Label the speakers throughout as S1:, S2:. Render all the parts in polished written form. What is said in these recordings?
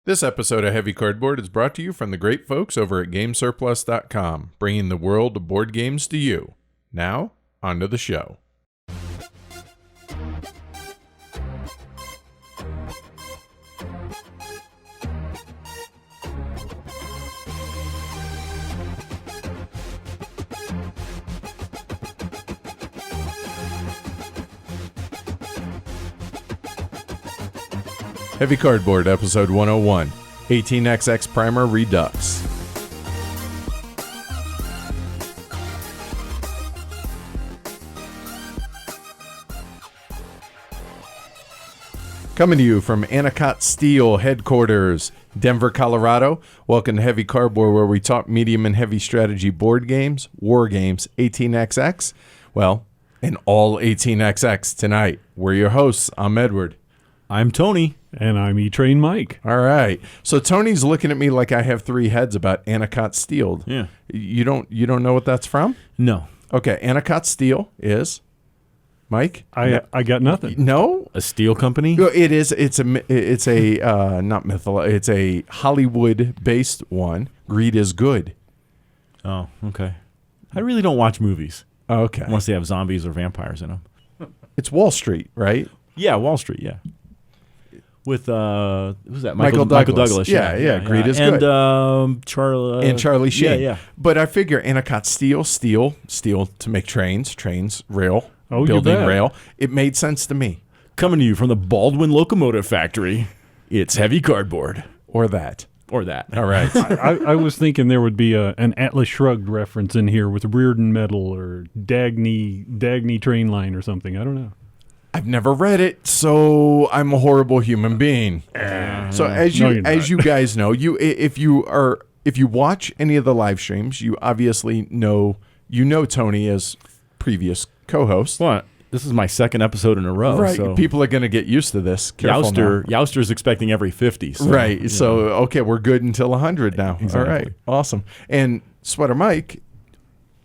S1: This episode of Heavy Cardboard is brought to you from the great folks over at GameSurplus.com, bringing the world of board games to you. Now, on to the show. Heavy Cardboard, Episode 101, 18XX Primer Redux. Coming to you from Anacott Steel headquarters, Denver, Colorado. Welcome to Heavy Cardboard, where we talk medium and heavy strategy board games, war games, 18XX. Well, and all 18XX tonight. We're your hosts. I'm Edward.
S2: I'm Tony.
S3: And I'm E-Train Mike.
S1: All right. So Tony's looking at me like I have three heads about Anacott Steel.
S2: Yeah.
S1: You don't know what that's from?
S2: No.
S1: Okay. Anacott Steel is Mike?
S3: I got nothing.
S1: No?
S2: A steel company?
S1: It is. It's a not mythology. It's a Hollywood-based one. Greed is good.
S2: Oh, okay. I really don't watch movies.
S1: Okay.
S2: Unless they have zombies or vampires in them.
S1: It's Wall Street, right?
S2: Yeah, Wall Street, yeah. With, who's that?
S1: Michael Douglas. Yeah. Greed is good.
S2: And Charlie Sheen.
S1: Yeah. But I figure Anacott Steel to make trains, rail, building rail. It made sense to me.
S2: Coming to you from the Baldwin Locomotive Factory, it's Heavy Cardboard.
S1: Or that.
S2: All right.
S3: I was thinking there would be an Atlas Shrugged reference in here with Reardon Metal or Dagny Train Line or something. I don't know.
S1: I've never read it, so I'm a horrible human being. So as you guys know, if you watch any of the live streams, you obviously know Tony as previous co-host.
S2: What? This is my second episode in a row.
S1: Right.
S2: So.
S1: People are going to get used to this.
S2: Youster's expecting every 50. So,
S1: right. So, okay, we're good until 100 now.
S2: Exactly.
S1: All right. Awesome. And Sweater Mike...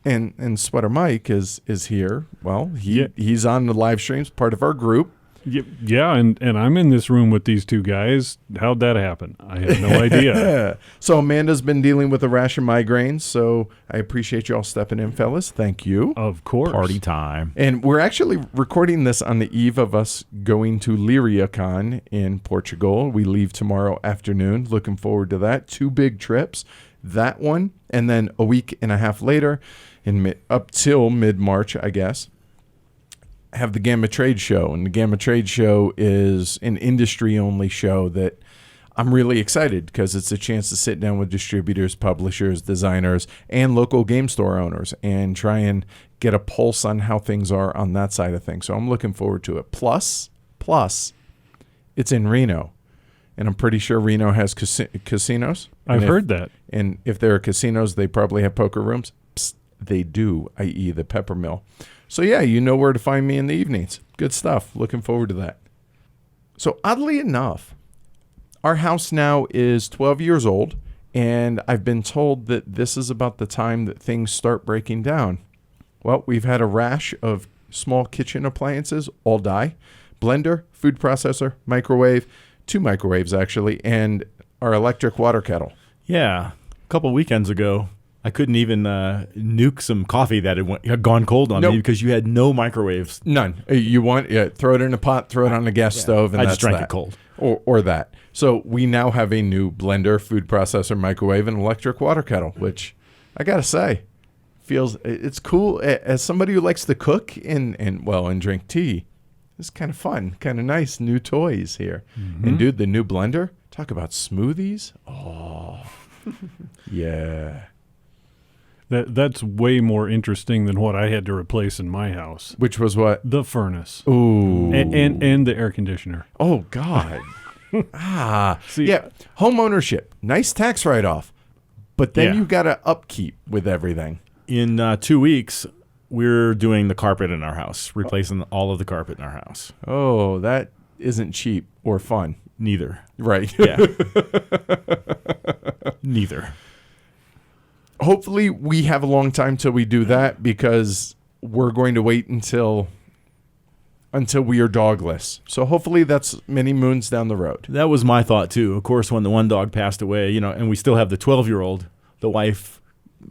S1: And Sweater Mike is here. Well, he's on the live streams, part of our group.
S3: Yeah, and I'm in this room with these two guys. How'd that happen? I have no idea.
S1: So Amanda's been dealing with a rash of migraines, so I appreciate you all stepping in, fellas. Thank you.
S3: Of course.
S2: Party time.
S1: And we're actually recording this on the eve of us going to LyriaCon in Portugal. We leave tomorrow afternoon. Looking forward to that. 2 big trips. That one, and then a week and a half later, up till mid-March, I guess, have the Gama Trade Show. And the Gama Trade Show is an industry-only show that I'm really excited because it's a chance to sit down with distributors, publishers, designers, and local game store owners and try and get a pulse on how things are on that side of things. So I'm looking forward to it. Plus, it's in Reno. And I'm pretty sure Reno has casinos.
S3: I've heard that.
S1: And if there are casinos, they probably have poker rooms. Psst, they do, i.e. the Peppermill. So, yeah, you know where to find me in the evenings. Good stuff. Looking forward to that. So, oddly enough, our house now is 12 years old, and I've been told that this is about the time that things start breaking down. Well, we've had a rash of small kitchen appliances all die. Blender, food processor, microwave, 2 microwaves, actually, and our electric water kettle.
S2: Yeah. A couple weekends ago, I couldn't even nuke some coffee that had gone cold on me because you had no microwaves.
S1: None. You want throw it in a pot, throw it on a gas stove, and
S2: I
S1: that's
S2: just drank
S1: that.
S2: It cold.
S1: Or that. So we now have a new blender, food processor, microwave, and electric water kettle, which I got to say, it's cool. As somebody who likes to cook and drink tea, it's kind of fun, kind of nice, new toys here. Mm-hmm. And, dude, the new blender, talk about smoothies. Oh, yeah.
S3: That's way more interesting than what I had to replace in my house.
S1: Which was what?
S3: The furnace.
S1: Ooh.
S3: And the air conditioner.
S1: Oh, God. Yeah, home ownership, nice tax write-off. But then you got to upkeep with everything.
S2: In 2 weeks... we're doing the carpet in our house, replacing all of the carpet in our house.
S1: Oh, that isn't cheap or fun.
S2: Neither.
S1: Right.
S2: Yeah. Neither.
S1: Hopefully we have a long time till we do that because we're going to wait until until we are dogless. So hopefully that's many moons down the road.
S2: That was my thought too. Of course, when the one dog passed away, and we still have the 12-year-old, the wife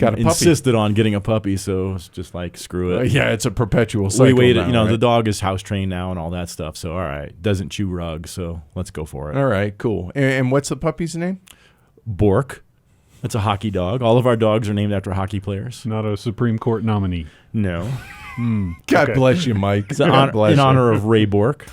S2: insisted on getting a puppy, so it's just like, screw it.
S1: Yeah, it's a perpetual cycle.
S2: We waited,
S1: now, right?
S2: The dog is house trained now and all that stuff. So all right, doesn't chew rugs, so let's go for it.
S1: All right, cool. And what's the puppy's name?
S2: Bork. It's a hockey dog. All of our dogs are named after hockey players.
S3: Not a Supreme Court nominee.
S2: No.
S1: God bless you, Mike. God bless
S2: in
S1: you.
S2: honor of Ray Bork.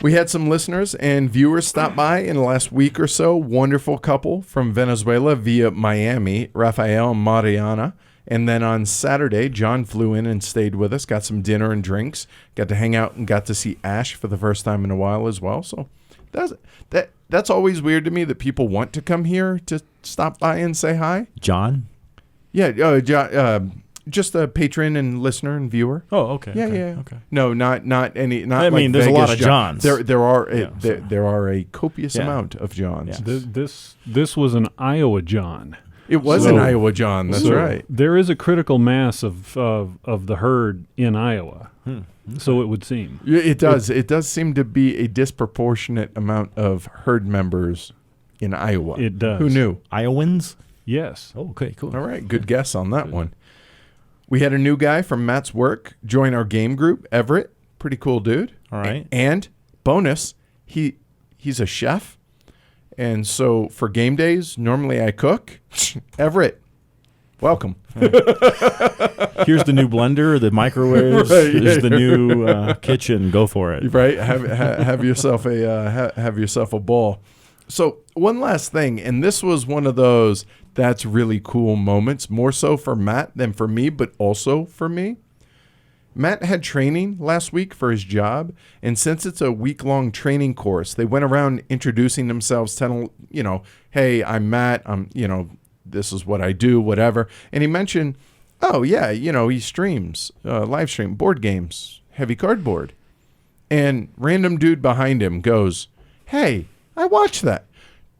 S1: We had some listeners and viewers stop by in the last week or so. Wonderful couple from Venezuela via Miami, Rafael and Mariana. And then on Saturday, John flew in and stayed with us, got some dinner and drinks, got to hang out and got to see Ash for the first time in a while as well. So that's always weird to me that people want to come here to stop by and say hi.
S2: John?
S1: Yeah, just a patron and listener and viewer.
S2: Oh, okay.
S1: Yeah.
S2: Okay.
S1: No, not any. Not
S2: I mean,
S1: like
S2: there's a
S1: Vegas
S2: lot of Johns.
S1: There are a copious amount of Johns.
S2: Yeah.
S3: This was an Iowa John.
S1: It was an Iowa John. That's right.
S3: There is a critical mass of the herd in Iowa. Okay. So it would seem.
S1: It does. It does seem to be a disproportionate amount of herd members in Iowa.
S3: It does.
S1: Who knew?
S2: Iowans?
S3: Yes.
S2: Oh, okay, cool.
S1: All right. Good guess on that one. We had a new guy from Matt's work join our game group, Everett. Pretty cool dude.
S2: All right.
S1: And bonus, he's a chef. And so for game days, normally I cook. Everett, welcome.
S2: Here's the new blender, the microwaves. Here's the new kitchen. Go for it.
S1: Right. Have yourself a ball. So one last thing, and this was one of those that's really cool moments, more so for Matt than for me, but also for me. Matt had training last week for his job, and since it's a week-long training course, they went around introducing themselves, telling, hey, I'm Matt, this is what I do, whatever. And he mentioned, oh, yeah, he streams, live stream, board games, heavy cardboard. And random dude behind him goes, hey, I watched that.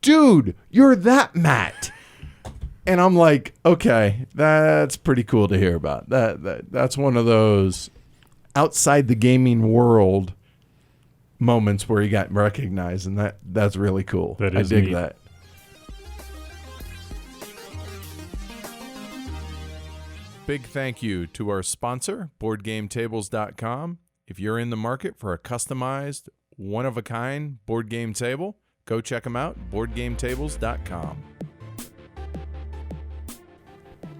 S1: Dude, you're that Matt. And I'm like, okay, that's pretty cool to hear about. That's one of those outside the gaming world moments where he got recognized, and that's really cool.
S3: That is
S1: I dig
S3: neat.
S1: that. Big thank you to our sponsor, BoardGameTables.com. If you're in the market for a customized, one-of-a-kind board game table, go check them out, BoardGameTables.com.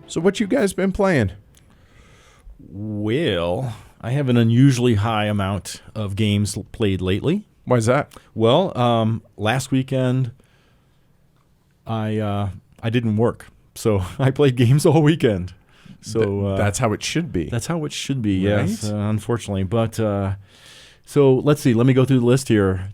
S1: So what you guys been playing?
S2: Well, I have an unusually high amount of games played lately.
S1: Why is that?
S2: Well, last weekend I didn't work, so I played games all weekend. So
S1: that's how it should be.
S2: That's how it should be,
S1: Right?
S2: yes, unfortunately. But so let's see. Let me go through the list here.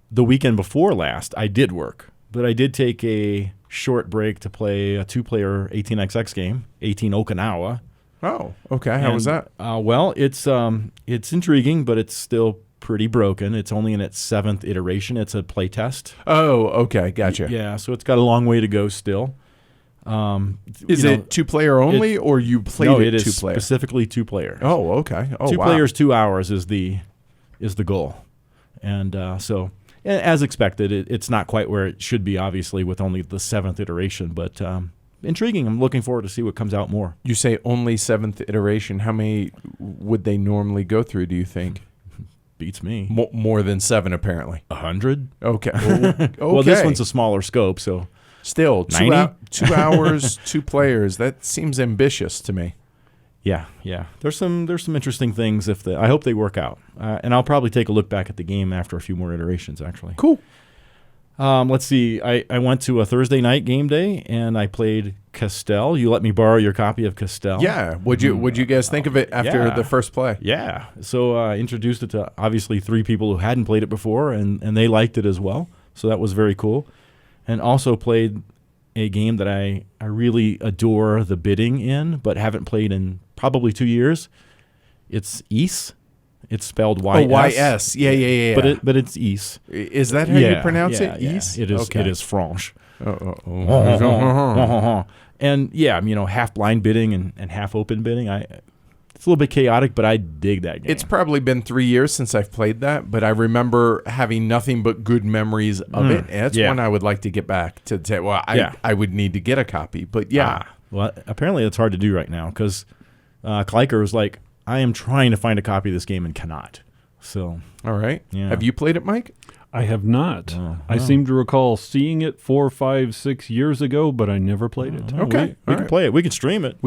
S2: The weekend before last, I did work, but I did take a short break to play a 2-player 18xx game, 18 Okinawa.
S1: Oh, okay. How was that?
S2: Well, it's intriguing, but it's still pretty broken. It's only in its 7th iteration. It's a play test.
S1: Oh, okay. Gotcha.
S2: Yeah, so it's got a long way to go still.
S1: Is it 2-player only, or you played it 2-player?
S2: Specifically 2-player.
S1: Oh, okay. Oh,
S2: 2
S1: wow.
S2: players, 2 hours is the goal. And so, as expected, it's not quite where it should be, obviously, with only the 7th iteration, but intriguing. I'm looking forward to see what comes out more.
S1: You say only 7th iteration. How many would they normally go through, do you think?
S2: Beats me.
S1: More than 7, apparently.
S2: 100?
S1: Okay. Okay.
S2: Well, this one's a smaller scope, so.
S1: Still,
S2: 90?
S1: 2 hours, 2 players. That seems ambitious to me.
S2: Yeah. There's some interesting things. I hope they work out, and I'll probably take a look back at the game after a few more iterations. Actually,
S1: Cool.
S2: Let's see. I went to a Thursday night game day and I played Castell. You let me borrow your copy of Castell.
S1: Yeah. Would you guys think of it after the first play?
S2: Yeah. So I introduced it to obviously 3 people who hadn't played it before, and they liked it as well. So that was very cool. And also played a game that I really adore the bidding in, but haven't played in probably 2 years. It's Ys. It's spelled Y-S.
S1: Oh, Y-S. Yeah.
S2: But it's Ys.
S1: Is that how you pronounce it?
S2: Yeah.
S1: Ys?
S2: It is.
S1: Okay.
S2: It is French.
S1: Oh.
S2: And half blind bidding and half open bidding. It's a little bit chaotic, but I dig that game.
S1: It's probably been 3 years since I've played that, but I remember having nothing but good memories of it. And that's one I would like to get back to say, well, I would need to get a copy. But yeah.
S2: Well, apparently it's hard to do right now because Kleiker was like, I am trying to find a copy of this game and cannot. So,
S1: all right.
S2: Yeah.
S1: Have you played it, Mike?
S3: I have not. I seem to recall seeing it 4, 5, 6 years ago, but I never played it.
S1: Okay.
S2: We can play it. We can stream it.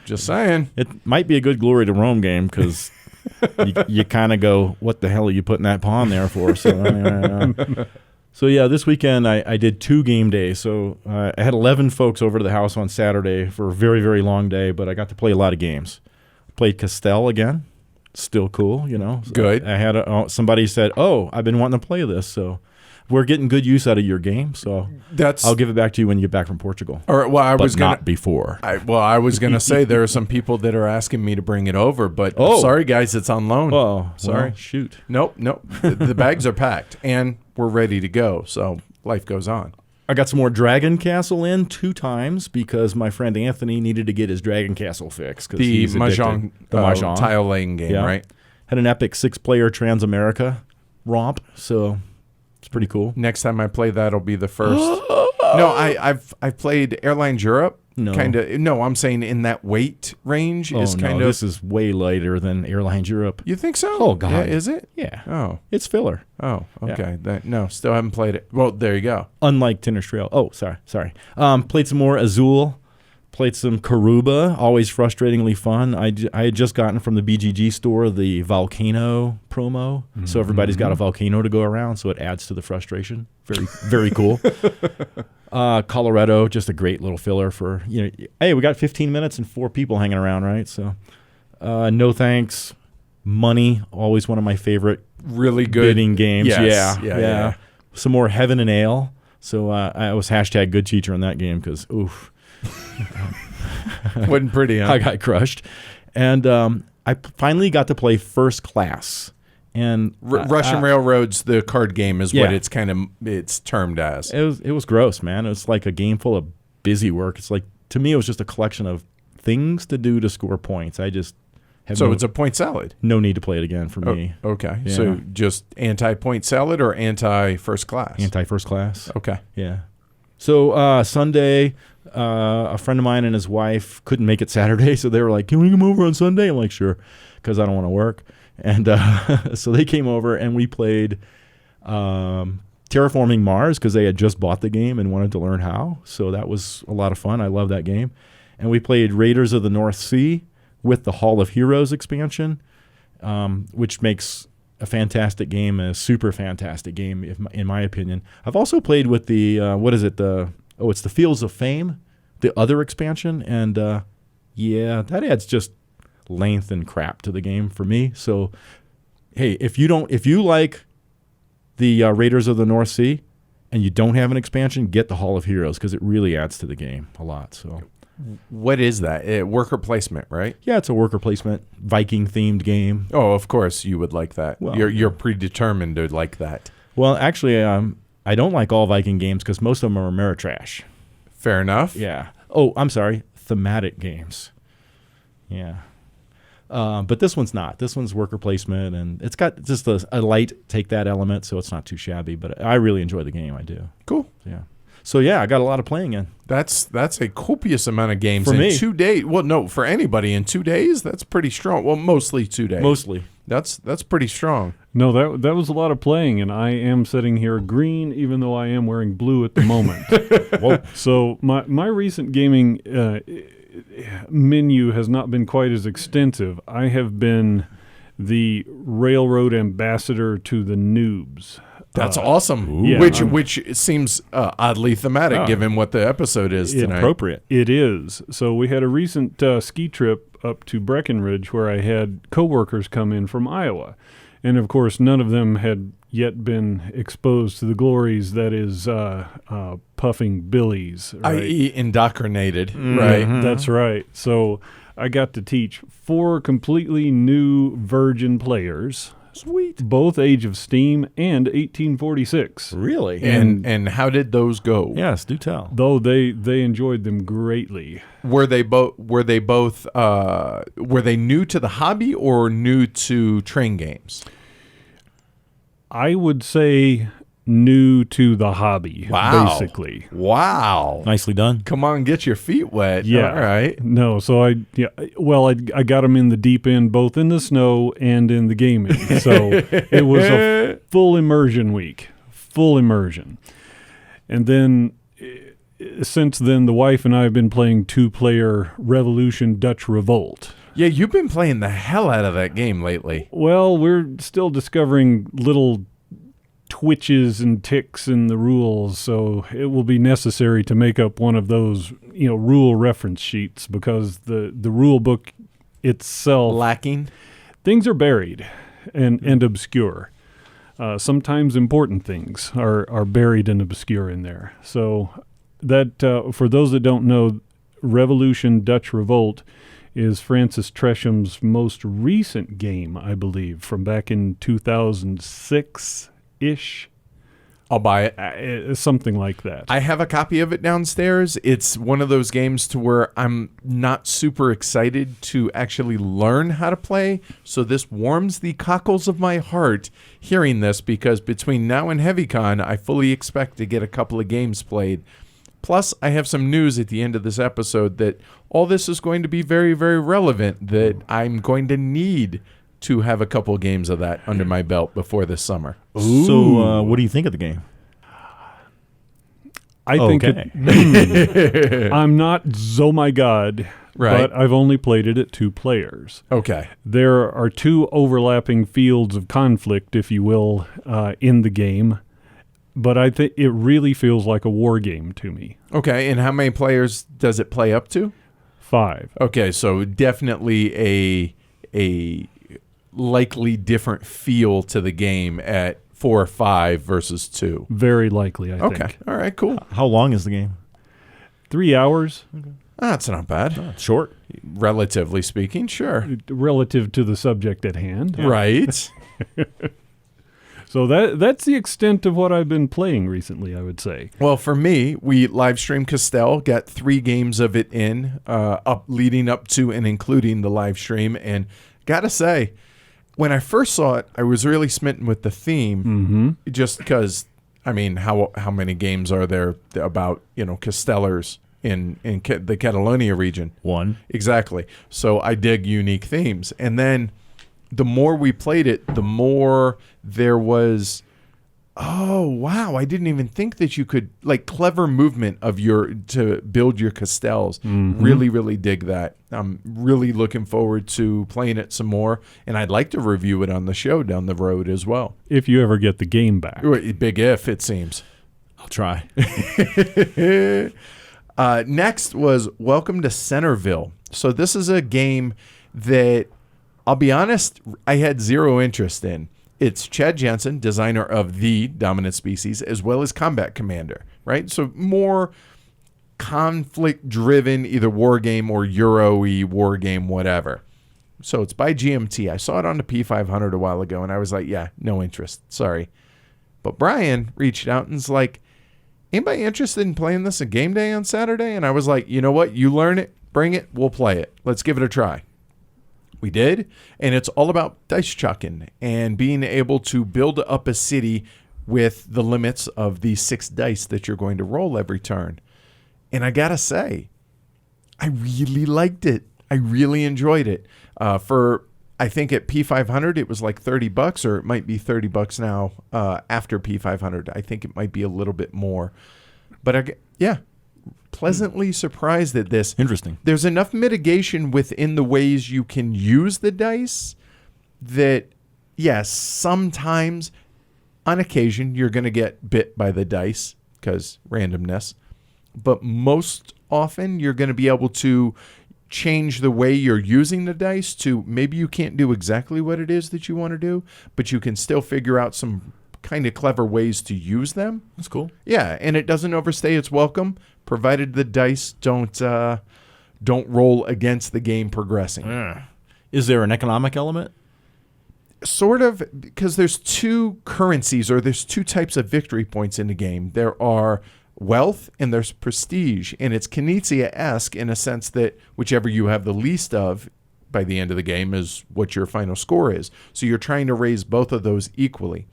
S1: Just saying.
S2: It might be a good Glory to Rome game because you kind of go, what the hell are you putting that pawn there for? So yeah, this weekend I did 2 game days. So I had 11 folks over to the house on Saturday for a very, very long day, but I got to play a lot of games. Played Castell again. Still cool,
S1: Good.
S2: I had somebody said, "Oh, I've been wanting to play this." So we're getting good use out of your game. So I'll give it back to you when you get back from Portugal.
S1: All right. Well,
S2: not before.
S1: I was gonna say there are some people that are asking me to bring it over, but sorry guys, it's on loan.
S2: Oh,
S1: sorry.
S2: Well, shoot.
S1: Nope. The bags are packed and we're ready to go. So life goes on.
S2: I got some more Dragon Castle in 2 times because my friend Anthony needed to get his Dragon Castle fixed.
S1: The Mahjong tile laying game, right?
S2: Had an epic 6-player Transamerica romp, so it's pretty cool.
S1: Next time I play that'll be the first. No, I've played Airlines Europe.
S2: No.
S1: No, I'm saying in that weight range is kind of.
S2: This is way lighter than Airlines Europe.
S1: You think so?
S2: Oh, God.
S1: Yeah, is it?
S2: Yeah.
S1: Oh.
S2: It's filler.
S1: Oh, okay. No, still haven't played it. Well, there you go.
S2: Unlike Tinner's Trail. Oh, sorry. Played some more Azul. Played some Karuba. Always frustratingly fun. I had just gotten from the BGG store the Volcano promo. So everybody's got a volcano to go around, so it adds to the frustration. Very, very cool. Colorado, just a great little filler for, hey, we got 15 minutes and 4 people hanging around, right? So no thanks. Money, always one of my favorite
S1: really good
S2: bidding games.
S1: Yes.
S2: Yeah. Some more Heaven and Ale. So I was #good teacher in that game because, oof.
S1: Wasn't pretty, huh?
S2: I got crushed. And I finally got to play First Class. And
S1: Russian Railroads, the card game, is what it's termed as.
S2: It was gross, man. It was like a game full of busy work. It's like, to me, it was just a collection of things to do to score points. I just have
S1: it's a point salad.
S2: No need to play it again for me.
S1: Okay.
S2: Yeah.
S1: So just anti-point salad or anti-first class?
S2: Anti-first class.
S1: Okay.
S2: Yeah. So Sunday, a friend of mine and his wife couldn't make it Saturday, so they were like, "Can we come over on Sunday?" I'm like, "Sure," because I don't want to work. And so they came over and we played Terraforming Mars because they had just bought the game and wanted to learn how. So that was a lot of fun. I love that game. And we played Raiders of the North Sea with the Hall of Heroes expansion, which makes a fantastic game, a super fantastic game, in my opinion. I've also played with the, it's the Fields of Fame, the other expansion. And that adds just length and crap to the game for me. So, hey, if you like the Raiders of the North Sea and you don't have an expansion, get the Hall of Heroes because it really adds to the game a lot. So,
S1: what is that? Worker placement, right?
S2: Yeah, it's a worker placement Viking themed game.
S1: Oh, of course you would like that.
S2: Well,
S1: you're predetermined to like that.
S2: Well, actually, I don't like all Viking games because most of them are Ameritrash.
S1: Fair enough.
S2: Yeah. Oh, I'm sorry, thematic games. Yeah. But this one's not. This one's worker placement, and it's got just a light take that element, so it's not too shabby. But I really enjoy the game. I do.
S1: Cool.
S2: Yeah. So yeah, I got a lot of playing in.
S1: That's a copious amount of games
S2: for
S1: in
S2: me.
S1: 2 days. Well, no, for anybody in 2 days, that's pretty strong. Well, mostly 2 days.
S2: Mostly.
S1: That's pretty strong.
S3: No, that was a lot of playing, and I am sitting here green, even though I am wearing blue at the moment.
S2: Whoa.
S3: So my recent gaming menu has not been quite as extensive. I have been the railroad ambassador to the noobs.
S1: That's awesome.
S3: Yeah,
S1: which seems oddly thematic given what the episode is tonight.
S2: Appropriate.
S3: It is. So we had a recent ski trip up to Breckenridge where I had coworkers come in from Iowa. And, of course, none of them had yet been exposed to the glories that is puffing billies. Right?
S1: I.e. indoctrinated,
S2: Mm-hmm.
S1: right?
S3: That's right. So I got to teach 4 completely new virgin players.
S2: Sweet.
S3: both Age of Steam and 1846.
S2: Really?
S1: And how did those go?
S2: Yes, do tell.
S3: Though they enjoyed them greatly.
S1: Were they both were they new to the hobby or new to train games?
S3: I would say new to the hobby,
S1: Wow.
S3: basically.
S1: Wow.
S2: Nicely done.
S1: Come on, get your feet wet.
S3: Yeah.
S1: All right.
S3: No, so I got them in the deep end, both in the snow and in the gaming. So it was a full immersion week, full immersion. And then since then, the wife and I have been playing 2-player Revolution Dutch Revolt.
S1: Yeah, you've been playing the hell out of that game lately.
S3: Well, we're still discovering little twitches and ticks in the rules, so it will be necessary to make up one of those, rule reference sheets, because the rule book itself,
S1: Lacking.
S3: things are buried and obscure. Sometimes important things are buried and obscure in there. So that for those that don't know, Revolution Dutch Revolt is Francis Tresham's most recent game, I believe, from back in 2006-ish.
S1: I'll buy it.
S3: Something like that.
S1: I have a copy of it downstairs. It's one of those games to where I'm not super excited to actually learn how to play. So this warms the cockles of my heart hearing this, because between now and HeavyCon, I fully expect to get a couple of games played. Plus, I have some news at the end of this episode that all this is going to be very, very relevant, that I'm going to need to have a couple of games of that under my belt before this summer.
S2: So what do you think of the game?
S3: I think I'm not oh my god,
S1: Right.
S3: but I've only played it at 2 players.
S1: Okay.
S3: There are 2 overlapping fields of conflict, if you will, in the game. But I think it really feels like a war game to me.
S1: Okay, and how many players does it play up to?
S3: 5.
S1: Okay, so definitely a likely different feel to the game at 4 or 5 versus 2.
S3: Very likely, I
S1: Okay,
S3: think.
S1: all right, cool.
S2: How long is the game?
S3: 3 hours,
S1: That's not bad.
S2: Short.
S1: Relatively speaking, sure.
S3: relative to the subject at hand.
S1: Right.
S3: So that's the extent of what I've been playing recently, I would say.
S1: Well, for me, we live streamed Castell, got 3 games of it in, leading up to and including the live stream, and gotta say, when I first saw it, I was really smitten with the theme, just because, I mean, how many games are there about, Castellers in the Catalonia region?
S2: 1.
S1: Exactly. So I dig unique themes. And then the more we played it, the more there was, oh, wow, I didn't even think that you could, clever movement of to build your Castells. Really, really dig that. I'm really looking forward to playing it some more, and I'd like to review it on the show down the road as well.
S3: If you ever get the game back.
S1: Big if, it seems.
S2: I'll try.
S1: Next was Welcome to Centerville. So this is a game that, I'll be honest, I had zero interest in. It's Chad Jensen, designer of The Dominant Species, as well as Combat Commander, right? So more conflict-driven, either war game or Euro-y war game, whatever. So it's by GMT. I saw it on the P500 a while ago, and I was like, yeah, no interest. Sorry. But Brian reached out and was like, anybody interested in playing this at game day on Saturday? And I was like, you know what? You learn it, bring it, we'll play it. Let's give it a try. We did, and it's all about dice chucking and being able to build up a city with the limits of the 6 dice that you're going to roll every turn. And I gotta say, I really liked it. I really enjoyed it. I think at P500 it was like $30, or it might be $30 now after P500. I think it might be a little bit more. But pleasantly surprised at this.
S2: Interesting.
S1: There's enough mitigation within the ways you can use the dice that, yes, sometimes, on occasion, you're going to get bit by the dice because randomness. But most often, you're going to be able to change the way you're using the dice to, maybe you can't do exactly what it is that you want to do, but you can still figure out some kind of clever ways to use them.
S2: That's cool.
S1: Yeah, and it doesn't overstay its welcome, provided the dice don't roll against the game progressing.
S2: Is there an economic element?
S1: Sort of, because there's two currencies, or there's two types of victory points in the game. There are wealth and there's prestige, and it's Knizia-esque in a sense that whichever you have the least of by the end of the game is what your final score is. So you're trying to raise both of those equally.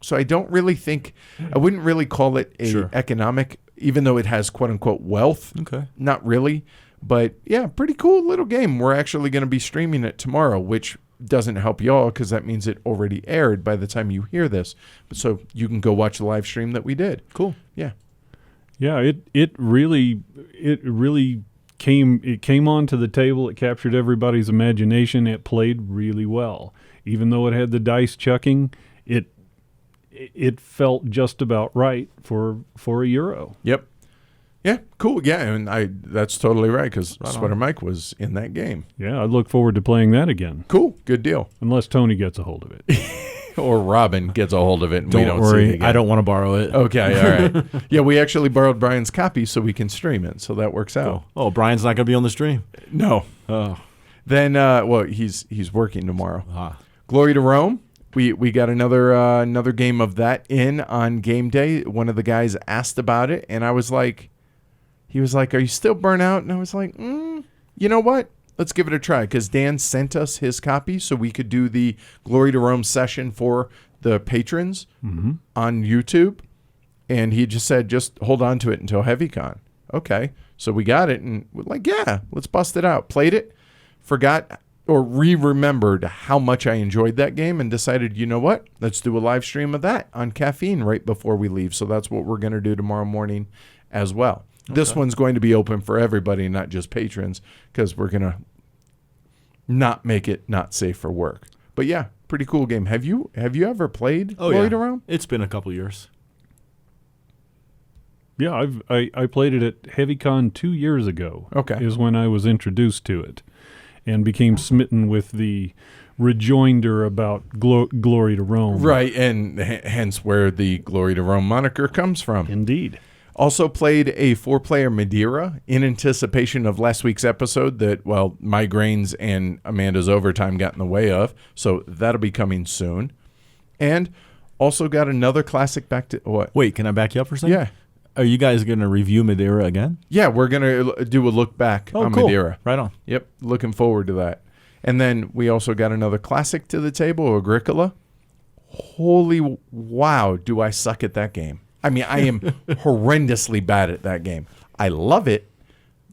S1: So I wouldn't really call it a economic, even though it has quote unquote wealth.
S2: Okay.
S1: Not really. But yeah, pretty cool little game. We're actually going to be streaming it tomorrow, which doesn't help y'all because that means it already aired by the time you hear this. But so you can go watch the live stream that we did.
S2: Cool.
S1: Yeah.
S3: Yeah, it really came onto the table. It captured everybody's imagination. It played really well. Even though it had the dice chucking, it felt just about right for a Euro.
S1: Yep. Yeah, cool. Yeah, and that's totally right because Sweater Mike was in that game.
S3: Yeah, I look forward to playing that again.
S1: Cool. Good deal.
S3: Unless Tony gets a hold of it.
S1: Or Robin gets a hold of it and we
S2: Don't
S1: don't see it
S2: worry,
S1: again.
S2: I don't want to borrow it.
S1: Okay, all right. Yeah, we actually borrowed Brian's copy so we can stream it, so that works out.
S2: Oh, Brian's not going to be on the stream.
S1: No.
S2: Oh.
S1: Then, he's working tomorrow.
S2: Ah.
S1: Glory to Rome. We got another game of that in on game day. One of the guys asked about it, and he was like, "Are you still burnt out?" And I was like, "You know what? Let's give it a try." Because Dan sent us his copy so we could do the Glory to Rome session for the patrons on YouTube. And he just said, just hold on to it until HeavyCon. Okay. So we got it, and we're like, yeah, let's bust it out. Played it, forgot or remembered how much I enjoyed that game, and decided, you know what? Let's do a live stream of that on Caffeine right before we leave. So that's what we're going to do tomorrow morning as well. Okay. This one's going to be open for everybody, not just patrons, because we're going to not make it not safe for work. But yeah, pretty cool game. Have you ever played Glory to Rome?
S2: It's been a couple years.
S3: Yeah, I played it at HeavyCon 2 years ago.
S1: Okay.
S3: Is when I was introduced to it and became smitten with the rejoinder about Glory to Rome.
S1: Right, and hence where the Glory to Rome moniker comes from.
S3: Indeed.
S1: Also played a 4-player Madeira in anticipation of last week's episode that, well, migraines and Amanda's overtime got in the way of. So that'll be coming soon. And also got another classic back to what?
S2: Wait, can I back you up for a second?
S1: Yeah.
S2: Are you guys going to review Madeira again?
S1: Yeah, we're going to do a look back on
S2: cool.
S1: Madeira.
S2: Right on.
S1: Yep, looking forward to that. And then we also got another classic to the table, Agricola. Holy wow, do I suck at that game. I mean, I am horrendously bad at that game. I love it,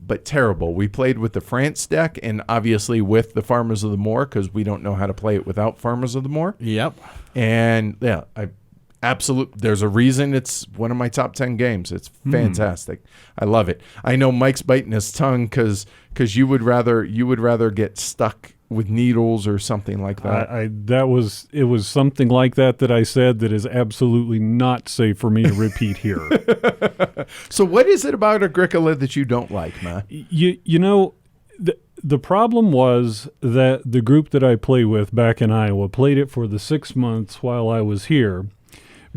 S1: but terrible. We played with the France deck and obviously with the Farmers of the Moor because we don't know how to play it without Farmers of the Moor.
S2: Yep.
S1: And yeah, there's a reason it's one of my top 10 games. It's fantastic. I love it. I know Mike's biting his tongue because you would rather get stuck with needles or something like that.
S3: It was something like that I said that is absolutely not safe for me to repeat here.
S1: So what is it about Agricola that you don't like, man?
S3: You know, the problem was that the group that I play with back in Iowa played it for the 6 months while I was here,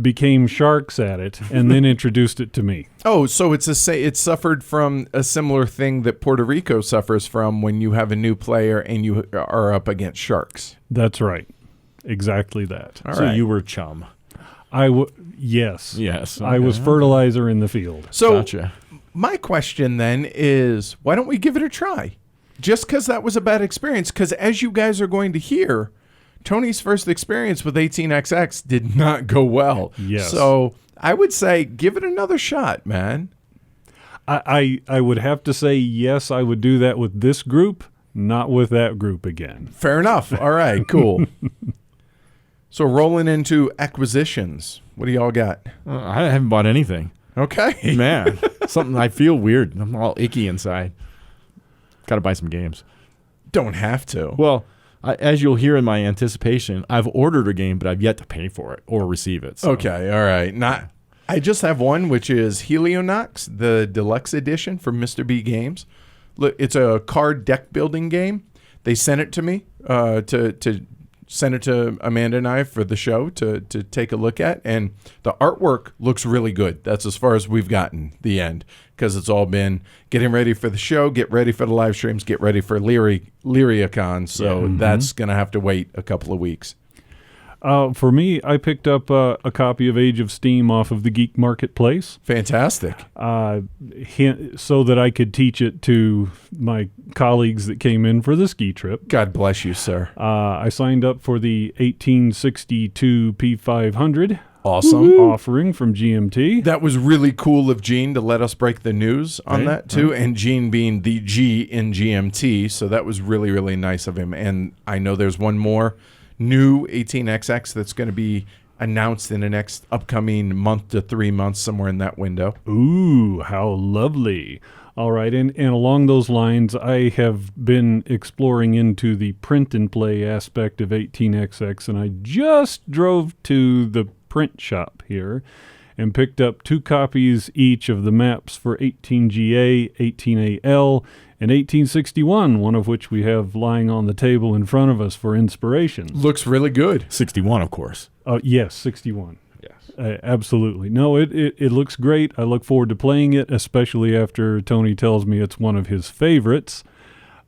S3: became sharks at it, and then introduced it to me.
S1: Oh, so it suffered from a similar thing that Puerto Rico suffers from when you have a new player and you are up against sharks.
S3: That's right. Exactly that.
S1: All
S2: so
S1: right.
S2: you were chum.
S3: Yes.
S2: Yes.
S3: I was fertilizer in the field.
S1: So
S2: Gotcha.
S1: My question then is, why don't we give it a try? Just because that was a bad experience, because as you guys are going to hear, Tony's first experience with 18XX did not go well.
S3: Yes.
S1: So I would say give it another shot, man.
S3: I would have to say yes, I would do that with this group, not with that group again.
S1: Fair enough. All right, cool. So rolling into acquisitions. What do y'all got?
S2: I haven't bought anything.
S1: Okay.
S2: Man, something I feel weird. I'm all icky inside. Got to buy some games.
S1: Don't have to.
S2: Well, as you'll hear in my anticipation, I've ordered a game, but I've yet to pay for it or receive it. So.
S1: Okay, all right. I just have one, which is Helionox, the deluxe edition from Mr. B Games. Look, it's a card deck building game. They sent it to me to send it to Amanda and I for the show to take a look at, and the artwork looks really good. That's as far as we've gotten the end, because it's all been getting ready for the show, get ready for the live streams, get ready for LyriaCon, so that's going to have to wait a couple of weeks.
S3: For me, I picked up a copy of Age of Steam off of the Geek Marketplace.
S1: Fantastic.
S3: So that I could teach it to my colleagues that came in for the ski trip.
S1: God bless you, sir.
S3: I signed up for the 1862 P500
S1: Awesome.
S3: offering from GMT.
S1: That was really cool of Gene to let us break the news on that too. And Gene being the G in GMT. So that was really, really nice of him. And I know there's one more new 18XX that's going to be announced in the next upcoming month to 3 months, somewhere in that window.
S3: Ooh, how lovely. All right, and along those lines, I have been exploring into the print and play aspect of 18XX, and I just drove to the print shop here and picked up 2 copies each of the maps for 18GA, 18AL, and 1861, one of which we have lying on the table in front of us for inspiration.
S1: Looks really good.
S2: 61, of course.
S3: Yes, 61.
S2: Yes.
S3: Absolutely. No, it looks great. I look forward to playing it, especially after Tony tells me it's one of his favorites.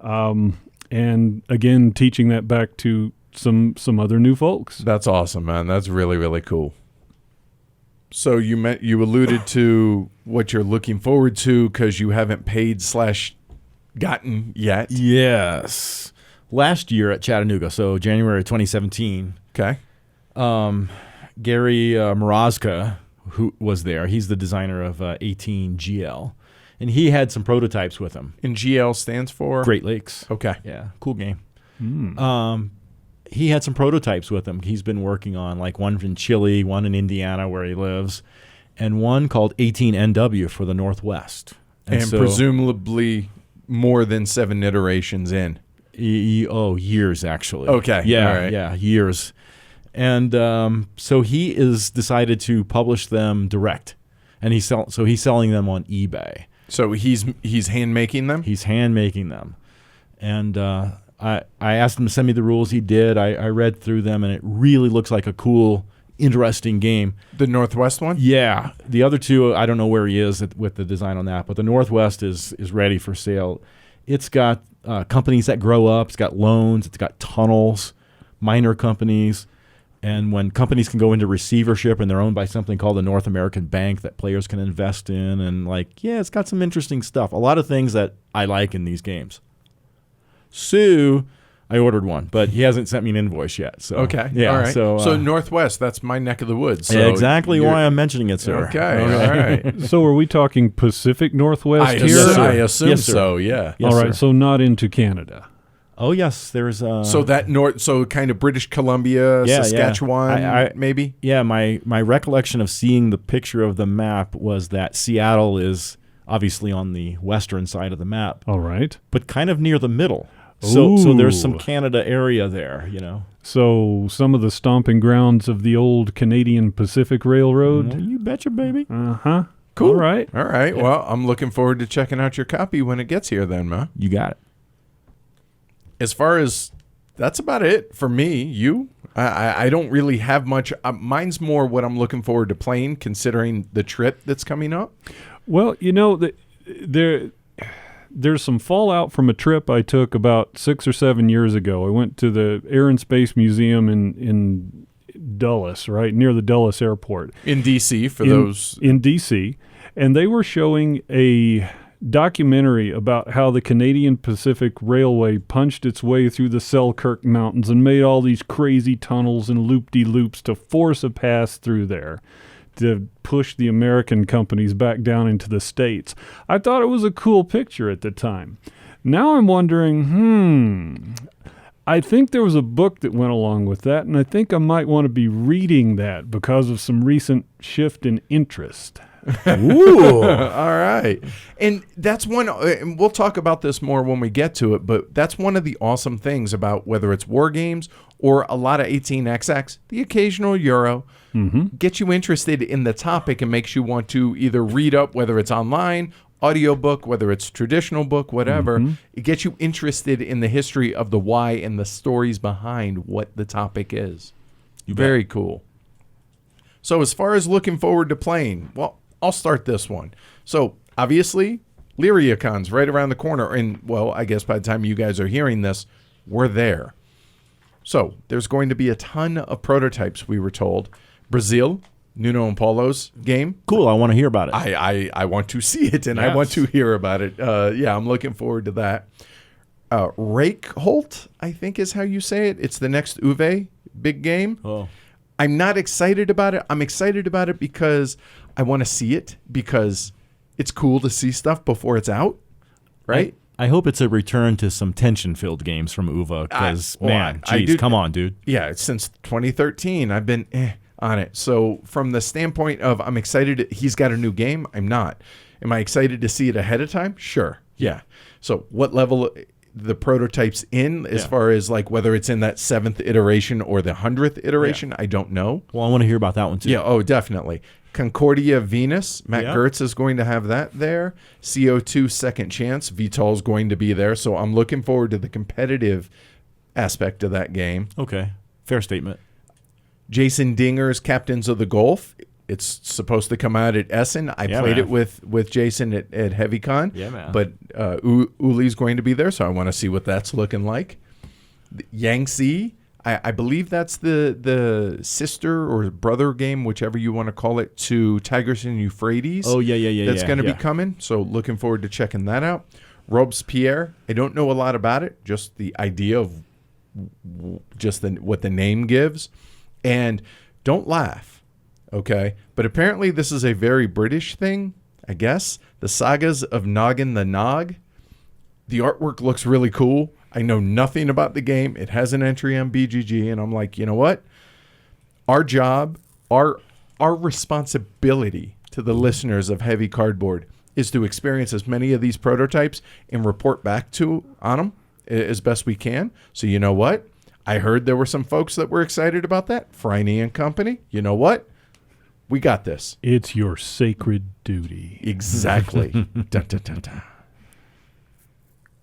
S3: And again, teaching that back to some other new folks.
S1: That's awesome, man. That's really, really cool. So you alluded to what you're looking forward to because you haven't paid / gotten yet.
S2: Yes. Last year at Chattanooga, so January 2017.
S1: Okay.
S2: Gary Morosco, who was there, he's the designer of 18GL, and he had some prototypes with him.
S1: And GL stands for?
S2: Great Lakes.
S1: Okay.
S2: Yeah, cool game. He had some prototypes with him. He's been working on like one in Chile, one in Indiana where he lives, and one called 18NW for the Northwest.
S1: And
S2: so,
S1: presumably more than 7 iterations in.
S2: Years actually.
S1: Okay.
S2: Yeah,
S1: all right.
S2: yeah, years. And so he is decided to publish them direct, and he's selling them on eBay.
S1: So he's hand making them.
S2: He's hand making them, and I asked him to send me the rules. He did. I read through them, and it really looks like a cool, interesting game.
S1: The Northwest one.
S2: Yeah, the other two I don't know where he is with the design on that, but the Northwest is ready for sale. It's got companies that grow up. It's got loans. It's got tunnels, minor companies. And when companies can go into receivership and they're owned by something called the North American Bank that players can invest in, and it's got some interesting stuff. A lot of things that I like in these games. So I ordered one, but he hasn't sent me an invoice yet. So
S1: okay,
S2: yeah.
S1: All right.
S2: So
S1: Northwest, that's my neck of the woods. So
S2: exactly why I'm mentioning it, sir.
S1: Okay, all right.
S3: So are we talking Pacific Northwest
S1: I
S3: here?
S1: assume, I assume
S2: Yes, sir.
S1: so. Yeah.
S2: Yes,
S3: All right,
S2: sir.
S3: so not into Canada.
S2: Oh yes, there's
S1: So kind of British Columbia,
S2: Yeah,
S1: Saskatchewan,
S2: yeah.
S1: maybe.
S2: Yeah, my recollection of seeing the picture of the map was that Seattle is obviously on the western side of the map,
S3: All right.
S2: but kind of near the middle. So there's some
S3: Ooh.
S2: Canada area there, you know.
S3: So some of the stomping grounds of the old Canadian Pacific Railroad.
S2: Well, you betcha, baby.
S3: Uh-huh.
S1: Cool.
S3: All right.
S1: All right. Well, I'm looking forward to checking out your copy when it gets here then, Ma.
S2: You got it.
S1: As far as that's about it for me. I don't really have much. Mine's more what I'm looking forward to playing, considering the trip that's coming up.
S3: Well, there's some fallout from a trip I took about 6 or 7 years ago. I went to the Air and Space Museum in Dulles, right near the Dulles Airport.
S1: In D.C. for those.
S3: In D.C., and they were showing a documentary about how the Canadian Pacific Railway punched its way through the Selkirk Mountains and made all these crazy tunnels and loop-de-loops to force a pass through there to push the American companies back down into the States. I thought it was a cool picture at the time. Now I'm wondering, I think there was a book that went along with that, and I think I might want to be reading that because of some recent shift in interest.
S1: Ooh. All right. And that's one, and we'll talk about this more when we get to it, but that's one of the awesome things about whether it's war games or a lot of 18XX, the occasional Euro, gets you interested in the topic and makes you want to either read up, whether it's online, audiobook, whether it's traditional book, whatever. It gets you interested in the history of the why and the stories behind what the topic is. Very cool. So as far as looking forward to playing, well, I'll start this one. So obviously, LyriaCon's right around the corner. And, well, I guess by the time you guys are hearing this, we're there. So there's going to be a ton of prototypes, we were told. Brazil, Nuno and Paulo's game.
S2: Cool. I want to hear about it.
S1: I want to see it, and I
S3: Yes.
S1: want to hear about it. Yeah, I'm looking forward to that. Reykholt, I think is how you say it. It's the next Uwe big game.
S2: Oh.
S1: I'm not excited about it. I'm excited about it because I want to see it, because it's cool to see stuff before it's out, right?
S2: I hope it's a return to some tension-filled games from Uwe, because, come on, dude.
S1: Yeah, since 2013, I've been on it. So from the standpoint of I'm excited, he's got a new game, I'm not. Am I excited to see it ahead of time? Sure, yeah. So what level the prototype's in, as far as like whether it's in that 7th iteration or the 100th iteration, I don't know.
S2: Well, I want to hear about that one, too.
S1: Yeah, oh, definitely. Concordia Venus, Matt Gertz is going to have that there. CO2 Second Chance, Vital's going to be there. So I'm looking forward to the competitive aspect of that game.
S2: Okay, fair statement.
S1: Jason Dinger's Captains of the Gulf. It's supposed to come out at Essen. I played it with Jason at HeavyCon.
S2: Yeah, man.
S1: But Uli's going to be there, so I want to see what that's looking like. Yangtze, I believe that's the sister or brother game, whichever you want to call it, to Tigris and Euphrates.
S2: Oh, yeah.
S1: That's going to be coming, so looking forward to checking that out. Robespierre, I don't know a lot about it, just the idea of what the name gives. And don't laugh, okay? But apparently this is a very British thing, I guess. The Sagas of Noggin the Nog. The artwork looks really cool. I know nothing about the game. It has an entry on BGG, and I'm like, you know what? Our job, our responsibility to the listeners of Heavy Cardboard is to experience as many of these prototypes and report back on them as best we can. So you know what? I heard there were some folks that were excited about that. Franny and company. You know what? We got this.
S3: It's your sacred duty.
S1: Exactly. Dun, dun, dun, dun.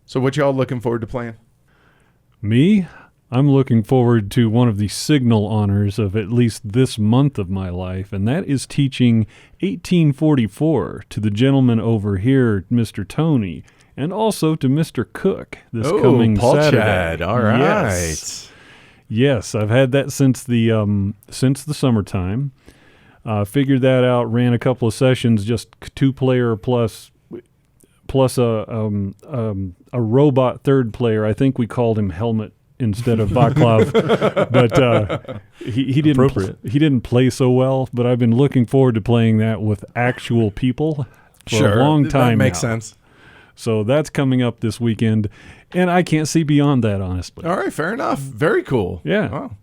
S1: So what y'all looking forward to playing?
S3: Me? I'm looking forward to one of the signal honors of at least this month of my life, and that is teaching 1844 to the gentleman over here, Mr. Tony, and also to Mr. Cook this coming
S1: Paul
S3: Saturday.
S1: Chad. All right.
S3: Yes, I've had that since the summertime. Figured that out. Ran a couple of sessions, just 2-player plus a robot third player. I think we called him Helmet instead of Vaclav, but he didn't play so well. But I've been looking forward to playing that with actual people for a long time.
S1: That makes sense.
S3: So that's coming up this weekend, and I can't see beyond that, honestly.
S1: All right, fair enough. Very cool.
S3: Yeah.
S1: Wow.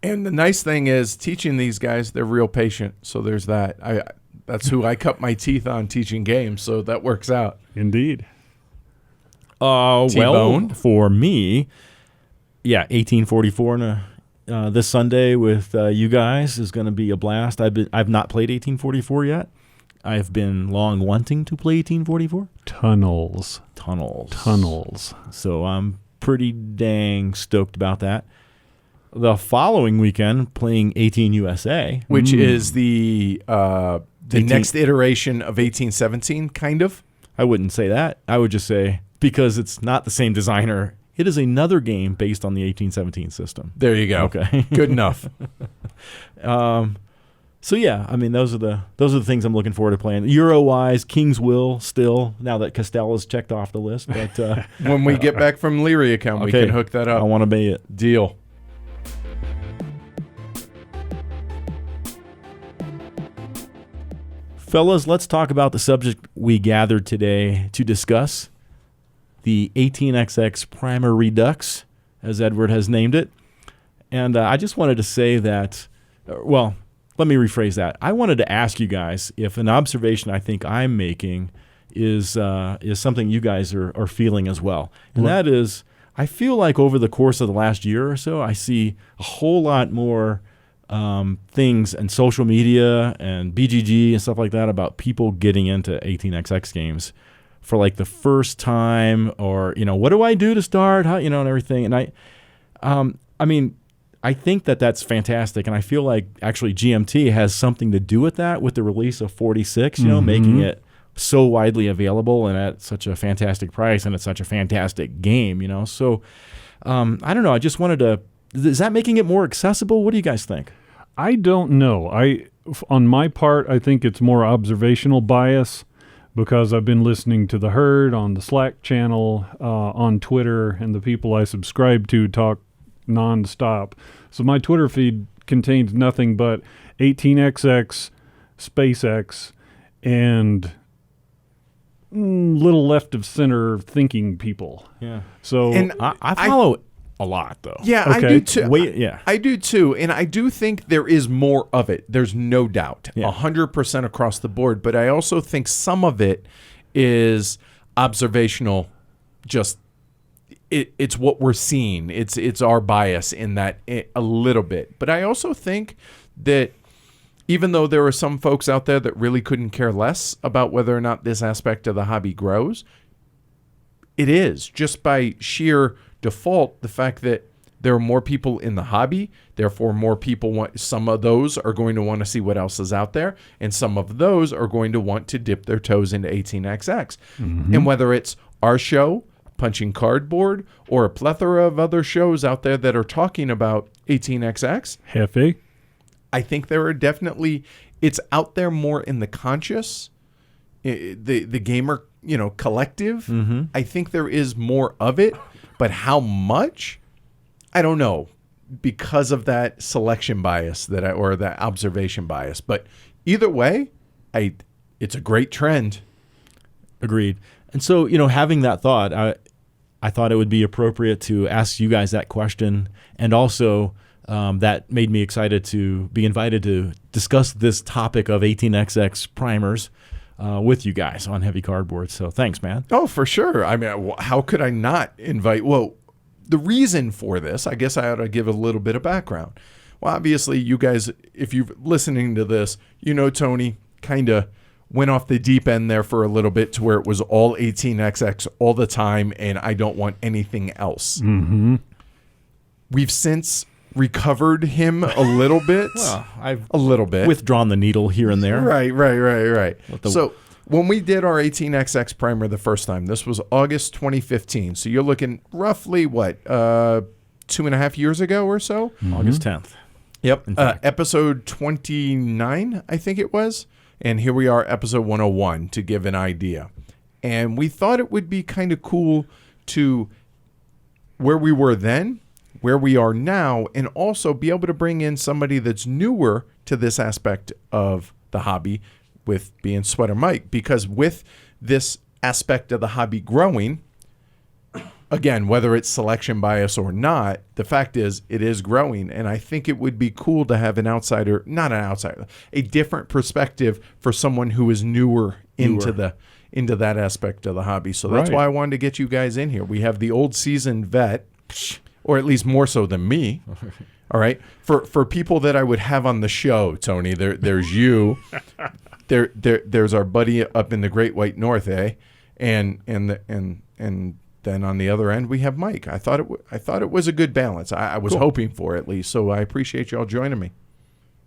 S1: And the nice thing is teaching these guys, they're real patient. So there's that. That's who I cut my teeth on, teaching games. So that works out.
S3: Indeed.
S2: Well,
S1: T-Bone?
S2: for me, 1844 this Sunday with you guys is going to be a blast. I've not played 1844 yet. I've been long wanting to play 1844.
S3: Tunnels.
S2: So I'm pretty dang stoked about that. The following weekend, playing 18 USA,
S1: Which is the
S2: 18
S1: next iteration of 1817, kind of.
S2: I wouldn't say that. I would just say, because it's not the same designer, it is another game based on the 1817 system.
S1: There you go.
S2: Okay.
S1: Good enough.
S2: So yeah, I mean those are the things I'm looking forward to playing. Euro-wise, King's Will still, now that Costella's checked off the list. But
S1: When we get back from Lyria account, we
S2: Okay.
S1: can hook that
S2: I
S1: up.
S2: want to be it.
S1: Deal.
S2: Fellas, let's talk about the subject we gathered today to discuss, the 18XX Primer Redux, as Edward has named it. And I just wanted to say that, well, let me rephrase that. I wanted to ask you guys if an observation I think I'm making is something you guys are feeling as well. And that is, I feel like over the course of the last year or so, I see a whole lot more things and social media and BGG and stuff like that about people getting into 18XX games for like the first time, or, what do I do to start? How, and everything. And I mean, I think that that's fantastic. And I feel like actually GMT has something to do with that, with the release of 46, making it so widely available and at such a fantastic price, and it's such a fantastic game, So I don't know. I just wanted to. Is that making it more accessible? What do you guys think?
S3: I don't know. On my part, I think it's more observational bias because I've been listening to the herd on the Slack channel, on Twitter, and the people I subscribe to talk nonstop. So my Twitter feed contains nothing but 18XX, SpaceX, and little left of center thinking people.
S2: Yeah.
S3: So
S1: And
S2: I follow a lot though.
S1: Yeah, I
S3: Okay.
S1: do too.
S2: Yeah.
S1: I do too, and I do think there is more of it. There's no doubt,
S2: Yeah.
S1: 100% across the board. But I also think some of it is observational. Just it's what we're seeing. It's our bias in that a little bit. But I also think that even though there are some folks out there that really couldn't care less about whether or not this aspect of the hobby grows, it is just by sheer default the fact that there are more people in the hobby, therefore more people want. Some of those are going to want to see what else is out there, and some of those are going to want to dip their toes into 18xx. And whether it's our show, Punching Cardboard, or a plethora of other shows out there that are talking about 18xx,
S3: Hefe.
S1: I think there are definitely, it's out there more in the conscious, the gamer, collective. I think there is more of it, but how much? I don't know, because of that selection bias or that observation bias. But either way, it's a great trend.
S2: Agreed. And so, having that thought, I thought it would be appropriate to ask you guys that question, and also that made me excited to be invited to discuss this topic of 18xx primers with you guys on Heavy Cardboard. So thanks, man.
S1: Oh, for sure. I mean, how could I not invite? Well, the reason for this, I guess I ought to give a little bit of background. Well, obviously, you guys, if you're listening to this, Tony kind of went off the deep end there for a little bit to where it was all 18xx all the time, and I don't want anything else.
S3: Mm-hmm.
S1: We've since recovered him a little bit.
S2: Well, I've
S1: a little bit.
S2: withdrawn the needle here and there.
S1: Right. So when we did our 18xx primer the first time, this was August 2015. So you're looking roughly, 2.5 years ago or so?
S2: August 10th.
S1: Yep.
S2: In fact.
S1: Episode 29, I think it was. And here we are, episode 101, to give an idea. And we thought it would be kind of cool to where we were then, where we are now, and also be able to bring in somebody that's newer to this aspect of the hobby, with being Sweater Mike. Because with this aspect of the hobby growing, again, whether it's selection bias or not, the fact is it is growing. And I think it would be cool to have a different perspective for someone who is newer into that aspect of the hobby. So that's
S3: Right.
S1: why I wanted to get you guys in here. We have the old seasoned vet, or at least more so than me. All right. For people that I would have on the show, Tony, there's you. There's our buddy up in the Great White North, and then on the other end we have Mike. I thought it was a good balance. I was hoping for, at least. So I appreciate y'all joining me.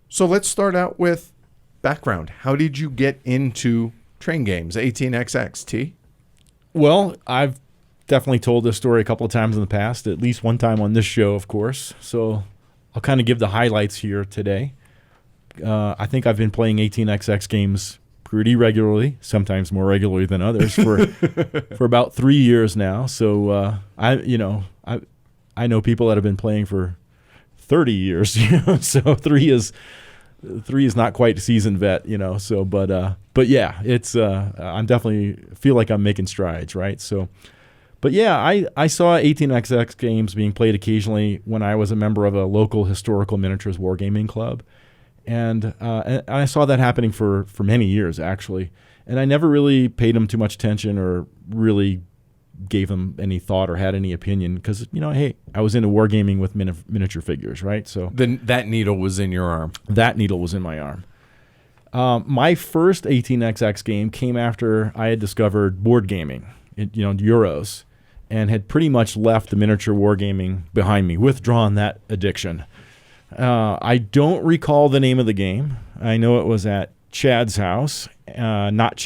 S1: So let's start out with background. How did you get into train games, 18xx, T?
S2: Well, I've definitely told this story a couple of times in the past, at least one time on this show, of course. So I'll kind of give the highlights here today. I think I've been playing 18xx games pretty regularly, sometimes more regularly than others, for about 3 years now. So I know people that have been playing for 30 years. So three is not quite seasoned vet. So but yeah, it's I'm definitely feel like I'm making strides, right? So. But yeah, I saw 18xx games being played occasionally when I was a member of a local historical miniatures wargaming club. And I saw that happening for many years, actually. And I never really paid them too much attention or really gave them any thought or had any opinion because, hey, I was into wargaming with miniature figures, right? So
S1: Then that needle was in your arm.
S2: that needle was in my arm. My first 18xx game came after I had discovered board gaming, Euros, and had pretty much left the miniature wargaming behind me, withdrawn that addiction. I don't recall the name of the game. I know it was at Chad's house, not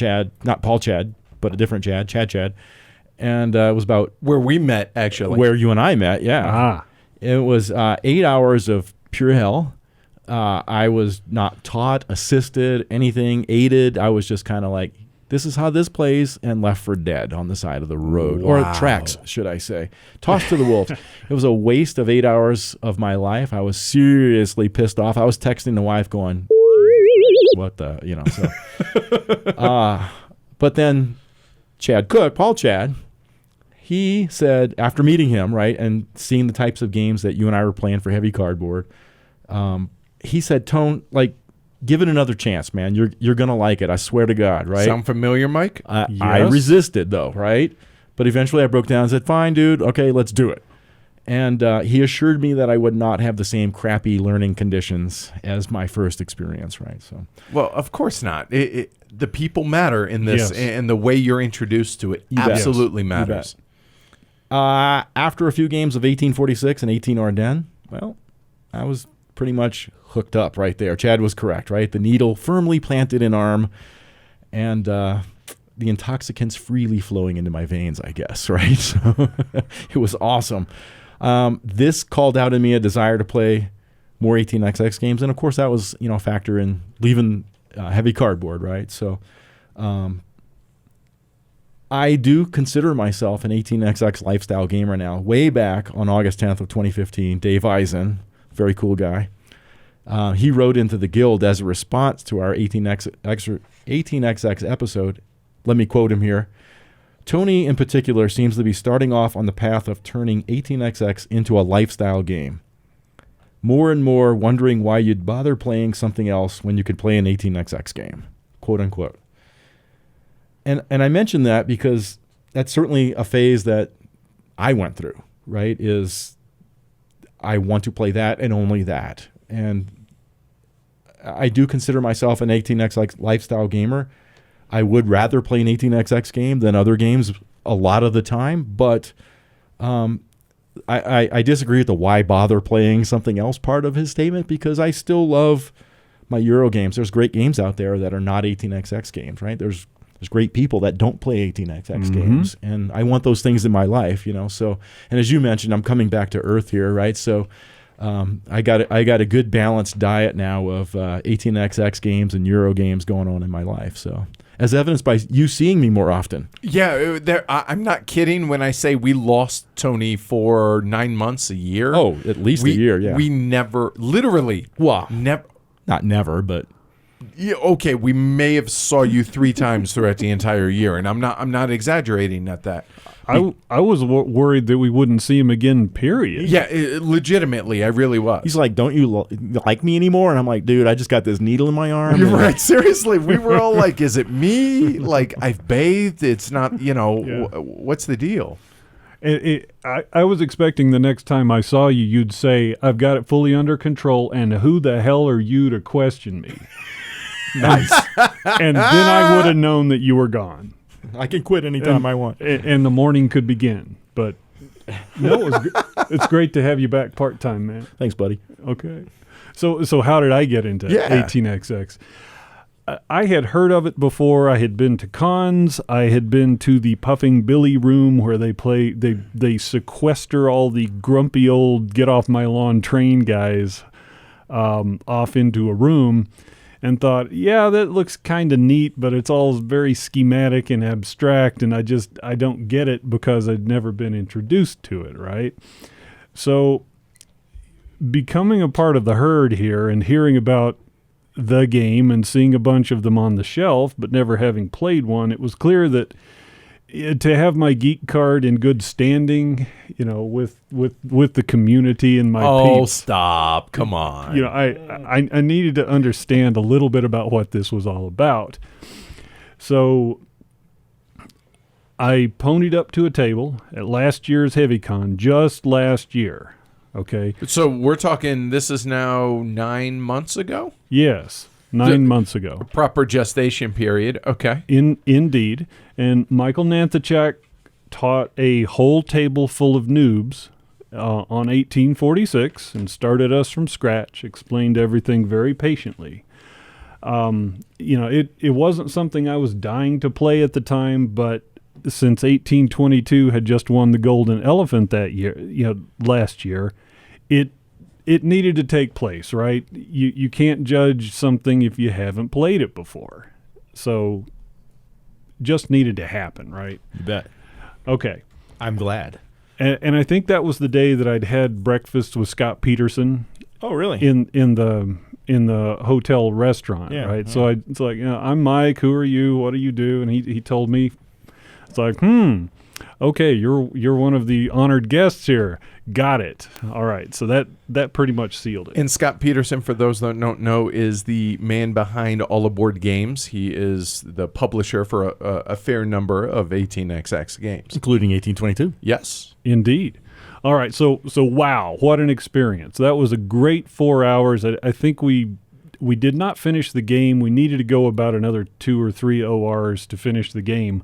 S2: Paul Chad, but a different Chad. And it was about
S1: Where we met, actually.
S2: where you and I met, yeah. It was 8 hours of pure hell. I was not taught, assisted, anything, aided. I was just kind of like, this is how this plays, and left for dead on the side of the road. Or tracks, should I say. Tossed to the wolves. It was a waste of 8 hours of my life. I was seriously pissed off. I was texting the wife going, what the, so. But then Chad Cook, Paul Chad, he said, after meeting him, right, and seeing the types of games that you and I were playing for Heavy Cardboard, he said, Tone, like, give it another chance, man. You're going to like it. I swear to God, right?
S1: Sound familiar, Mike?
S2: I resisted, though, right? But eventually I broke down and said, fine, dude. Okay, let's do it. And he assured me that I would not have the same crappy learning conditions as my first experience, right? So,
S1: well, of course not. The people matter in this,
S3: Yes.
S1: and the way you're introduced to it
S2: bet.
S1: absolutely
S2: You
S1: matters.
S2: after a few games of 1846 and 18 Ardennes, well, I was pretty much hooked up right there. Chad was correct, right? The needle firmly planted in arm, and the intoxicants freely flowing into my veins, I guess, right? So it was awesome. This called out in me a desire to play more 18XX games, and of course that was, a factor in leaving Heavy Cardboard, right? So I do consider myself an 18XX lifestyle gamer now. Way back on August 10th of 2015, Dave Eisen, very cool guy, he wrote into the Guild as a response to our 18XX episode. Let me quote him here. Tony, in particular, seems to be starting off on the path of turning 18XX into a lifestyle game. More and more wondering why you'd bother playing something else when you could play an 18XX game, quote unquote. And I mention that because that's certainly a phase that I went through, right? Is I want to play that and only that. And I do consider myself an 18XX lifestyle gamer. I would rather play an 18XX game than other games a lot of the time, but I disagree with the why bother playing something else part of his statement, because I still love my Euro games. There's great games out there that are not 18XX games, right? There's great people that don't play 18XX games, and I want those things in my life, So, and as you mentioned, I'm coming back to earth here, right? So I got a good balanced diet now of 18XX games and Euro games going on in my life, so. As evidenced by you seeing me more often.
S1: Yeah, I'm not kidding when I say we lost Tony for 9 months, a year.
S2: Oh, at least a year, yeah.
S1: We never, literally, never.
S2: Not never, but
S1: Yeah, okay, we may have saw you 3 times throughout the entire year, and I'm not exaggerating at that.
S3: I was worried that we wouldn't see him again, period.
S1: Yeah, legitimately, I really was.
S2: he's like, don't you like me anymore? And I'm like, dude, I just got this needle in my arm.
S1: You're right. Seriously, we were all like, is it me? Like, I've bathed. It's not, what's the deal?
S3: I was expecting the next time I saw you, you'd say, I've got it fully under control, and who the hell are you to question me?
S2: Nice.
S3: And then I would have known that you were gone.
S2: I can quit anytime I want.
S3: And the morning could begin. But no, it's great to have you back part-time, man.
S2: Thanks, buddy.
S3: Okay. So how did I get into 18XX? I had heard of it before. I had been to cons. I had been to the Puffing Billy room where they sequester all the grumpy old get off my lawn train guys off into a room, and thought, yeah, that looks kind of neat, but it's all very schematic and abstract, and I don't get it because I'd never been introduced to it, right? So becoming a part of the herd here and hearing about the game and seeing a bunch of them on the shelf, but never having played one, it was clear that to have my geek card in good standing, with the community and my peeps.
S1: Stop. Come on.
S3: I needed to understand a little bit about what this was all about. So I ponied up to a table at last year's HeavyCon, just last year. Okay.
S1: So we're talking, this is now 9 months ago?
S3: Yes. 9 months ago.
S1: Proper gestation period. Okay.
S3: Indeed. And Michael Nanthachak taught a whole table full of noobs on 1846 and started us from scratch, explained everything very patiently. It wasn't something I was dying to play at the time, but since 1822 had just won the Golden Elephant that year, last year, it needed to take place, right? You can't judge something if you haven't played it before. So just needed to happen, right?
S2: You bet.
S3: Okay.
S2: I'm glad.
S3: And I think that was the day that I'd had breakfast with Scott Peterson.
S2: Oh, really?
S3: In the hotel restaurant,
S2: Yeah,
S3: right?
S2: yeah.
S3: So it's like, I'm Mike. Who are you? What do you do? And he told me. It's like, okay, you're one of the honored guests here. Got it. All right. So that pretty much sealed it.
S1: And Scott Peterson, for those that don't know, is the man behind All Aboard Games. He is the publisher for a fair number of 18xx games,
S2: Including 1822.
S1: Yes.
S3: Indeed. All right. So wow, what an experience. That was a great 4 hours. I think we did not finish the game. We needed to go about another 2 or 3 ORs to finish the game.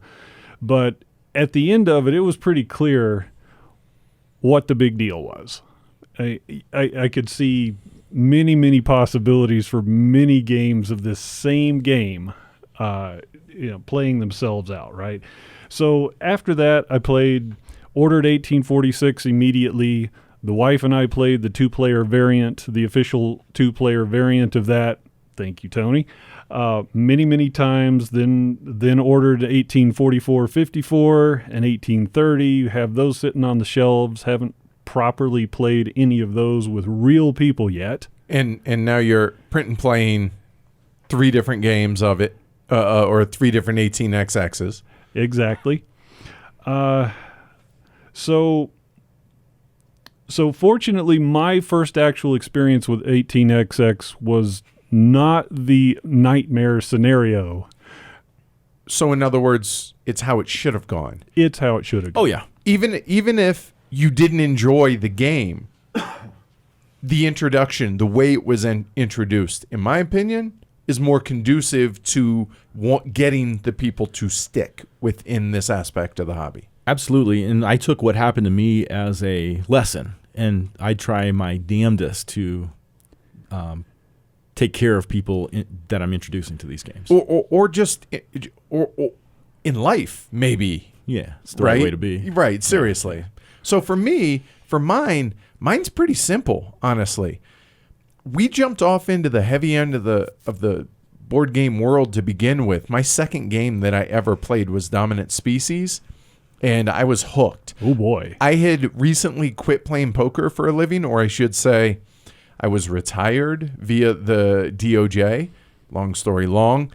S3: But at the end of it, it was pretty clear what the big deal was. I could see many, many possibilities for many games of this same game, playing themselves out, right? So after that, I ordered 1846 immediately. The wife and I played the 2-player variant, the official 2-player variant of that. Thank you, Tony. Many, many times, then ordered 1844, 54, and 1830. Have those sitting on the shelves. Haven't properly played any of those with real people yet.
S1: And now you're print and playing 3 different games of it, or 3 different 18xx's.
S3: Exactly. So fortunately, my first actual experience with 18xx was not the nightmare scenario.
S1: So in other words, it's how it should have gone.
S3: It's how it should have gone.
S2: Oh, yeah.
S1: Even if you didn't enjoy the game, the introduction, the way it was introduced, in my opinion, is more conducive to getting the people to stick within this aspect of the hobby.
S2: Absolutely. And I took what happened to me as a lesson, and I try my damnedest to take care of people that I'm introducing to these games.
S1: Or just in life, maybe.
S2: Yeah, it's the right way to be.
S1: Right, seriously. So for me, mine's pretty simple, honestly. We jumped off into the heavy end of the board game world to begin with. My second game that I ever played was Dominant Species, and I was hooked.
S3: Oh, boy.
S1: I had recently quit playing poker for a living, or I should say I was retired via the DOJ, long story long,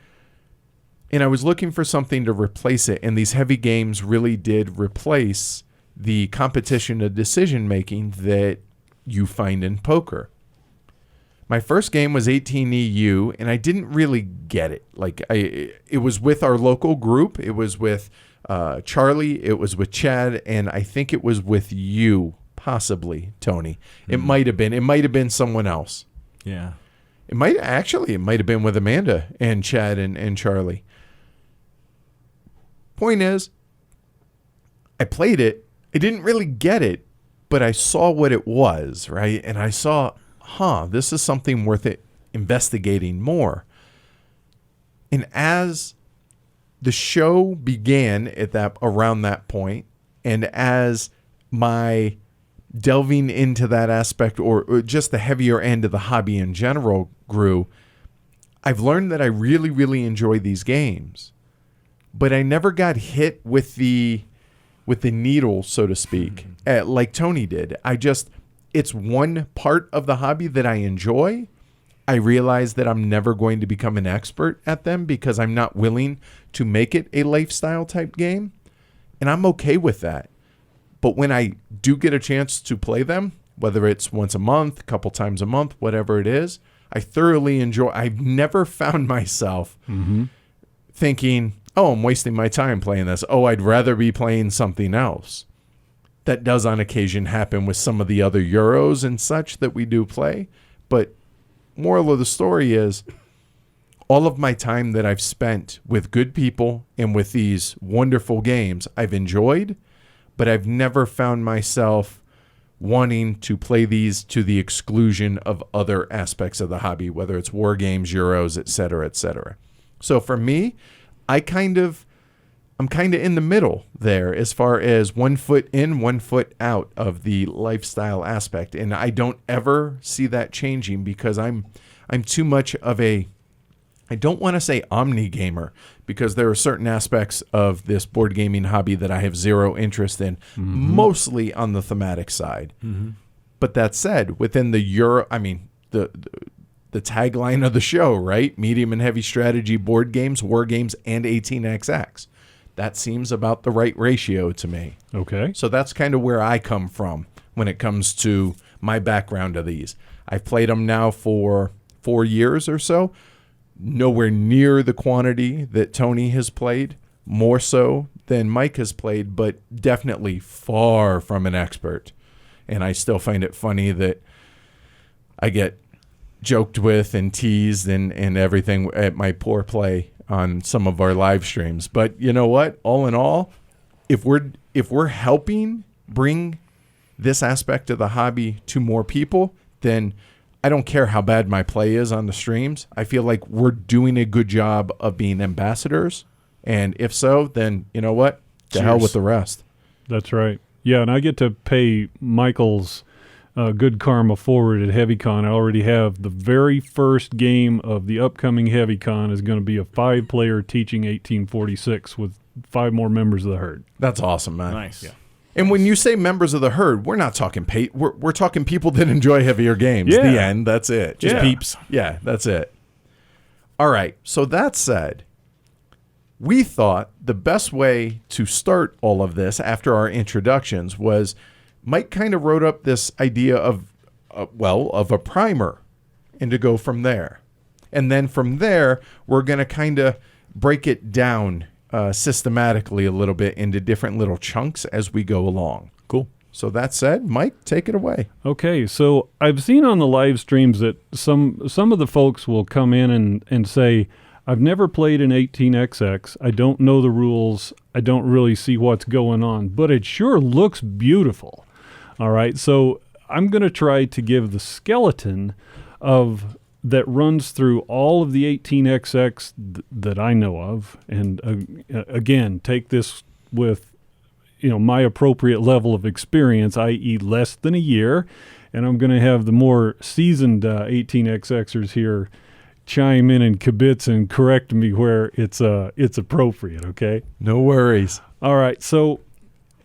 S1: and I was looking for something to replace it, and these heavy games really did replace the competition of decision-making that you find in poker. My first game was 18EU, and I didn't really get it. It was with our local group. It was with Charlie. It was with Chad, and I think it was with you. Possibly, Tony. It might have been. It might have been someone else.
S2: Yeah.
S1: It might have been with Amanda and Chad and Charlie. Point is, I played it. I didn't really get it, but I saw what it was, right? And I saw, this is something worth it investigating more. And as the show began around that point, and as my delving into that aspect, or just the heavier end of the hobby in general grew, I've learned that I really, really enjoy these games, but I never got hit with the needle, so to speak, like Tony did. It's one part of the hobby that I enjoy. I realize that I'm never going to become an expert at them because I'm not willing to make it a lifestyle type game, and I'm okay with that. But when I do get a chance to play them, whether it's once a month, a couple times a month, whatever it is, I thoroughly enjoy. I've never found myself thinking, I'm wasting my time playing this. I'd rather be playing something else. That does on occasion happen with some of the other Euros and such that we do play. But moral of the story is, all of my time that I've spent with good people and with these wonderful games, I've enjoyed. But I've never found myself wanting to play these to the exclusion of other aspects of the hobby, whether it's war games, Euros, et cetera, et cetera. So for me, I'm I'm kind of in the middle there as far as 1 foot in, 1 foot out of the lifestyle aspect. And I don't ever see that changing because I'm too much of a, I don't want to say omni gamer, because there are certain aspects of this board gaming hobby that I have zero interest in, mostly on the thematic side. But that said, within the the tagline of the show, right? Medium and heavy strategy board games, war games, and 18xx. That seems about the right ratio to me.
S3: Okay.
S1: So that's kind of where I come from when it comes to my background of these. I've played them now for 4 years or so. Nowhere near the quantity that Tony has played, more so than Mike has played, but definitely far from an expert. And I still find it funny that I get joked with and teased and everything at my poor play on some of our live streams. But you know what? All in all, if we're helping bring this aspect of the hobby to more people, then I don't care how bad my play is on the streams. I feel like we're doing a good job of being ambassadors. And if so, then you know what? To hell with the rest.
S3: That's right. Yeah, and I get to pay Michael's good karma forward at HeavyCon. I already have the very first game of the upcoming HeavyCon is going to be a 5-player teaching 1846 with 5 more members of the herd.
S1: That's awesome, man.
S2: Nice.
S1: Yeah. And when you say members of the herd, we're not talking we're talking people that enjoy heavier games.
S3: Yeah.
S1: The end. That's it.
S2: Just peeps.
S1: Yeah, that's it. All right. So that said, we thought the best way to start all of this after our introductions was Mike kind of wrote up this idea of a primer and to go from there. And then from there, we're going to kind of break it down systematically a little bit into different little chunks as we go along.
S2: Cool.
S1: So that said, Mike, take it away.
S3: Okay, so I've seen on the live streams that some of the folks will come in and say, I've never played an 18xx. I don't know the rules. I don't really see what's going on, but it sure looks beautiful. All right, so I'm going to try to give the skeleton of that runs through all of the 18xx that I know of. And again, take this with my appropriate level of experience, i.e. less than a year. And I'm going to have the more seasoned 18xxers here chime in and kibitz and correct me where it's appropriate, okay?
S1: No worries.
S3: All right, so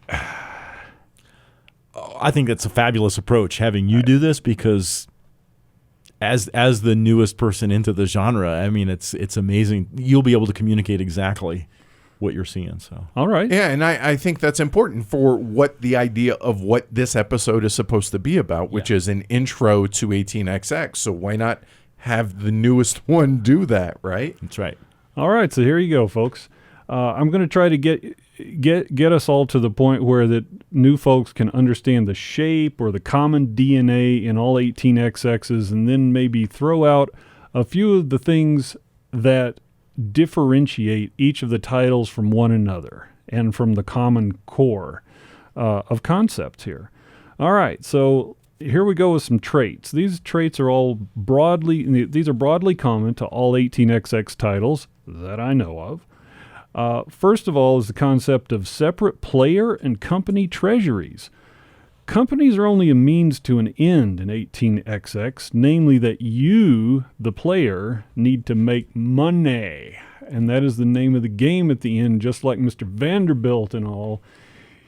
S2: I think that's a fabulous approach, having you do this, because as the newest person into the genre, I mean, it's amazing. You'll be able to communicate exactly what you're seeing. So,
S3: all right.
S1: Yeah, and I think that's important for what the idea of what this episode is supposed to be about, which is an intro to 18xx. So why not have the newest one do that, right?
S2: That's right.
S3: All right, so here you go, folks. I'm going to try to get us all to the point where that new folks can understand the shape or the common DNA in all 18xx's, and then maybe throw out a few of the things that differentiate each of the titles from one another and from the common core of concepts here. All right, so here we go with some traits. These traits are all broadly common to all 18xx titles that I know of. First of all is the concept of separate player and company treasuries. Companies are only a means to an end in 18xx, namely that you, the player, need to make money. And that is the name of the game at the end, just like Mr. Vanderbilt and all.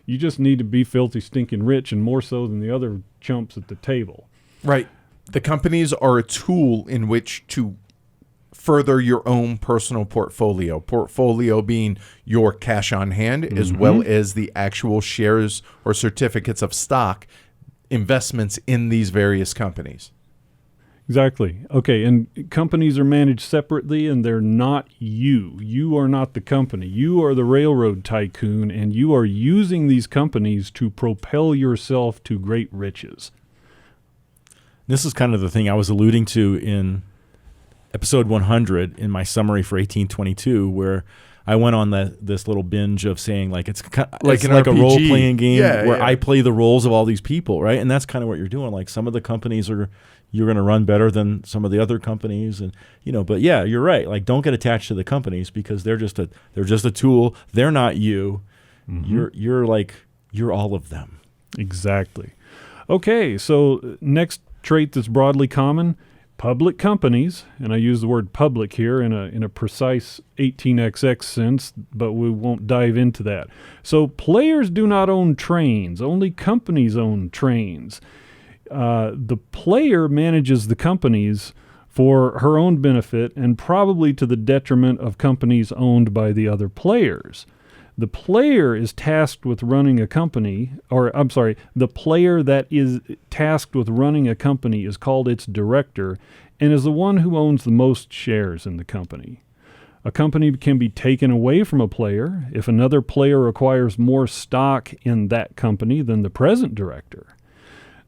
S3: You just need to be filthy, stinking rich, and more so than the other chumps at the table.
S1: Right. The companies are a tool in which to further your own personal portfolio. Portfolio being your cash on hand, as well as the actual shares or certificates of stock investments in these various companies.
S3: Exactly. Okay, and companies are managed separately, and they're not you. You are not the company. You are the railroad tycoon, and you are using these companies to propel yourself to great riches.
S2: This is kind of the thing I was alluding to in episode 100 in my summary for 1822, where I went on this little binge of saying it's like a role-playing game where I play the roles of all these people, right? And that's kind of what you're doing. Like, some of the companies are you're going to run better than some of the other companies. And, but yeah, you're right. Like, don't get attached to the companies because they're just a tool. They're not you. Mm-hmm. You're all of them.
S3: Exactly. Okay, so next trait that's broadly common, public companies, and I use the word public here in a precise 18xx sense, but we won't dive into that. So players do not own trains, only companies own trains. The player manages the companies for her own benefit and probably to the detriment of companies owned by the other players. The player is tasked with running a company, the player that is tasked with running a company is called its director and is the one who owns the most shares in the company. A company can be taken away from a player if another player acquires more stock in that company than the present director.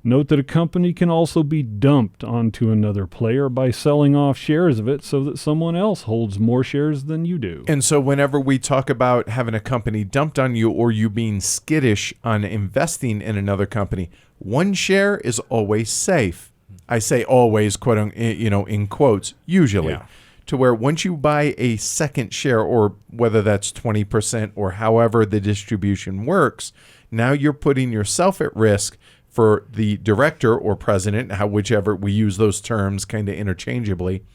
S3: Note that a company can also be dumped onto another player by selling off shares of it so that someone else holds more shares than you do.
S1: And so whenever we talk about having a company dumped on you or you being skittish on investing in another company, one share is always safe. I say always, quote, in quotes, usually.
S2: Yeah.
S1: To where once you buy a second share, or whether that's 20% or however the distribution works, now you're putting yourself at risk for the director or president, whichever, we use those terms kind of interchangeably.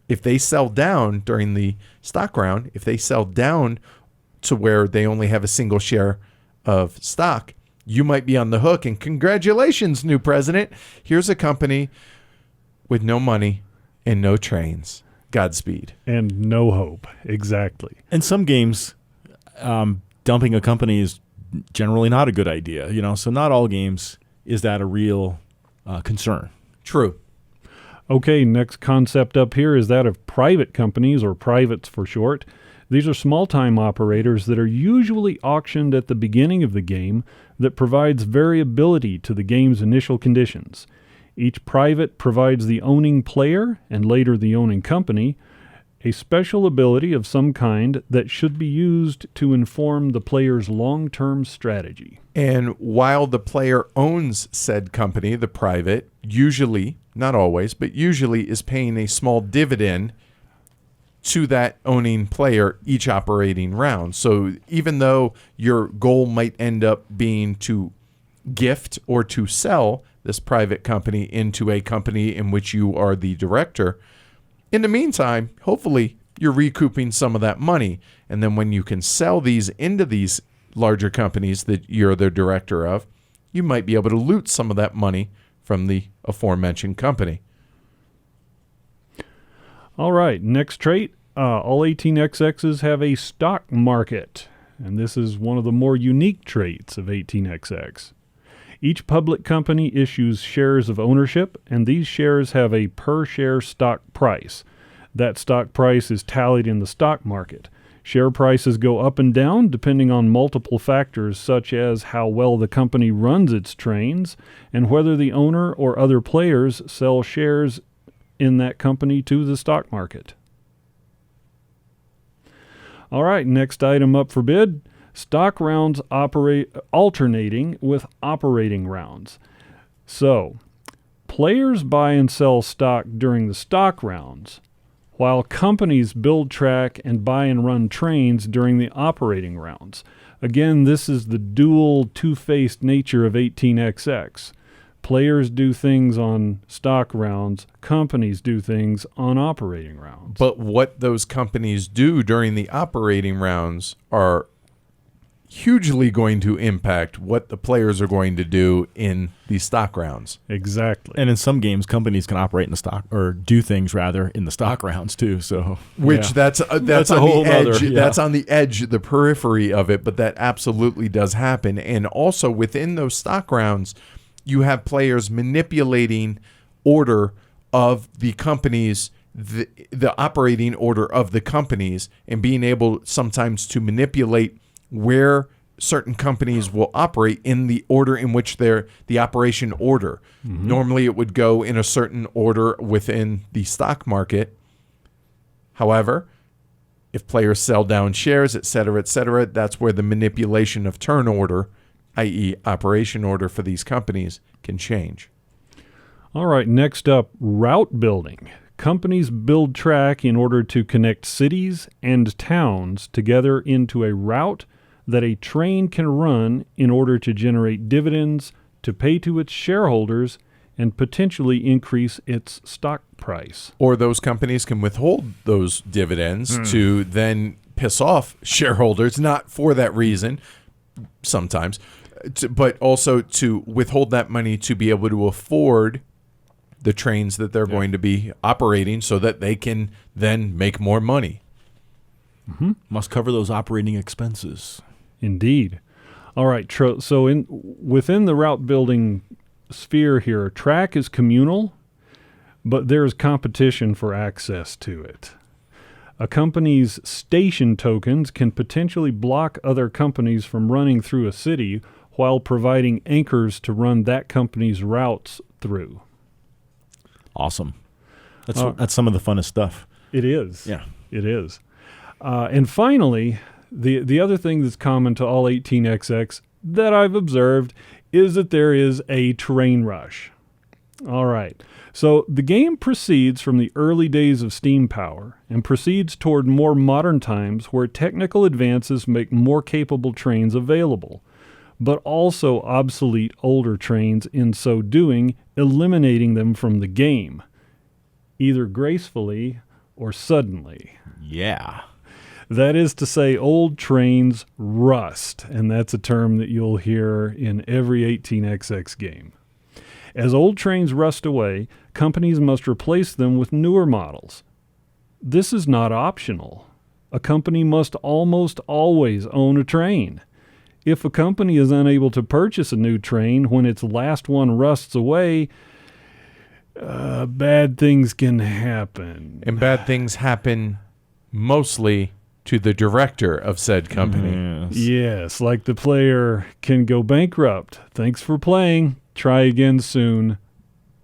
S1: If they sell down during the stock round, if they sell down to where they only have a single share of stock, you might be on the hook. And congratulations, new president. Here's a company with no money and no trains. Godspeed.
S3: And no hope. Exactly.
S2: In some games, dumping a company is generally not a good idea. So not all games is that a real concern.
S1: True.
S3: Okay, next concept up here is that of private companies, or privates for short. These are small-time operators that are usually auctioned at the beginning of the game that provides variability to the game's initial conditions. Each private provides the owning player, and later the owning company, a special ability of some kind that should be used to inform the player's long-term strategy.
S1: And while the player owns said company, the private, usually, not always, but usually is paying a small dividend to that owning player each operating round. So even though your goal might end up being to gift or to sell this private company into a company in which you are the director, in the meantime, hopefully you're recouping some of that money. And then when you can sell these into these larger companies that you're the director of, you might be able to loot some of that money from the aforementioned company.
S3: All right, next trait. All 18xx's have a stock market, and this is one of the more unique traits of 18xx. Each public company issues shares of ownership, and these shares have a per-share stock price. That stock price is tallied in the stock market. Share prices go up and down depending on multiple factors such as how well the company runs its trains and whether the owner or other players sell shares in that company to the stock market. All right, next item up for bid. Stock rounds operate alternating with operating rounds. So, players buy and sell stock during the stock rounds, while companies build track and buy and run trains during the operating rounds. Again, this is the dual two-faced nature of 18xx. Players do things on stock rounds, companies do things on operating rounds.
S1: But what those companies do during the operating rounds are hugely going to impact what the players are going to do in the stock rounds.
S3: Exactly.
S2: And in some games, companies can operate in the stock, or do things rather, in the stock rounds too. So,
S1: which that's
S2: That's
S1: on
S2: a whole
S1: the edge.
S2: nother, yeah.
S1: That's on the edge, the periphery of it. But that absolutely does happen. And also within those stock rounds, you have players manipulating order of the companies, the operating order of the companies, and being able sometimes to manipulate where certain companies will operate in the order in which they're the operation order. Mm-hmm. Normally it would go in a certain order within the stock market. However, if players sell down shares, et cetera, that's where the manipulation of turn order, i.e. operation order for these companies, can change.
S3: All right, next up, route building. Companies build track in order to connect cities and towns together into a route that a train can run in order to generate dividends, to pay to its shareholders, and potentially increase its stock price.
S1: Or those companies can withhold those dividends to then piss off shareholders, not for that reason, sometimes, but also to withhold that money to be able to afford the trains that they're going to be operating so that they can then make more money.
S2: Must cover those operating expenses.
S3: Indeed. All right, so within the route building sphere here, track is communal, but there is competition for access to it. A company's station tokens can potentially block other companies from running through a city while providing anchors to run that company's routes through.
S2: Awesome. That's some of the funnest stuff.
S3: It is.
S2: Yeah.
S3: It is. And finally, the other thing that's common to all 18XX that I've observed is that there is a train rush. All right. So the game proceeds from the early days of steam power and proceeds toward more modern times where technical advances make more capable trains available, but also obsolete older trains in so doing, eliminating them from the game, either gracefully or suddenly.
S2: Yeah.
S3: That is to say, old trains rust, and that's a term that you'll hear in every 18XX game. As old trains rust away, companies must replace them with newer models. This is not optional. A company must almost always own a train. If a company is unable to purchase a new train when its last one rusts away, bad things can happen.
S1: And bad things happen mostly to the director of said company.
S3: Yes, like the player can go bankrupt. Thanks for playing. Try again soon.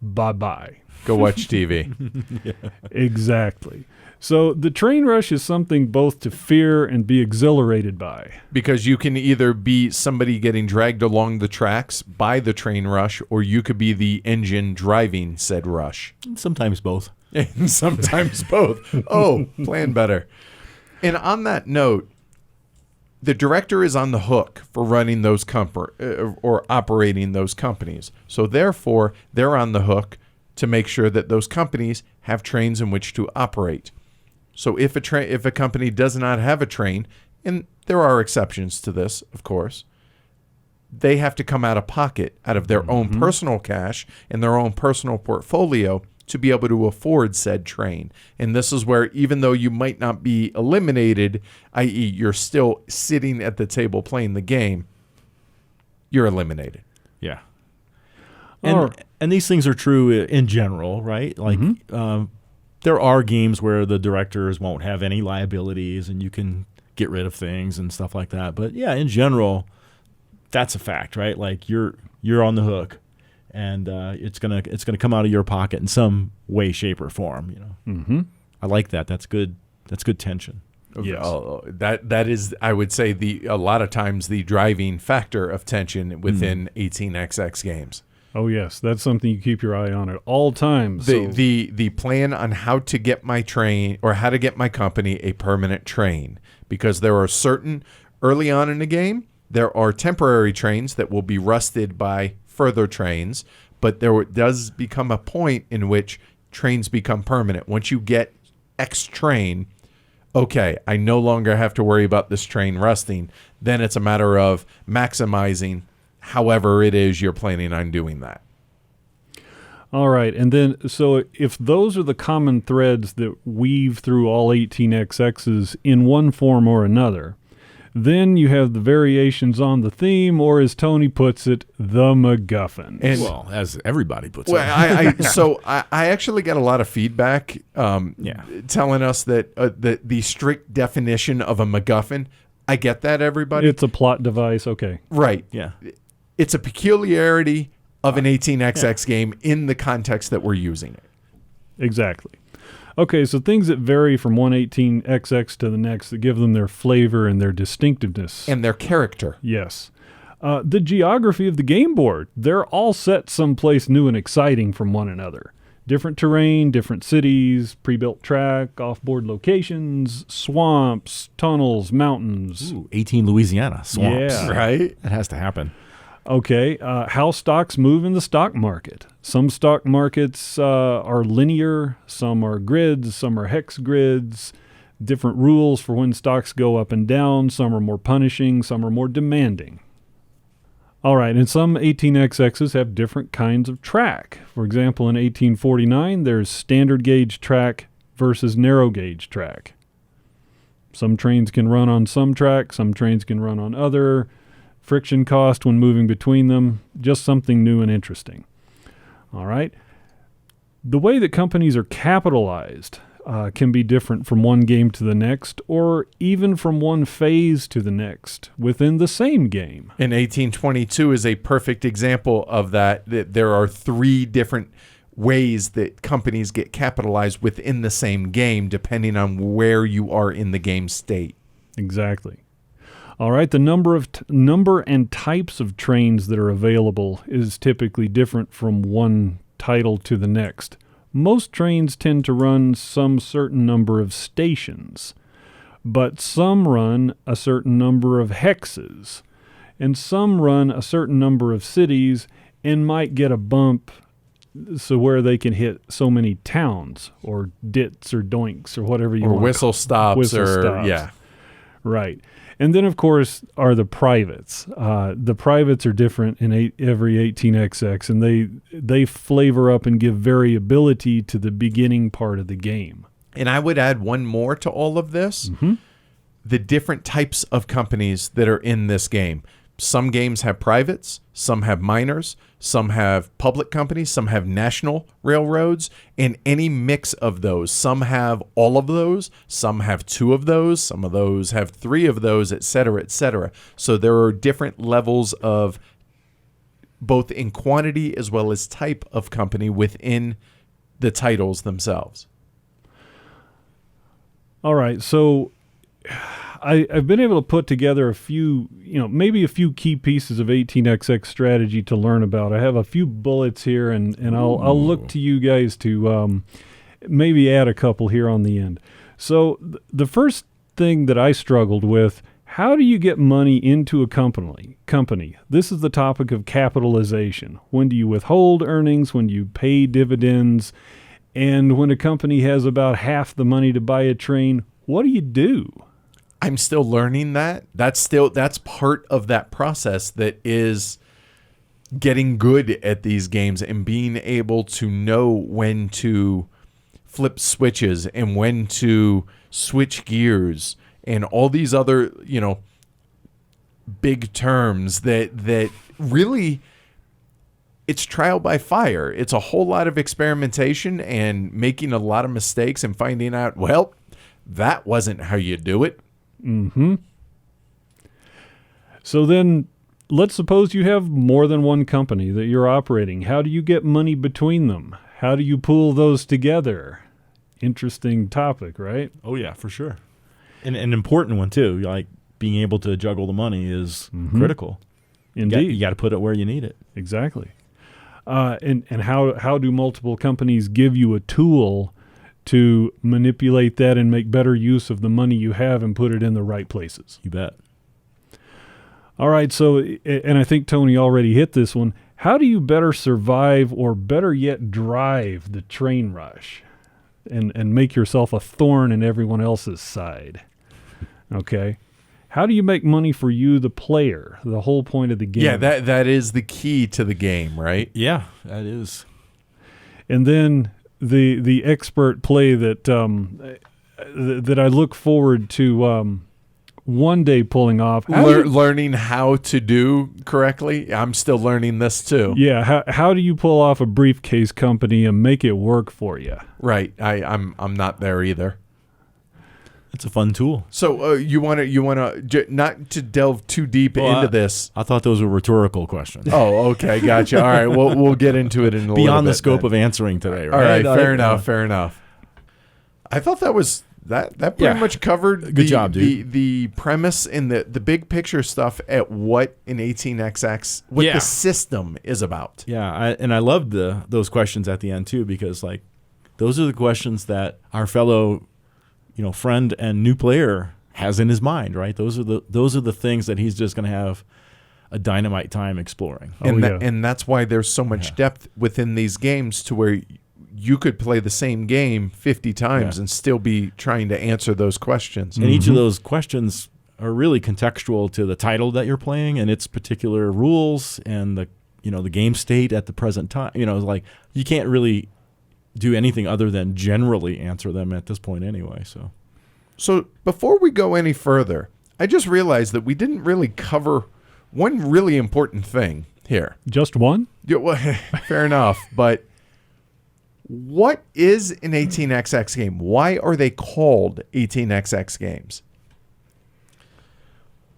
S3: Bye-bye.
S1: Go watch TV.
S3: Exactly. So the train rush is something both to fear and be exhilarated by.
S1: Because you can either be somebody getting dragged along the tracks by the train rush, or you could be the engine driving said rush.
S2: Sometimes both.
S1: And sometimes both. Oh, plan better. And on that note, the director is on the hook for running those or operating those companies. So therefore, they're on the hook to make sure that those companies have trains in which to operate. So if a company does not have a train, and there are exceptions to this, of course, they have to come out of pocket, out of their own personal cash and their own personal portfolio to be able to afford said train. And this is where, even though you might not be eliminated, i.e. you're still sitting at the table playing the game, you're eliminated.
S2: Yeah. And these things are true in general, right? Like there are games where the directors won't have any liabilities and you can get rid of things and stuff like that. But yeah, in general, that's a fact, right? Like you're on the hook. And it's gonna come out of your pocket in some way, shape, or form. You know, I like that. That's good. That's good tension.
S1: Yes. That is, I would say, a lot of times the driving factor of tension within 18XX games.
S3: Oh yes, that's something you keep your eye on at all times.
S1: The plan on how to get my train or how to get my company a permanent train, because there are certain early on in the game there are temporary trains that will be rusted by further trains, but there does become a point in which trains become permanent. Once you get X train, okay, I no longer have to worry about this train rusting. Then it's a matter of maximizing however it is you're planning on doing that.
S3: All right, and then so if those are the common threads that weave through all 18XXs in one form or another, then you have the variations on the theme, or as Tony puts it, the MacGuffin.
S2: And well, as everybody puts
S1: it. I actually got a lot of feedback telling us that the strict definition of a MacGuffin, I get that, everybody.
S3: It's a plot device, okay.
S1: Right.
S2: Yeah.
S1: It's a peculiarity of an 18XX game in the context that we're using it.
S3: Exactly. Okay, so things that vary from one 18XX to the next that give them their flavor and their distinctiveness.
S1: And their character.
S3: Yes. The geography of the game board. They're all set someplace new and exciting from one another. Different terrain, different cities, pre-built track, off-board locations, swamps, tunnels, mountains.
S2: Ooh, 18 Louisiana swamps.
S3: Yeah.
S1: Right?
S2: That has to happen.
S3: Okay, how stocks move in the stock market. Some stock markets are linear, some are grids, some are hex grids. Different rules for when stocks go up and down. Some are more punishing, some are more demanding. All right, and some 18XXs have different kinds of track. For example, in 1849, there's standard gauge track versus narrow gauge track. Some trains can run on some track, some trains can run on other. Friction cost when moving between them, just something new and interesting. All right. The way that companies are capitalized can be different from one game to the next, or even from one phase to the next within the same game.
S1: In 1822 is a perfect example of that there are 3 different ways that companies get capitalized within the same game, depending on where you are in the game state.
S3: Exactly. All right, the number and types of trains that are available is typically different from one title to the next. Most trains tend to run some certain number of stations, but some run a certain number of hexes, and some run a certain number of cities and might get a bump so where they can hit so many towns or dits or doinks or whatever you
S1: Or
S3: want.
S1: whistle stops yeah.
S3: Right. And then, of course, are the privates. The privates are different in every 18XX, and they flavor up and give variability to the beginning part of the game.
S1: And I would add one more to all of this.
S3: Mm-hmm.
S1: The different types of companies that are in this game. Some games have privates, some have miners, some have public companies, some have national railroads, and any mix of those. Some have all of those, some have 2 of those, some of those have 3 of those, et cetera, et cetera. So there are different levels of both in quantity as well as type of company within the titles themselves.
S3: All right, so I've been able to put together a few, maybe a few key pieces of 18XX strategy to learn about. I have a few bullets here, and I'll look to you guys to maybe add a couple here on the end. So the first thing that I struggled with, how do you get money into a company? This is the topic of capitalization. When do you withhold earnings? When do you pay dividends? And when a company has about half the money to buy a train, what do you do?
S1: I'm still learning that. That's part of that process that is getting good at these games and being able to know when to flip switches and when to switch gears and all these other, big terms that really it's trial by fire. It's a whole lot of experimentation and making a lot of mistakes and finding out, well, that wasn't how you do it.
S3: Mm-hmm. So then let's suppose you have more than one company that you're operating. How do you get money between them? How do you pool those together? Interesting topic, right?
S2: Oh, yeah, for sure. And an important one, too. Like being able to juggle the money is critical.
S3: Indeed.
S2: You got to put it where you need it.
S3: Exactly. And how do multiple companies give you a tool to manipulate that and make better use of the money you have and put it in the right places?
S2: You bet.
S3: All right, so, and I think Tony already hit this one. How do you better survive or better yet drive the train rush and make yourself a thorn in everyone else's side? Okay. How do you make money for you, the player, the whole point of the game?
S1: Yeah, that is the key to the game, right?
S2: Yeah, that is.
S3: And then the expert play that I look forward to one day pulling off.
S1: Learning how to do correctly. I'm still learning this too.
S3: Yeah, how do you pull off a briefcase company and make it work for you?
S1: Right. I'm not there either.
S2: It's a fun tool.
S1: So you want to not to delve too deep into this.
S2: I thought those were rhetorical questions.
S1: Oh, okay, gotcha. All right, we'll get into it in a little bit.
S2: Beyond the scope of answering today, right?
S1: All right, fair enough. I thought that was that pretty much covered
S2: Good job, dude.
S1: the premise and the big picture stuff at what an 18xx, what the system is about.
S2: Yeah, I loved those questions at the end too, because like those are the questions that our fellow, friend and new player has in his mind, right? Those are the things that he's just going to have a dynamite time exploring.
S1: And that's why there's so much depth within these games to where you could play the same game 50 times and still be trying to answer those questions.
S2: And each of those questions are really contextual to the title that you're playing and its particular rules and the game state at the present time. Like you can't really do anything other than generally answer them at this point anyway.
S1: So before we go any further, I just realized that we didn't really cover one really important thing here.
S3: Just one?
S1: Yeah, well, fair enough. But what is an 18xx game? Why are they called 18xx games?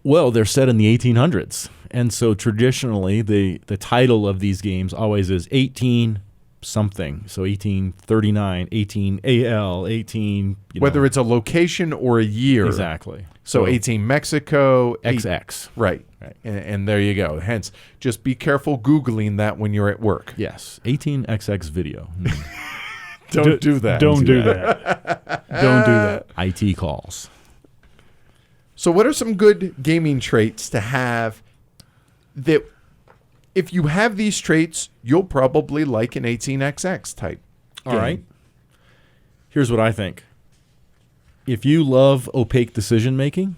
S2: Well, they're set in the 1800s. And so traditionally, the title of these games always is 18 something. So 1839, 18 AL, 18...
S1: Whether it's a location or a year.
S2: Exactly.
S1: So 18 Mexico.
S2: XX.
S1: Right. And there you go. Hence, just be careful Googling that when you're at work.
S2: Yes. 18XX video.
S1: Don't do that.
S3: Don't do that. Don't do that.
S2: IT calls.
S1: So what are some good gaming traits to have that if you have these traits, you'll probably like an 18xx type game?
S2: All right. Here's what I think. If you love opaque decision making,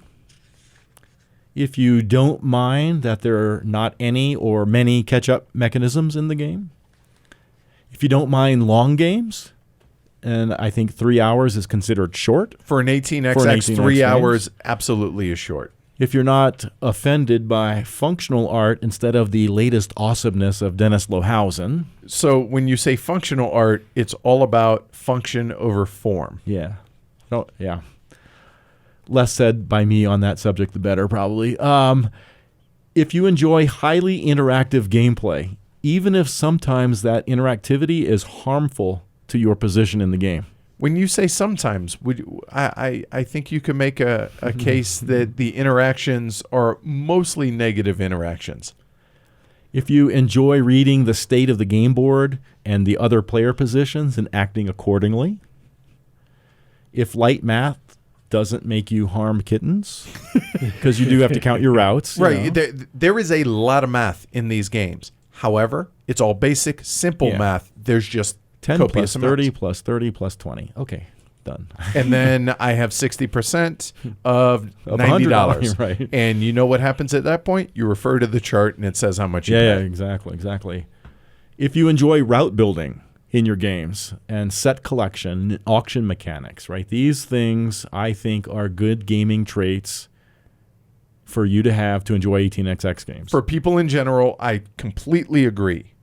S2: if you don't mind that there are not any or many catch-up mechanisms in the game, if you don't mind long games, and I think 3 hours is considered short.
S1: For an 18xx, 3 hours absolutely is short.
S2: If you're not offended by functional art instead of the latest awesomeness of Dennis Lohausen.
S1: So when you say functional art, it's all about function over form.
S2: Yeah. Oh, yeah. Less said by me on that subject, the better, probably. If you enjoy highly interactive gameplay, even if sometimes that interactivity is harmful to your position in the game.
S1: When you say sometimes, I think you can make a case that the interactions are mostly negative interactions.
S2: If you enjoy reading the state of the game board and the other player positions and acting accordingly. If light math doesn't make you harm kittens, because you do have to count your routes.
S1: Right. There is a lot of math in these games. However, it's all basic, simple math. There's just
S2: 10 plus 30 plus 30 plus 20. Okay, done.
S1: And then I have 60% of $90.
S2: Right.
S1: And you know what happens at that point? You refer to the chart and it says how much you pay.
S2: Yeah, exactly. If you enjoy route building in your games and set collection, auction mechanics, right? These things I think are good gaming traits for you to have to enjoy 18xx games.
S1: For people in general, I completely agree.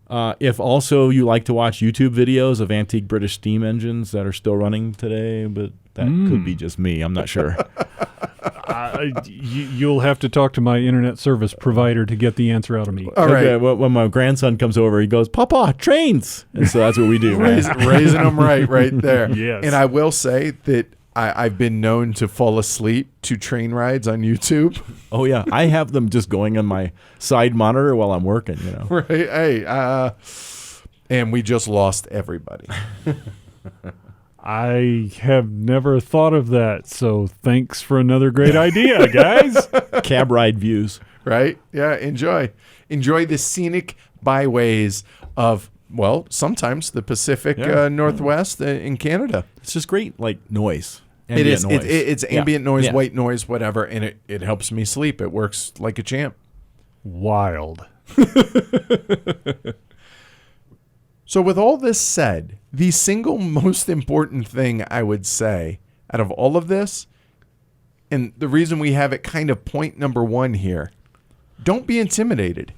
S2: If also you like to watch YouTube videos of antique British steam engines that are still running today, but that could be just me. I'm not sure.
S3: You'll have to talk to my internet service provider to get the answer out of me.
S1: All right.
S2: Okay, well, when my grandson comes over, he goes, "Papa, trains!" And so that's what we do.
S1: Raising them right there.
S3: Yes.
S1: And I will say that I've been known to fall asleep to train rides on YouTube.
S2: Oh, yeah. I have them just going on my side monitor while I'm working,
S1: Right. Hey, and we just lost everybody.
S3: I have never thought of that, so thanks for another great idea, guys.
S2: Cab ride views.
S1: Right? Yeah, enjoy the scenic byways of, well, sometimes the Pacific Northwest in Canada.
S2: It's just great, like, noise.
S1: It is.
S2: Noise.
S1: It's ambient noise,
S2: Yeah.
S1: white noise, whatever, and it helps me sleep. It works like a champ.
S3: Wild.
S1: So with all this said, the single most important thing I would say out of all of this, and the reason we have it kind of point number one here, don't be intimidated,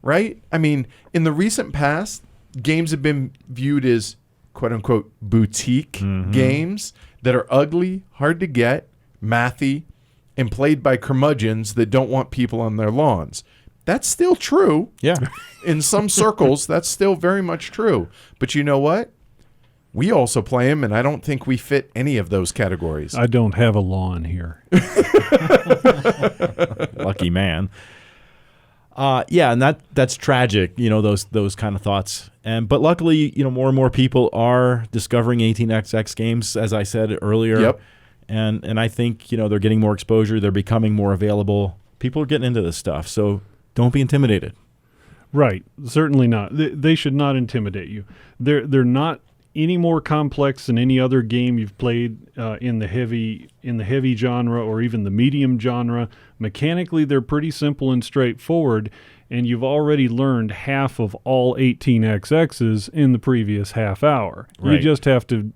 S1: right? I mean, in the recent past, games have been viewed as quote-unquote boutique games that are ugly, hard to get, mathy, and played by curmudgeons that don't want people on their lawns. That's still true.
S2: Yeah.
S1: In some circles, that's still very much true. But you know what? we also play them, and I don't think we fit any of those categories.
S3: I don't have a lawn here.
S2: Lucky man. Yeah, and that's tragic, those kind of thoughts. But luckily, more and more people are discovering 18xx games, as I said earlier.
S1: Yep.
S2: And I think, they're getting more exposure. They're becoming more available. People are getting into this stuff. So don't be intimidated.
S3: Right. Certainly not. They should not intimidate you. They're not any more complex than any other game you've played in the heavy genre or even the medium genre. Mechanically, they're pretty simple and straightforward, and you've already learned half of all 18xx's in the previous half hour.
S2: Right.
S3: You just have to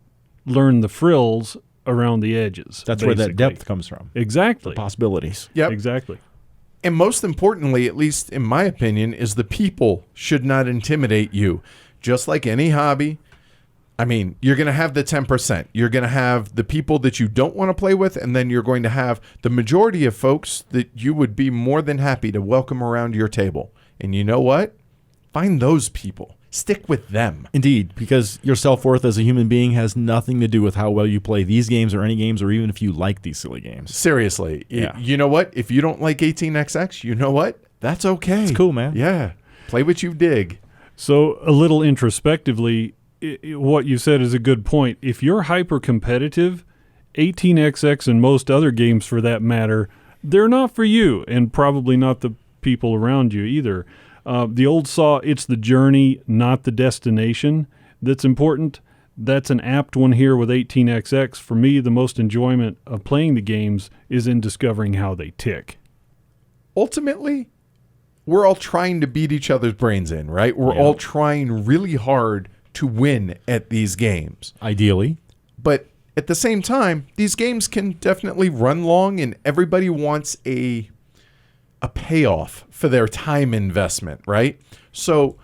S3: learn the frills around the edges.
S2: That's
S3: basically.
S2: where that depth comes from.
S3: Exactly.
S2: The possibilities.
S1: Yep.
S3: Exactly.
S1: And most importantly, at least in my opinion, is the people should not intimidate you. Just like any hobby, I mean, you're going to have the 10%. You're going to have the people that you don't want to play with, and then you're going to have the majority of folks that you would be more than happy to welcome around your table. And you know what? Find those people. Stick with them.
S2: Indeed, because your self-worth as a human being has nothing to do with how well you play these games or any games or even if you like these silly games.
S1: Seriously.
S2: Yeah.
S1: You know what? If you don't like 18xx, you know what? That's okay.
S2: It's cool, man.
S1: Yeah. Play what you dig.
S3: So a little introspectively, what you said is a good point. If you're hyper-competitive, 18xx and most other games for that matter, they're not for you and probably not the people around you either. The old saw, it's the journey, not the destination, that's important. That's an apt one here with 18xx. For me, the most enjoyment of playing the games is in discovering how they tick.
S1: Ultimately, we're all trying to beat each other's brains in, right? We're all trying really hard to win at these games.
S2: Ideally.
S1: But at the same time, these games can definitely run long, and everybody wants a payoff for their time investment, right? So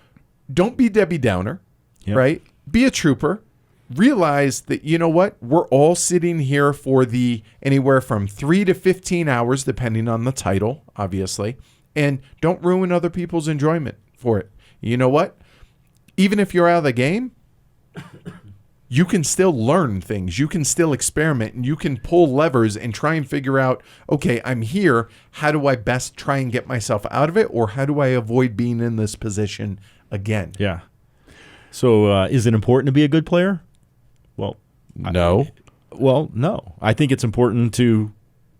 S1: don't be Debbie Downer, right? Be a trooper. Realize that, you know what? We're all sitting here for the anywhere from 3 to 15 hours, depending on the title, obviously. And don't ruin other people's enjoyment for it. You know what? Even if you're out of the game, you can still learn things. You can still experiment, and you can pull levers and try and figure out, okay, I'm here. How do I best try and get myself out of it? Or how do I avoid being in this position again?
S2: Yeah. So is it important to be a good player? Well,
S1: no.
S2: No. I think it's important to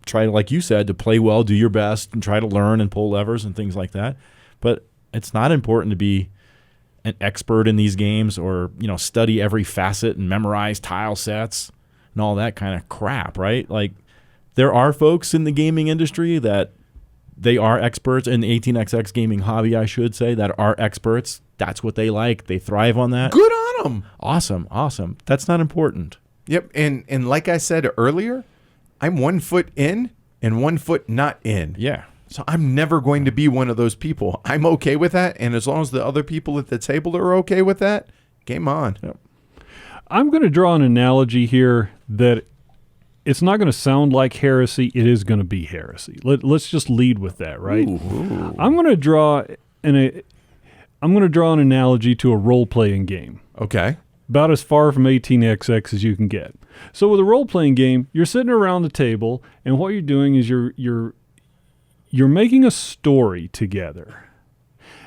S2: try, like you said, to play well, do your best, and try to learn and pull levers and things like that. But it's not important to be an expert in these games or, study every facet and memorize tile sets and all that kind of crap, right? Like, there are folks in the gaming industry that they are experts in the 18xx gaming hobby, I should say, that are experts. That's what they like. They thrive on that.
S1: Good on them.
S2: Awesome. That's not important.
S1: Yep. And like I said earlier, I'm 1 foot in and 1 foot not in.
S2: Yeah.
S1: So I'm never going to be one of those people. I'm okay with that. And as long as the other people at the table are okay with that, game on.
S2: Yep.
S3: I'm going to draw an analogy here that it's not going to sound like heresy. It is going to be heresy. Let's just lead with that, right?
S2: Ooh.
S3: I'm going to draw an analogy to a role-playing game.
S1: Okay.
S3: About as far from 18xx as you can get. So with a role-playing game, you're sitting around the table, and what you're doing is you're making a story together.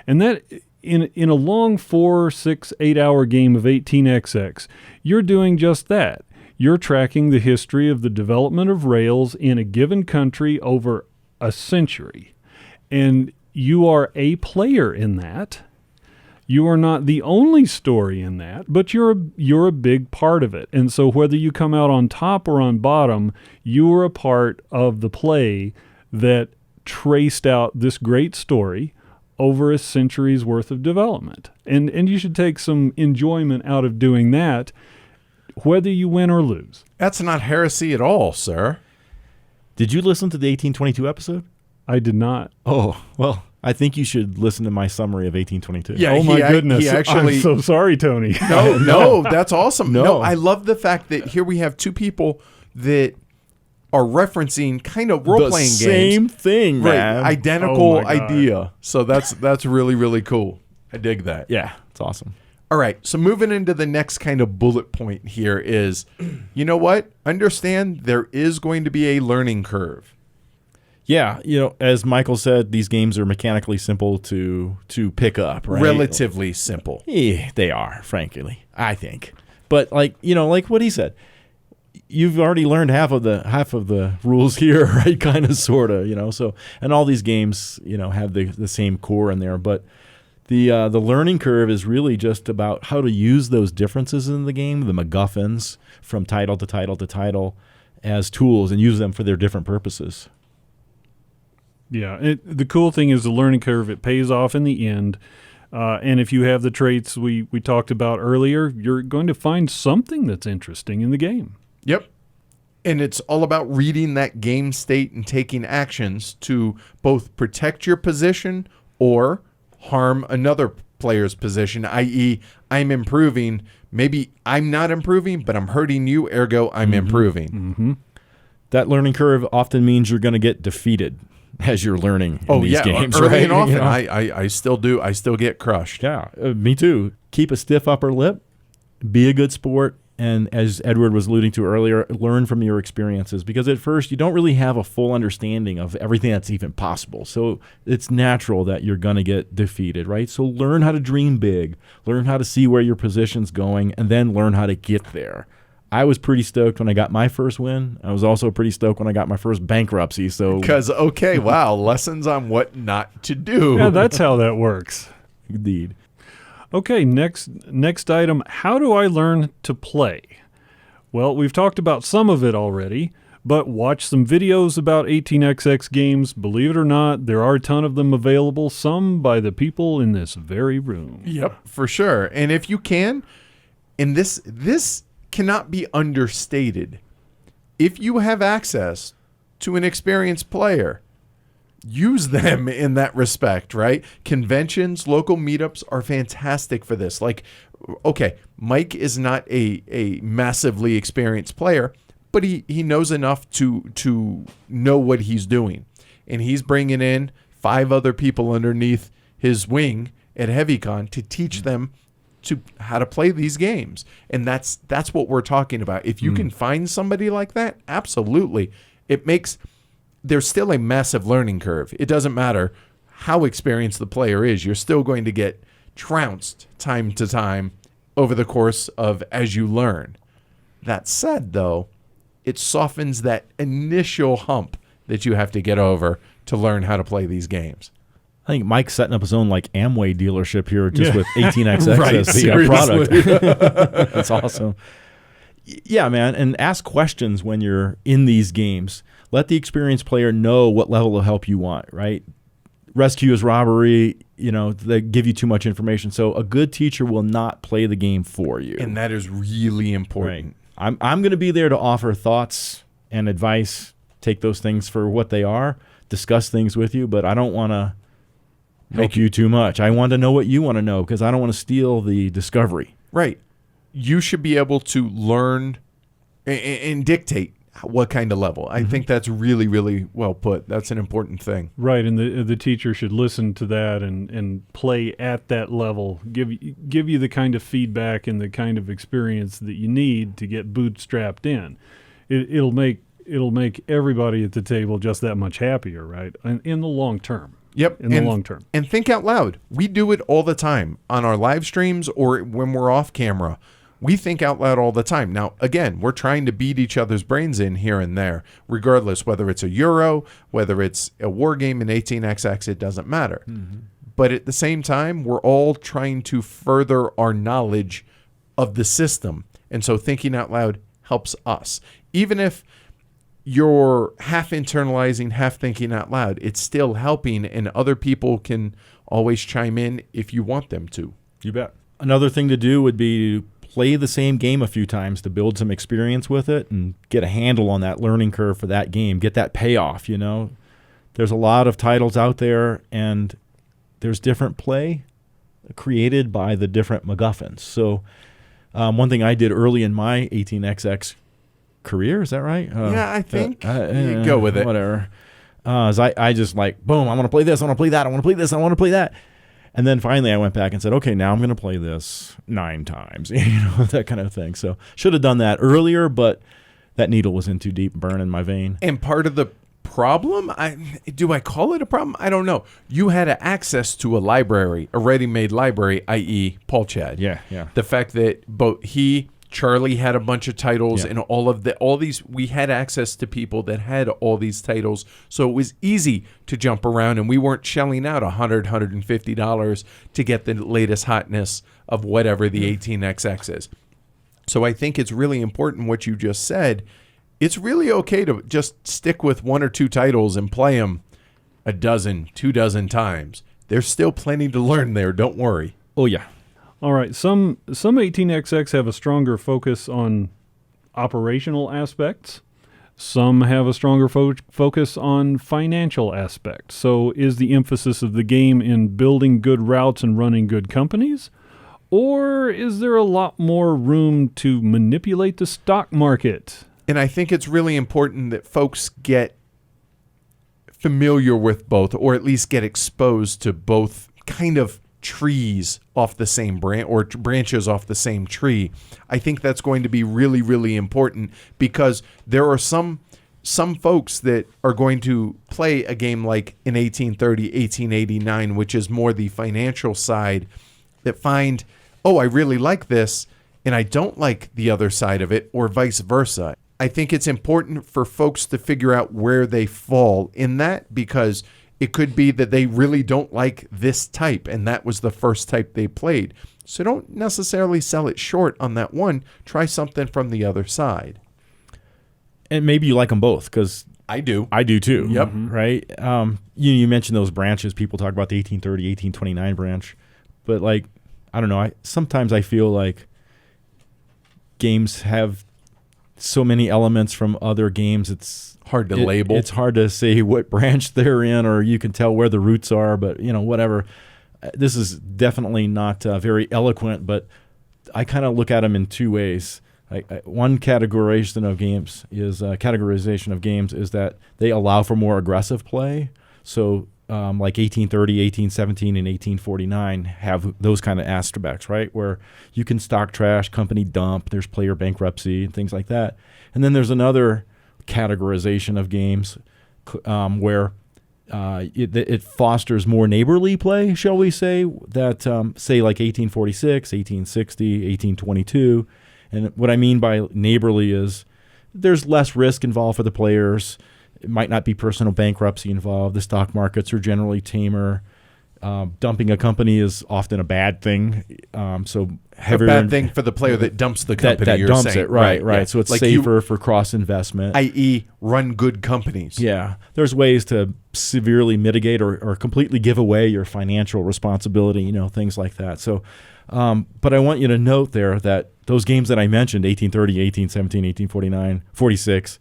S3: And that in a long 4, 6, 8 hour game of 18xx, you're doing just that. You're tracking the history of the development of Rails in a given country over a century. And you are a player in that. You are not the only story in that, but you're a big part of it. And so whether you come out on top or on bottom, you are a part of the play that traced out this great story over a century's worth of development. And you should take some enjoyment out of doing that, whether you win or lose.
S1: That's not heresy at all, sir.
S2: Did you listen to the 1822 episode?
S3: I did not.
S2: Oh, well, I think you should listen to my summary of 1822.
S1: Yeah,
S3: oh my goodness.
S1: He actually,
S3: I'm so sorry, Tony.
S1: No, that's awesome.
S2: No.
S1: I love the fact that here we have two people that are referencing kind of role-playing games.
S2: Same thing,
S1: Right,
S2: man.
S1: identical
S3: Oh my God.
S1: idea. So that's really, really cool. I dig that.
S2: Yeah, it's awesome.
S1: All right, so moving into the next kind of bullet point here is, you know what? Understand there is going to be a learning curve.
S2: Yeah, as Michael said, these games are mechanically simple to pick up, right?
S1: Relatively simple.
S2: Yeah, they are, frankly, I think. But like what he said, you've already learned half of the rules here, right? Kind of, sort of, So, and all these games, have the same core in there, but the learning curve is really just about how to use those differences in the game, the MacGuffins from title to title to title, as tools and use them for their different purposes.
S3: Yeah, the cool thing is the learning curve. It pays off in the end. And if you have the traits we talked about earlier, you're going to find something that's interesting in the game.
S1: Yep. And it's all about reading that game state and taking actions to both protect your position or harm another player's position, i.e., I'm improving. Maybe I'm not improving, but I'm hurting you, ergo I'm improving.
S3: Mm-hmm.
S2: That learning curve often means you're going to get defeated as you're learning in these games.
S1: Early
S2: right?
S1: and often. I still do. I still get crushed.
S2: Yeah, me too. Keep a stiff upper lip. Be a good sport. And as Edward was alluding to earlier, learn from your experiences, because at first you don't really have a full understanding of everything that's even possible. So it's natural that you're going to get defeated, right? So learn how to dream big, learn how to see where your position's going, and then learn how to get there. I was pretty stoked when I got my first win. I was also pretty stoked when I got my first bankruptcy. So
S1: because, okay, wow, lessons on what not to do.
S3: Yeah, that's how that works.
S2: Indeed.
S3: Okay, next item, how do I learn to play? Well, we've talked about some of it already, but watch some videos about 18xx games. Believe it or not, there are a ton of them available, some by the people in this very room.
S1: Yep, for sure. And if you can, and this cannot be understated, if you have access to an experienced player, use them in that respect, right? Conventions, local meetups are fantastic for this. Like, okay, Mike is not a massively experienced player, but he knows enough to know what he's doing. And he's bringing in 5 other people underneath his wing at HeavyCon to teach them to how to play these games. And that's what we're talking about. If you can find somebody like that, absolutely. There's still a massive learning curve. It doesn't matter how experienced the player is. You're still going to get trounced time to time over the course of as you learn. That said, though, it softens that initial hump that you have to get over to learn how to play these games.
S2: I think Mike's setting up his own Amway dealership here just with 18xx
S1: Right,
S2: as the product. That's awesome. Yeah, man, and ask questions when you're in these games. Let the experienced player know what level of help you want, right? Rescue is robbery, they give you too much information. So a good teacher will not play the game for you.
S1: And that is really important.
S2: Right. I'm going to be there to offer thoughts and advice, take those things for what they are, discuss things with you, but I don't want to help you too much. I want to know what you want to know because I don't want to steal the discovery.
S1: Right. You should be able to learn and dictate what kind of level. I think that's really, really well put. That's an important thing.
S3: Right, and the teacher should listen to that and play at that level. Give you the kind of feedback and the kind of experience that you need to get bootstrapped in. It'll make everybody at the table just that much happier, right? In the long term.
S1: Yep.
S3: In the long term.
S1: And think out loud. We do it all the time on our live streams or when we're off camera. We think out loud all the time. Now, again, we're trying to beat each other's brains in here and there, regardless whether it's a Euro, whether it's a war game in 18xx, it doesn't matter. Mm-hmm. But at the same time, we're all trying to further our knowledge of the system. And so thinking out loud helps us. Even if you're half internalizing, half thinking out loud, it's still helping, and other people can always chime in if you want them to.
S2: You bet. Another thing to do would be to play the same game a few times to build some experience with it and get a handle on that learning curve for that game, get that payoff, There's a lot of titles out there, and there's different play created by the different MacGuffins. So one thing I did early in my 18xx career, is that right?
S1: Yeah, I think. You go with it.
S2: Whatever. Is I just boom, I want to play this, I want to play that, I want to play this, I want to play that. And then finally I went back and said, okay, now I'm going to play this 9 times, that kind of thing. So should have done that earlier, but that needle was in too deep, burning my vein.
S1: And part of the problem, do I call it a problem? I don't know. You had access to a library, a ready-made library, i.e. Paul Chad.
S2: Yeah.
S1: The fact that both Charlie had a bunch of titles, and all these, we had access to people that had all these titles, so it was easy to jump around, and we weren't shelling out $150 to get the latest hotness of whatever the 18XX is. So I think it's really important what you just said. It's really okay to just stick with 1 or 2 titles and play them a dozen, 2 dozen times. There's still plenty to learn there. Don't worry.
S2: Oh, yeah.
S3: All right. Some 18XX have a stronger focus on operational aspects. Some have a stronger focus on financial aspects. So is the emphasis of the game in building good routes and running good companies? Or is there a lot more room to manipulate the stock market?
S1: And I think it's really important that folks get familiar with both, or at least get exposed to both kind of trees off the same branch, or branches off the same tree. I think that's going to be really, really important, because there are some folks that are going to play a game like in 1830, 1889, which is more the financial side, that find, oh, I really like this, and I don't like the other side of it, or vice versa. I think it's important for folks to figure out where they fall in that, because it could be that they really don't like this type, and that was the first type they played. So don't necessarily sell it short on that one. Try something from the other side.
S2: And maybe you like them both, because
S1: I do.
S2: I do too.
S1: Yep.
S2: Right? You mentioned those branches. People talk about the 1830, 1829 branch. But, like, I don't know. Sometimes I feel like games have so many elements from other games. It's
S1: hard to label.
S2: It's hard to say what branch they're in, or you can tell where the roots are, but, whatever. This is definitely not very eloquent, but I kind of look at them in 2 ways. One categorization of games is that they allow for more aggressive play. So like 1830, 1817, and 1849 have those kind of aspects, right? Where you can stock trash, company dump, there's player bankruptcy, and things like that. And then there's another categorization of games where it fosters more neighborly play, shall we say, that say like 1846, 1860, 1822. And what I mean by neighborly is there's less risk involved for the players. It might not be personal bankruptcy involved. The stock markets are generally tamer. Dumping a company is often a bad thing. So heavier,
S1: a bad thing for the player that dumps the company.
S2: That
S1: you're
S2: dumps
S1: saying.
S2: it, right.
S1: Yeah.
S2: So it's
S1: like
S2: safer for cross investment.
S1: I.e., run good companies.
S2: Yeah, there's ways to severely mitigate or completely give away your financial responsibility. Things like that. So, but I want you to note there that those games that I mentioned, 1830, 1817, 1849, 46,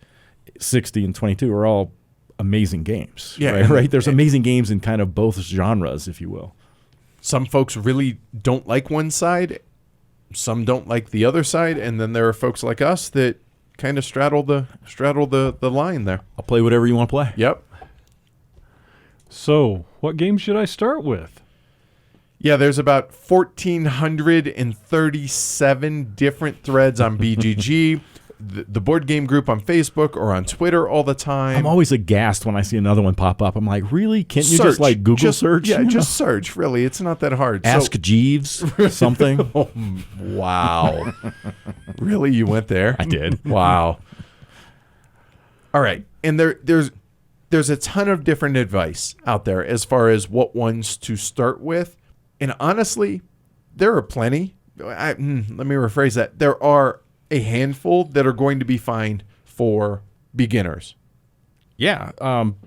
S2: 60, and 22, are all amazing games.
S1: Yeah,
S2: right. There's amazing games in kind of both genres, if you will.
S1: Some folks really don't like one side, some don't like the other side, and then there are folks like us that kind of straddle the line there.
S2: I'll play whatever you want to play.
S1: Yep.
S3: So, what game should I start with?
S1: Yeah, there's about 1,437 different threads on BGG. The board game group on Facebook or on Twitter all the time.
S2: I'm always aghast when I see another one pop up. I'm like, really? Can't you just like Google search?
S1: Yeah, just search. Really, it's not that hard.
S2: Ask Jeeves something.
S1: Oh, wow. Really, you went there?
S2: I did.
S1: Wow. All right, and there's a ton of different advice out there as far as what ones to start with, and honestly, there are plenty. Let me rephrase that. There are a handful that are going to be fine for beginners.
S2: Yeah.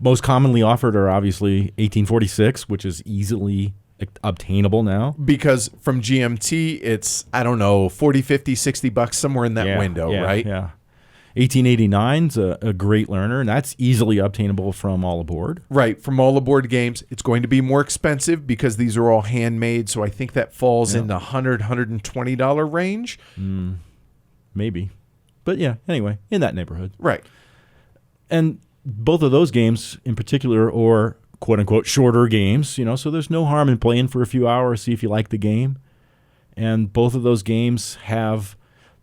S2: Most commonly offered are obviously 1846, which is easily obtainable now.
S1: Because from GMT, it's, I don't know, 40, 50, 60 bucks, somewhere in that window, right?
S2: Yeah. 1889's a great learner, and that's easily obtainable from All Aboard.
S1: Right, from All Aboard games. It's going to be more expensive because these are all handmade, so I think that falls in the $100, $120 range.
S2: Maybe. But yeah, anyway, in that neighborhood.
S1: Right.
S2: And both of those games in particular are quote unquote shorter games, so there's no harm in playing for a few hours, see if you like the game. And both of those games have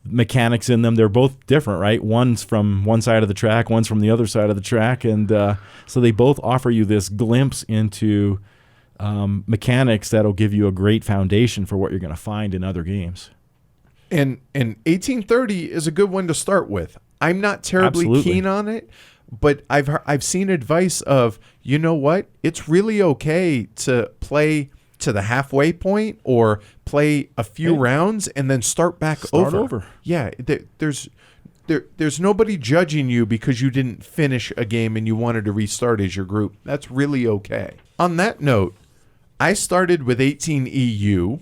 S2: mechanics in them. They're both different, right? One's from one side of the track, one's from the other side of the track. And so they both offer you this glimpse into mechanics that'll give you a great foundation for what you're going to find in other games.
S1: And 1830 is a good one to start with. I'm not terribly
S2: Absolutely.
S1: keen on it, but I've seen advice of, you know what? It's really okay to play to the halfway point or play a few rounds and then start over. Yeah, there's nobody judging you because you didn't finish a game and you wanted to restart as your group. That's really okay. On that note, I started with 18 EU.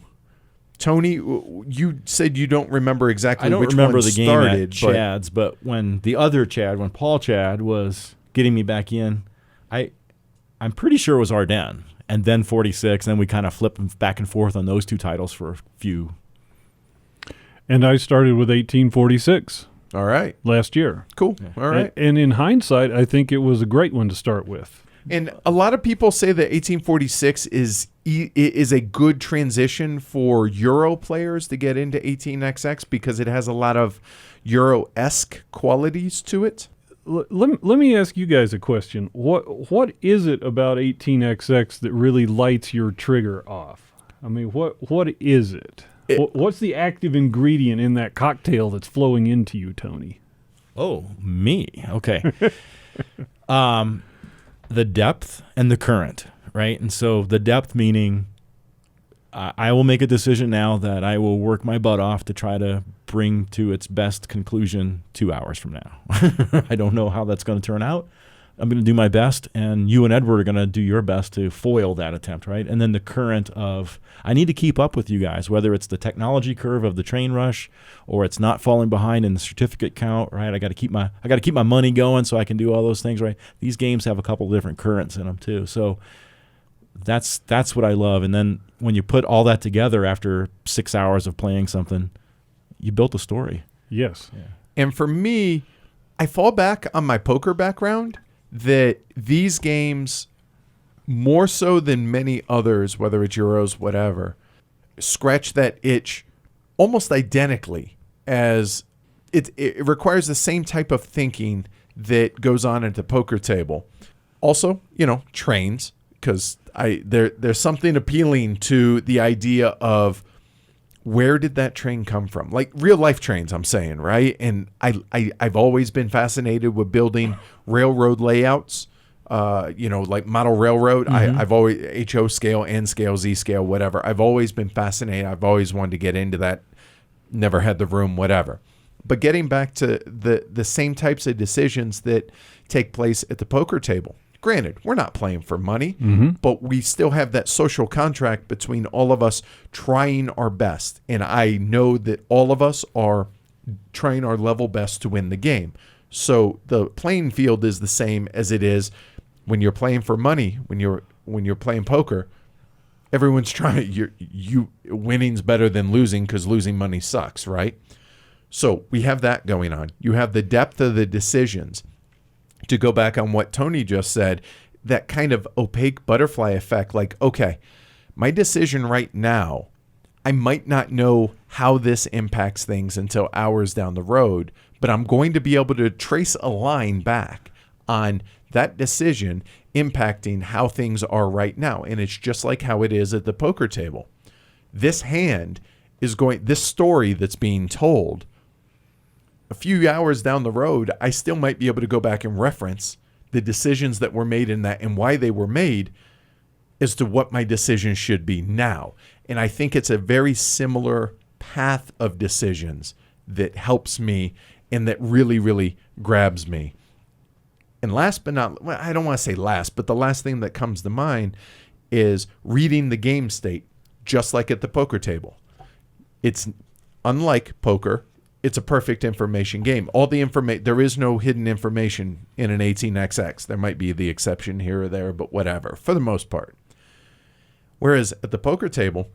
S1: Tony, you said you don't remember exactly which one started. I don't remember the game at
S2: Chad's, but when the other Chad, when Paul Chad was getting me back in, I'm pretty sure it was Ardennes, and then 46, and then we kind of flipped back and forth on those two titles for a few.
S3: And I started with 1846.
S1: All right.
S3: Last year.
S1: Cool. Yeah. All right.
S3: And in hindsight, I think it was a great one to start with.
S1: And a lot of people say that 1846 is a good transition for Euro players to get into 18XX because it has a lot of Euro-esque qualities to it.
S3: Let me ask you guys a question. What is it about 18XX that really lights your trigger off? I mean, what is it? What's the active ingredient in that cocktail that's flowing into you, Tony?
S2: Oh, me. Okay. The depth and the current, right? And so the depth meaning I will make a decision now that I will work my butt off to try to bring to its best conclusion 2 hours from now. I don't know how that's going to turn out. I'm going to do my best, and you and Edward are going to do your best to foil that attempt, right? And then the current of I need to keep up with you guys, whether it's the technology curve of the train rush or it's not falling behind in the certificate count, right? I got to keep my money going so I can do all those things, right? These games have a couple of different currents in them too. So that's what I love. And then when you put all that together after 6 hours of playing something, you built a story.
S3: Yes.
S2: Yeah.
S1: And for me, I fall back on my poker background that these games, more so than many others, whether it's Euros, whatever, scratch that itch almost identically as it requires the same type of thinking that goes on at the poker table. Also, trains, because there's something appealing to the idea of where did that train come from? Like real life trains, I'm saying, right? And I've always been fascinated with building railroad layouts, like model railroad.
S2: Mm-hmm.
S1: I've always HO scale, N scale, Z scale, whatever. I've always been fascinated. I've always wanted to get into that. Never had the room, whatever. But getting back to the same types of decisions that take place at the poker table. Granted, we're not playing for money, but we still have that social contract between all of us trying our best. And I know that all of us are trying our level best to win the game. So the playing field is the same as it is when you're playing for money, when you're playing poker. Everyone's trying. You winning's better than losing because losing money sucks, right? So we have that going on. You have the depth of the decisions. To go back on what Tony just said, that kind of opaque butterfly effect, like, okay, my decision right now, I might not know how this impacts things until hours down the road, but I'm going to be able to trace a line back on that decision impacting how things are right now. And it's just like how it is at the poker table. This hand is this story that's being told, a few hours down the road, I still might be able to go back and reference the decisions that were made in that and why they were made as to what my decision should be now. And I think it's a very similar path of decisions that helps me and that really, really grabs me. And last but not, well, I don't want to say last, but the last thing that comes to mind is reading the game state, just like at the poker table. It's unlike poker. It's a perfect information game. All the there is no hidden information in an 18XX. There might be the exception here or there, but whatever, for the most part. Whereas at the poker table,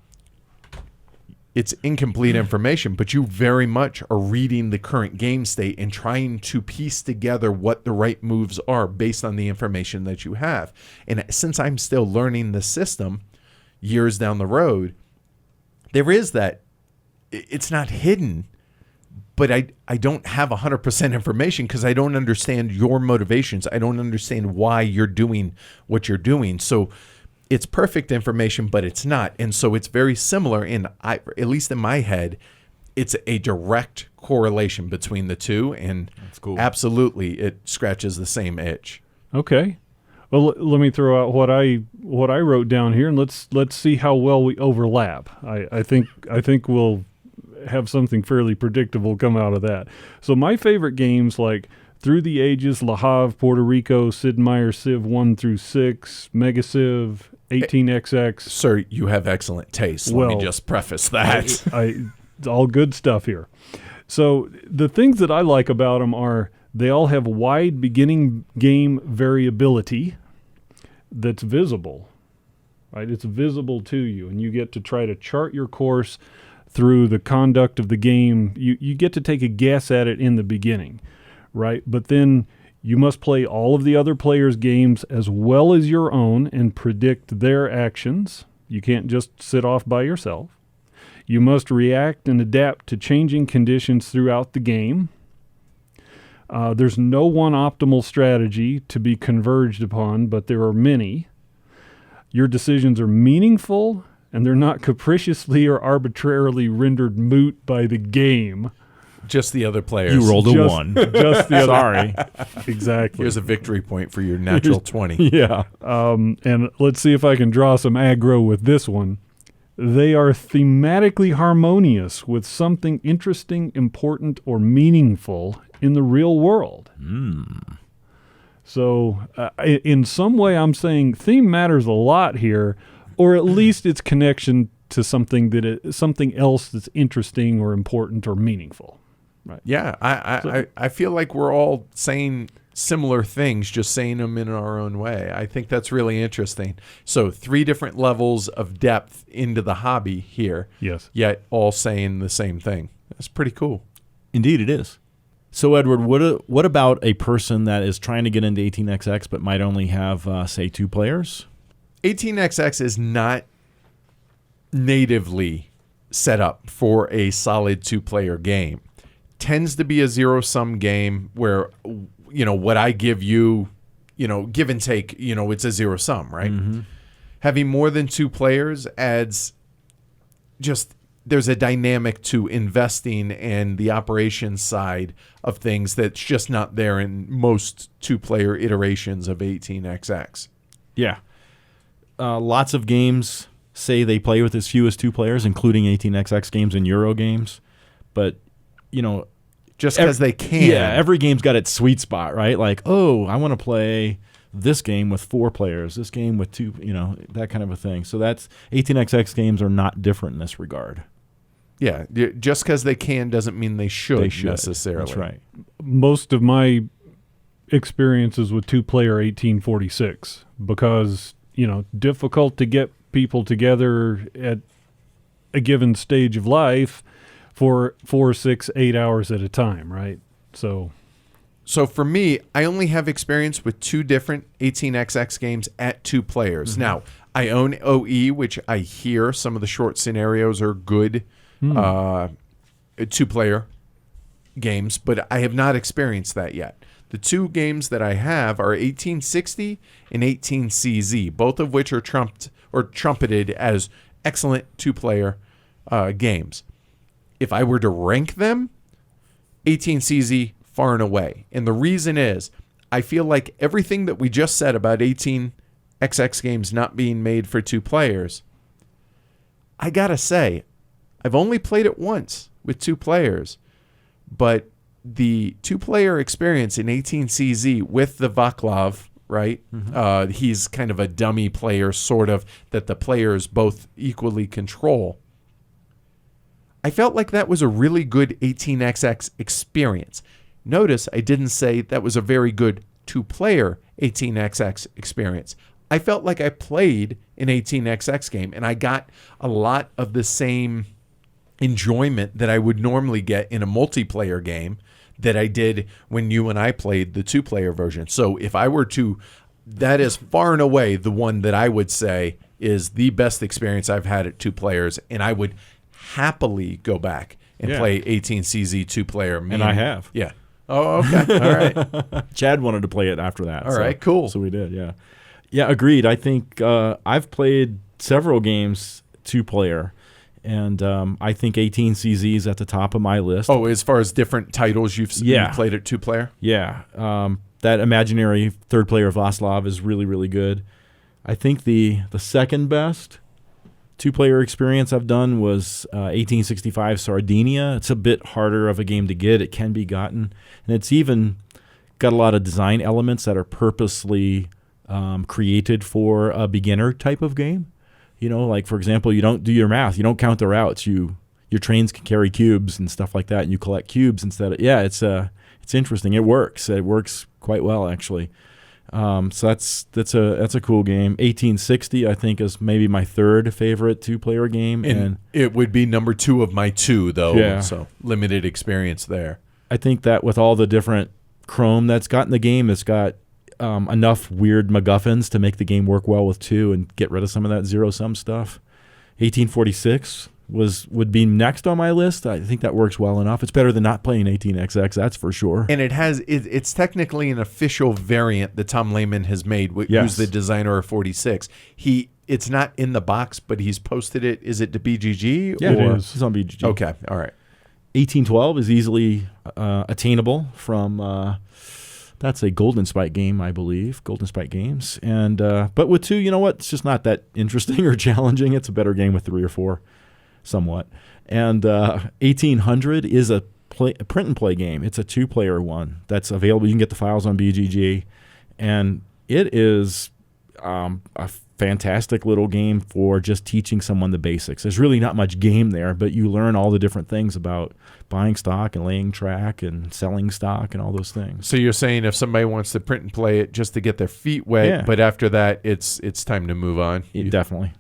S1: it's incomplete information, but you very much are reading the current game state and trying to piece together what the right moves are based on the information that you have. And since I'm still learning the system years down the road, there is that. It's not hidden, but I don't have 100% information because I don't understand your motivations. I don't understand why you're doing what you're doing. So it's perfect information, but it's not. And so it's very similar at least in my head, it's a direct correlation between the two. And
S2: that's cool.
S1: Absolutely, it scratches the same itch.
S3: Okay. Well, let me throw out what I wrote down here, and let's see how well we overlap. I think we'll have something fairly predictable come out of that. So my favorite games like Through the Ages, Le Havre, Puerto Rico, Sid Meier's Civ 1 through 6, Mega Civ, 18XX.
S1: Sir, you have excellent taste. Let me just preface that.
S3: It's all good stuff here. So the things that I like about them are they all have wide beginning game variability that's visible, right? It's visible to you, and you get to try to chart your course through the conduct of the game. You get to take a guess at it in the beginning, right? But then you must play all of the other players' games as well as your own and predict their actions. You can't just sit off by yourself. You must react and adapt to changing conditions throughout the game. There's no one optimal strategy to be converged upon, but there are many. Your decisions are meaningful, and they're not capriciously or arbitrarily rendered moot by the game.
S1: Just the other players.
S2: You rolled a 1.
S3: Just the other.
S2: Sorry.
S3: Exactly.
S1: Here's a victory point for your natural 20.
S2: Yeah.
S3: And let's see if I can draw some aggro with this one. They are thematically harmonious with something interesting, important, or meaningful in the real world. So in some way, I'm saying theme matters a lot here, or at least its connection to something else that's interesting or important or meaningful. Right.
S1: Yeah, I feel like we're all saying similar things, just saying them in our own way. I think that's really interesting. So 3 different levels of depth into the hobby here.
S3: Yes.
S1: Yet all saying the same thing. That's pretty cool.
S2: Indeed it is. So, Edward, what about a person that is trying to get into 18XX but might only have, say, 2 players?
S1: 18XX is not natively set up for a solid 2-player game. Tends to be a zero-sum game where, what I give you, give and take, it's a zero-sum, right? Mm-hmm. Having more than 2 players adds there's a dynamic to investing and the operations side of things that's just not there in most 2-player iterations of 18XX.
S2: Yeah. Lots of games say they play with as few as 2 players, including 18XX games and Euro games. But,
S1: just because they can.
S2: Yeah, every game's got its sweet spot, right? Like, oh, I want to play this game with 4 players, this game with 2, that kind of a thing. So that's 18XX games are not different in this regard.
S1: Yeah, just because they can doesn't mean they should necessarily.
S2: That's right.
S3: Most of my experiences with 2-player 1846 because, difficult to get people together at a given stage of life for 4, 6, 8 hours at a time, right? So
S1: for me, I only have experience with 2 different 18XX games at 2 players. Mm-hmm. Now, I own OE, which I hear some of the short scenarios are good 2-player games, but I have not experienced that yet. The 2 games that I have are 1860 and 18CZ, both of which are trumpeted as excellent 2-player games. If I were to rank them, 18CZ far and away. And the reason is, I feel like everything that we just said about 18XX games not being made for 2 players, I gotta say, I've only played it once with 2 players, but the 2-player experience in 18CZ with the Vaclav, right? Mm-hmm. He's kind of a dummy player, sort of, that the players both equally control. I felt like that was a really good 18XX experience. Notice I didn't say that was a very good 2-player 18XX experience. I felt like I played an 18XX game, and I got a lot of the same enjoyment that I would normally get in a multiplayer game that I did when you and I played the 2-player version. So if I were to, that is far and away the one that I would say is the best experience I've had at 2 players, and I would happily go back and play 18CZ 2-player.
S2: And I have.
S1: Yeah. Oh, okay. All right.
S2: Chad wanted to play it after that.
S1: All right, cool.
S2: So we did, yeah. Yeah, agreed. I think I've played several games 2-player, and I think 18CZ is at the top of my list.
S1: Oh, as far as different titles you've played at 2-player?
S2: Yeah. That imaginary third player of Vaslav is really, really good. I think the second best 2-player experience I've done was 1865 Sardinia. It's a bit harder of a game to get. It can be gotten. And it's even got a lot of design elements that are purposely created for a beginner type of game. You know, like, for example, you don't do your math. You don't count the routes. Your trains can carry cubes and stuff like that, and you collect cubes instead of... Yeah, it's interesting. It works. It works quite well, actually. So that's a cool game. 1860, I think, is maybe my third favorite 2-player game,
S1: and it would be number 2 of my 2, though.
S2: Yeah.
S1: So limited experience there.
S2: I think that with all the different chrome that's got in the game, it's got enough weird MacGuffins to make the game work well with 2 and get rid of some of that zero-sum stuff. 1846 would be next on my list. I think that works well enough. It's better than not playing 18XX, that's for sure.
S1: And it's technically an official variant that Tom Lehman has made, who's the designer of 46. It's not in the box, but he's posted it. Is it to BGG?
S2: Yeah, it is. It's on BGG.
S1: Okay, all right.
S2: 1812 is easily attainable from... that's a Golden Spike game, I believe. Golden Spike Games. And but with 2, you know what? It's just not that interesting or challenging. It's a better game with 3 or 4. Somewhat. And 1800 is a print and play game. It's a 2-player one that's available. You can get the files on BGG, and it is a fantastic little game for just teaching someone the basics. There's really not much game there, but you learn all the different things about buying stock and laying track and selling stock and all those things.
S1: So you're saying if somebody wants to print and play it just to get their feet wet, but after that it's time to move on.
S2: Definitely.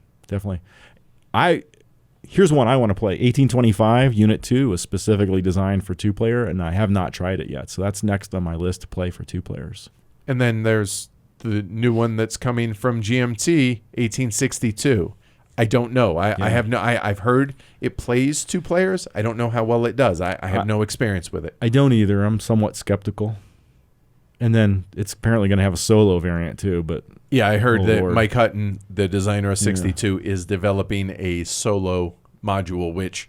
S2: Here's one I want to play. 1825 Unit 2 was specifically designed for 2-player, and I have not tried it yet. So that's next on my list to play for 2 players.
S1: And then there's the new one that's coming from GMT, 1862. I don't know. I've heard it plays 2 players. I don't know how well it does. I have no experience with it.
S2: I don't either. I'm somewhat skeptical. And then it's apparently going to have a solo variant too, but
S1: yeah, I heard that Mike Hutton, the designer of 62, is developing a solo module, which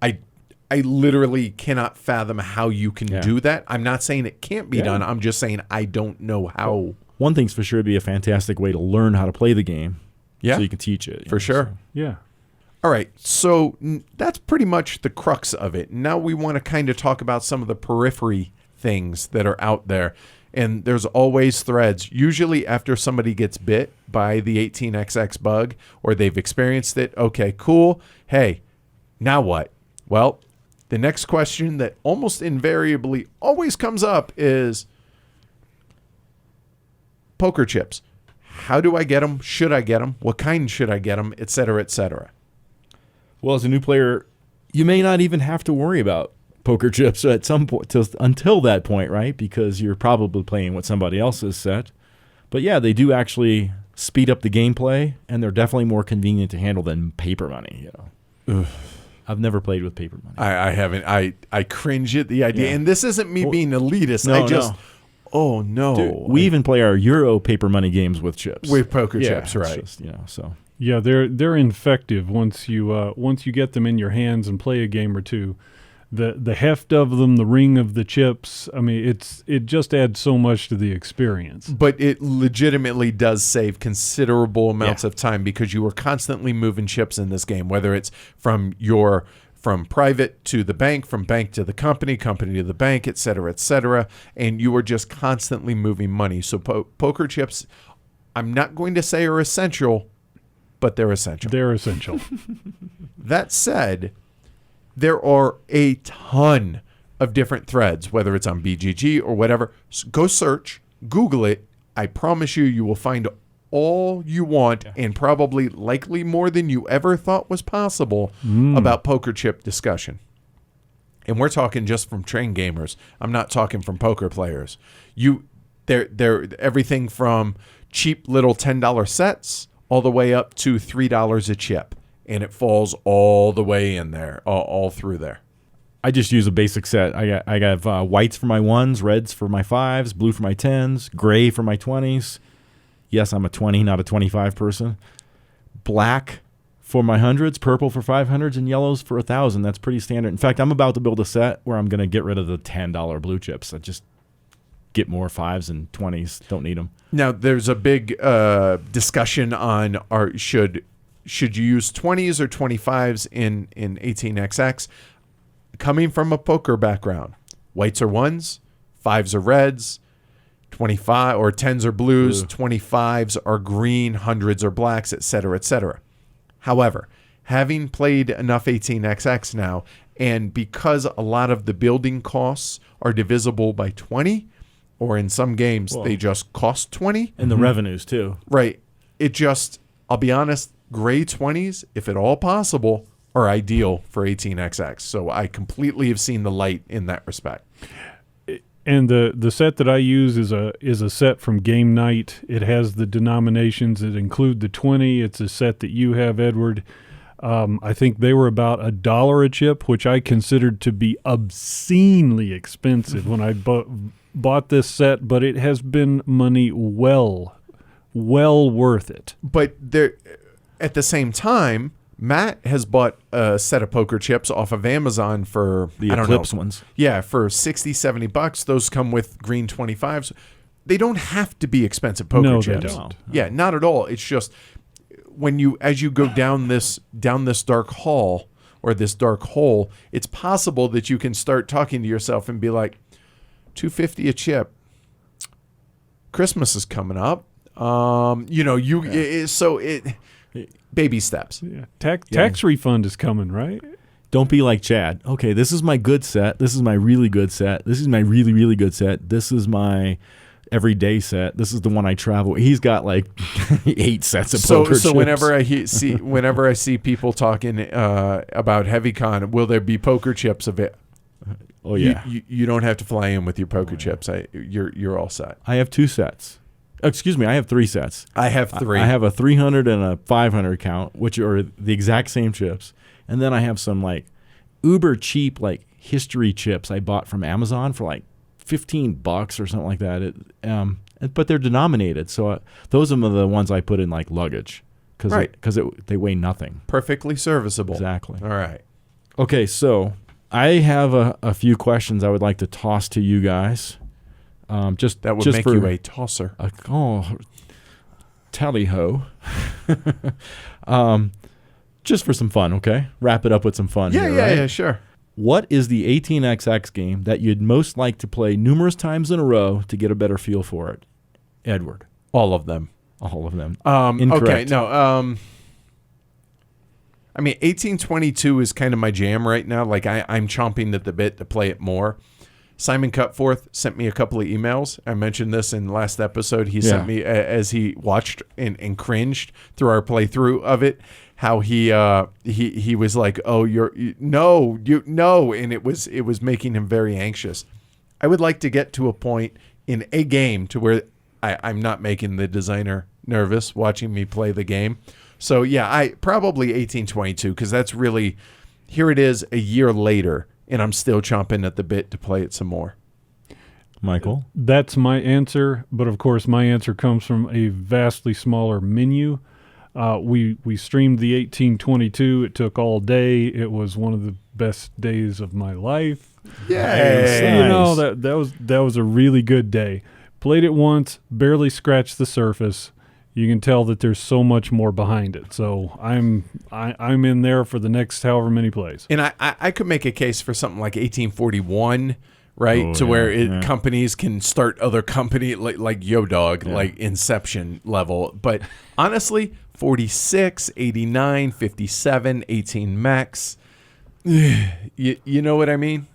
S1: I literally cannot fathom how you can do that. I'm not saying it can't be done. I'm just saying I don't know how.
S2: Well, one thing's for sure, it'd be a fantastic way to learn how to play the game.
S1: Yeah,
S2: so you can teach it.
S1: For sure.
S3: So. Yeah.
S1: All right, so that's pretty much the crux of it. Now we want to kind of talk about some of the periphery things that are out there. And there's always threads, usually after somebody gets bit by the 18XX bug or they've experienced it. Okay, cool. Hey, now what? Well, the next question that almost invariably always comes up is poker chips. How do I get them? Should I get them? What kind should I get them? Et cetera, et cetera.
S2: Well, as a new player, you may not even have to worry about poker chips at some point until that point, right? Because you're probably playing what somebody else has set. But yeah, they do actually speed up the gameplay, and they're definitely more convenient to handle than paper money. I've never played with paper money.
S1: I haven't. I cringe at the idea, and this isn't me being elitist. Oh no!
S2: Dude, we even play our Euro paper money games with chips,
S1: with poker chips, right?
S2: Just, so.
S3: Yeah, they're infective once you get them in your hands and play a game or two. The heft of them, the ring of the chips, I mean, it just adds so much to the experience.
S1: But it legitimately does save considerable amounts of time because you are constantly moving chips in this game, whether it's from private to the bank, from bank to the company to the bank, et cetera, and you are just constantly moving money. So poker chips, I'm not going to say are essential, but they're essential.
S3: They're essential.
S1: That said, there are a ton of different threads, whether it's on BGG or whatever. Go search, Google it. I promise you will find all you want, and probably likely more than you ever thought was possible about poker chip discussion. And we're talking just from train gamers. I'm not talking from poker players. They're everything from cheap little $10 sets all the way up to $3 a chip. And it falls all the way in there, all through there.
S2: I just use a basic set. I have whites for my 1s, reds for my 5s, blue for my 10s, gray for my 20s. Yes, I'm a 20, not a 25 person. Black for my 100s, purple for 500s, and yellows for 1,000. That's pretty standard. In fact, I'm about to build a set where I'm going to get rid of the $10 blue chips. I just get more 5s and 20s. Don't need them.
S1: Now, there's a big discussion on should you use 20s or 25s in 18XX? Coming from a poker background, whites are 1s, 5s are reds, 25 or 10s are blues, 25s are green, 100s are blacks, etc., etc. However, having played enough 18XX now, and because a lot of the building costs are divisible by 20, or in some games they just cost 20.
S2: And the revenues too.
S1: Right. I'll be honest, gray 20s, if at all possible, are ideal for 18XX. So I completely have seen the light in that respect.
S3: And the set that I use is a set from Game Night. It has the denominations that include the 20. It's a set that you have, Edward. I think they were about $1 a chip, which I considered to be obscenely expensive when I bought this set, but it has been money well worth it.
S1: But at the same time, Matt has bought a set of poker chips off of Amazon for
S2: the Eclipse ones.
S1: Yeah, for $60-$70. Those come with green 25s. They don't have to be expensive poker chips.
S3: They don't.
S1: Yeah, not at all. It's just as you go down this dark hall or this dark hole, it's possible that you can start talking to yourself and be like, $2.50 a chip. Christmas is coming up. Baby steps.
S3: Yeah. Tax refund is coming, right?
S2: Don't be like Chad. Okay, this is my good set. This is my really good set. This is my really, really good set. This is my everyday set. This is the one I travel. He's got like 8 sets of poker chips.
S1: So whenever I see people talking about HeavyCon, will there be poker chips of it?
S2: Oh yeah.
S1: You don't have to fly in with your poker chips. You're all set.
S2: I have 2 sets. Excuse me, I have 3 sets.
S1: I have 3.
S2: I have a 300 and a 500 count, which are the exact same chips. And then I have some like uber cheap like history chips I bought from Amazon for like $15 or something like that. But they're denominated, so those are the ones I put in like luggage because they weigh nothing.
S1: Perfectly serviceable.
S2: Exactly.
S1: All right.
S2: Okay, so I have a few questions I would like to toss to you guys.
S1: That would make you a tosser.
S2: Tally-ho. Just for some fun, okay? Wrap it up with some fun.
S1: Yeah, sure.
S2: What is the 18XX game that you'd most like to play numerous times in a row to get a better feel for it? Edward.
S1: All of them.
S2: All of them.
S1: Incorrect. Okay, no. I mean, 1822 is kind of my jam right now. Like, I'm chomping at the bit to play it more. Simon Cutforth sent me a couple of emails. I mentioned this in the last episode. He sent me, as he watched and cringed through our playthrough of it, how he was like, "Oh, no," and it was making him very anxious. I would like to get to a point in a game to where I'm not making the designer nervous watching me play the game. So yeah, I probably 1822 because that's really, here it is a year later. And I'm still chomping at the bit to play it some more.
S2: Michael?
S3: That's my answer, but of course my answer comes from a vastly smaller menu. We streamed the 1822. It took all day. It was one of the best days of my life.
S1: Yay!
S3: You know, that was a really good day. Played it once, barely scratched the surface. You can tell that there's so much more behind it. So I'm in there for the next however many plays.
S1: And I could make a case for something like 1841, right? Where companies can start other company like Yo Dog, like Inception level. But honestly, 46, 89, 57, 18 Max. You know what I mean?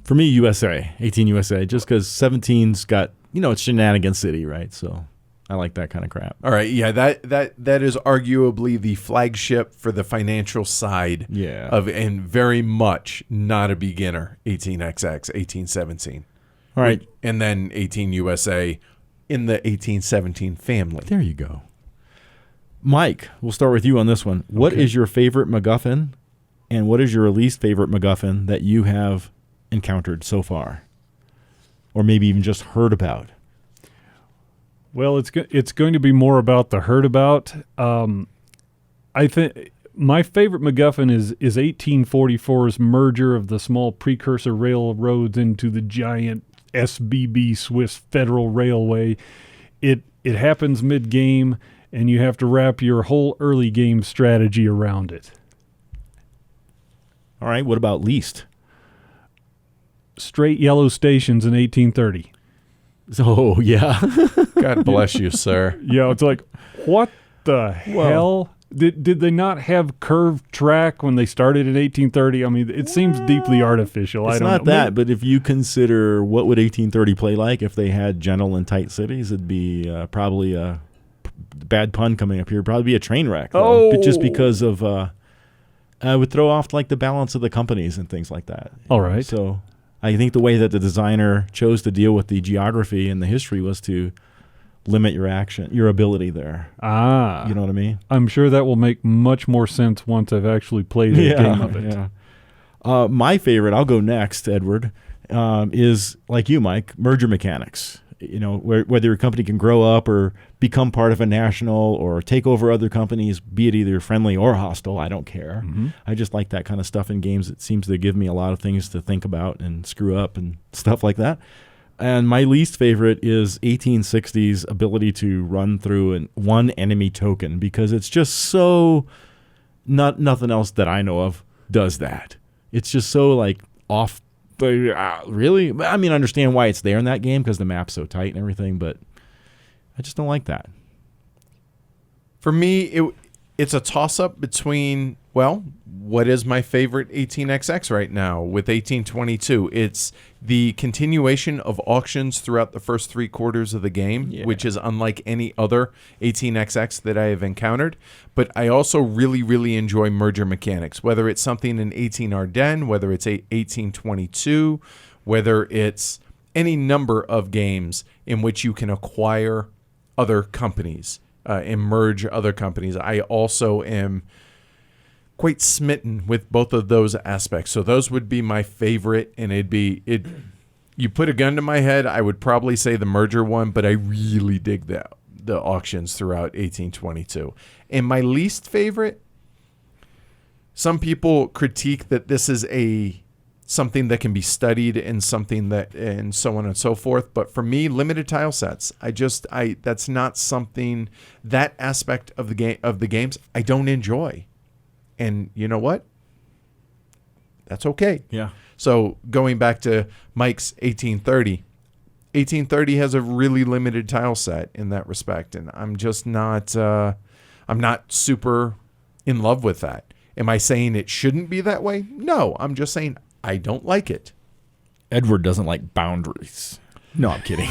S2: For me, USA, 18 USA, just because 17's got, it's Shenanigan City, right? So. I like that kind of crap.
S1: All right, yeah, that is arguably the flagship for the financial side
S2: Yeah.
S1: of, and very much not a beginner, 18XX, 1817.
S2: All right.
S1: And then 18 USA in the 1817 family.
S2: There you go. Mike, we'll start with you on this one. What is your favorite MacGuffin, and what is your least favorite MacGuffin that you have encountered so far? Or maybe even just heard about?
S3: Well, it's going to be more about the heard about. I think my favorite MacGuffin is 1844's merger of the small precursor railroads into the giant SBB Swiss Federal Railway. It happens mid-game, and you have to wrap your whole early game strategy around it.
S2: All right, what about least?
S3: Straight yellow stations in 1830.
S2: Oh, yeah.
S1: God bless you, sir.
S3: Yeah, it's like, what the hell? Did they not have curved track when they started in 1830? I mean, it seems deeply artificial.
S2: It's
S3: I don't
S2: not
S3: know.
S2: that, but if you consider what would 1830 play like if they had gentle and tight cities, it'd be probably a bad pun coming up here. Probably be a train wreck. Though,
S3: Oh.
S2: just because of I would throw off like the balance of the companies and things like that.
S3: All right.
S2: So I think the way that the designer chose to deal with the geography and the history was to limit your ability there.
S3: Ah.
S2: You know what I mean?
S3: I'm sure that will make much more sense once I've actually played a game of it.
S2: Yeah. My favorite, I'll go next, Edward, is like you, Mike, merger mechanics. You know, whether your company can grow up or become part of a national or take over other companies, be it either friendly or hostile, I don't care.
S3: Mm-hmm.
S2: I just like that kind of stuff in games. It seems to give me a lot of things to think about and screw up and stuff like that. And my least favorite is 1860's ability to run through one enemy token, because it's just so nothing else that I know of does that. It's just so like off. Really? I mean, I understand why it's there in that game because the map's so tight and everything, but I just don't like that.
S1: For me, it's a toss-up between, well, what is my favorite 18XX right now with 1822? It's the continuation of auctions throughout the first 3 quarters of the game, which is unlike any other 18XX that I have encountered. But I also really, really enjoy merger mechanics, whether it's something in 18 Ardennes, whether it's 1822, whether it's any number of games in which you can acquire other companies and merge other companies. I also am quite smitten with both of those aspects. So those would be my favorite, and you put a gun to my head, I would probably say the merger one, but I really dig the auctions throughout 1822. And my least favorite, some people critique that this is something that can be studied and something that, and so on and so forth. But for me, limited tile sets, that's not something, that aspect of the games I don't enjoy. And you know what? That's okay.
S2: Yeah.
S1: So going back to Mike's 1830, 1830 has a really limited tile set in that respect. And I'm just not, I'm not super in love with that. Am I saying it shouldn't be that way? No, I'm just saying I don't like it.
S2: Edward doesn't like boundaries. No, I'm kidding.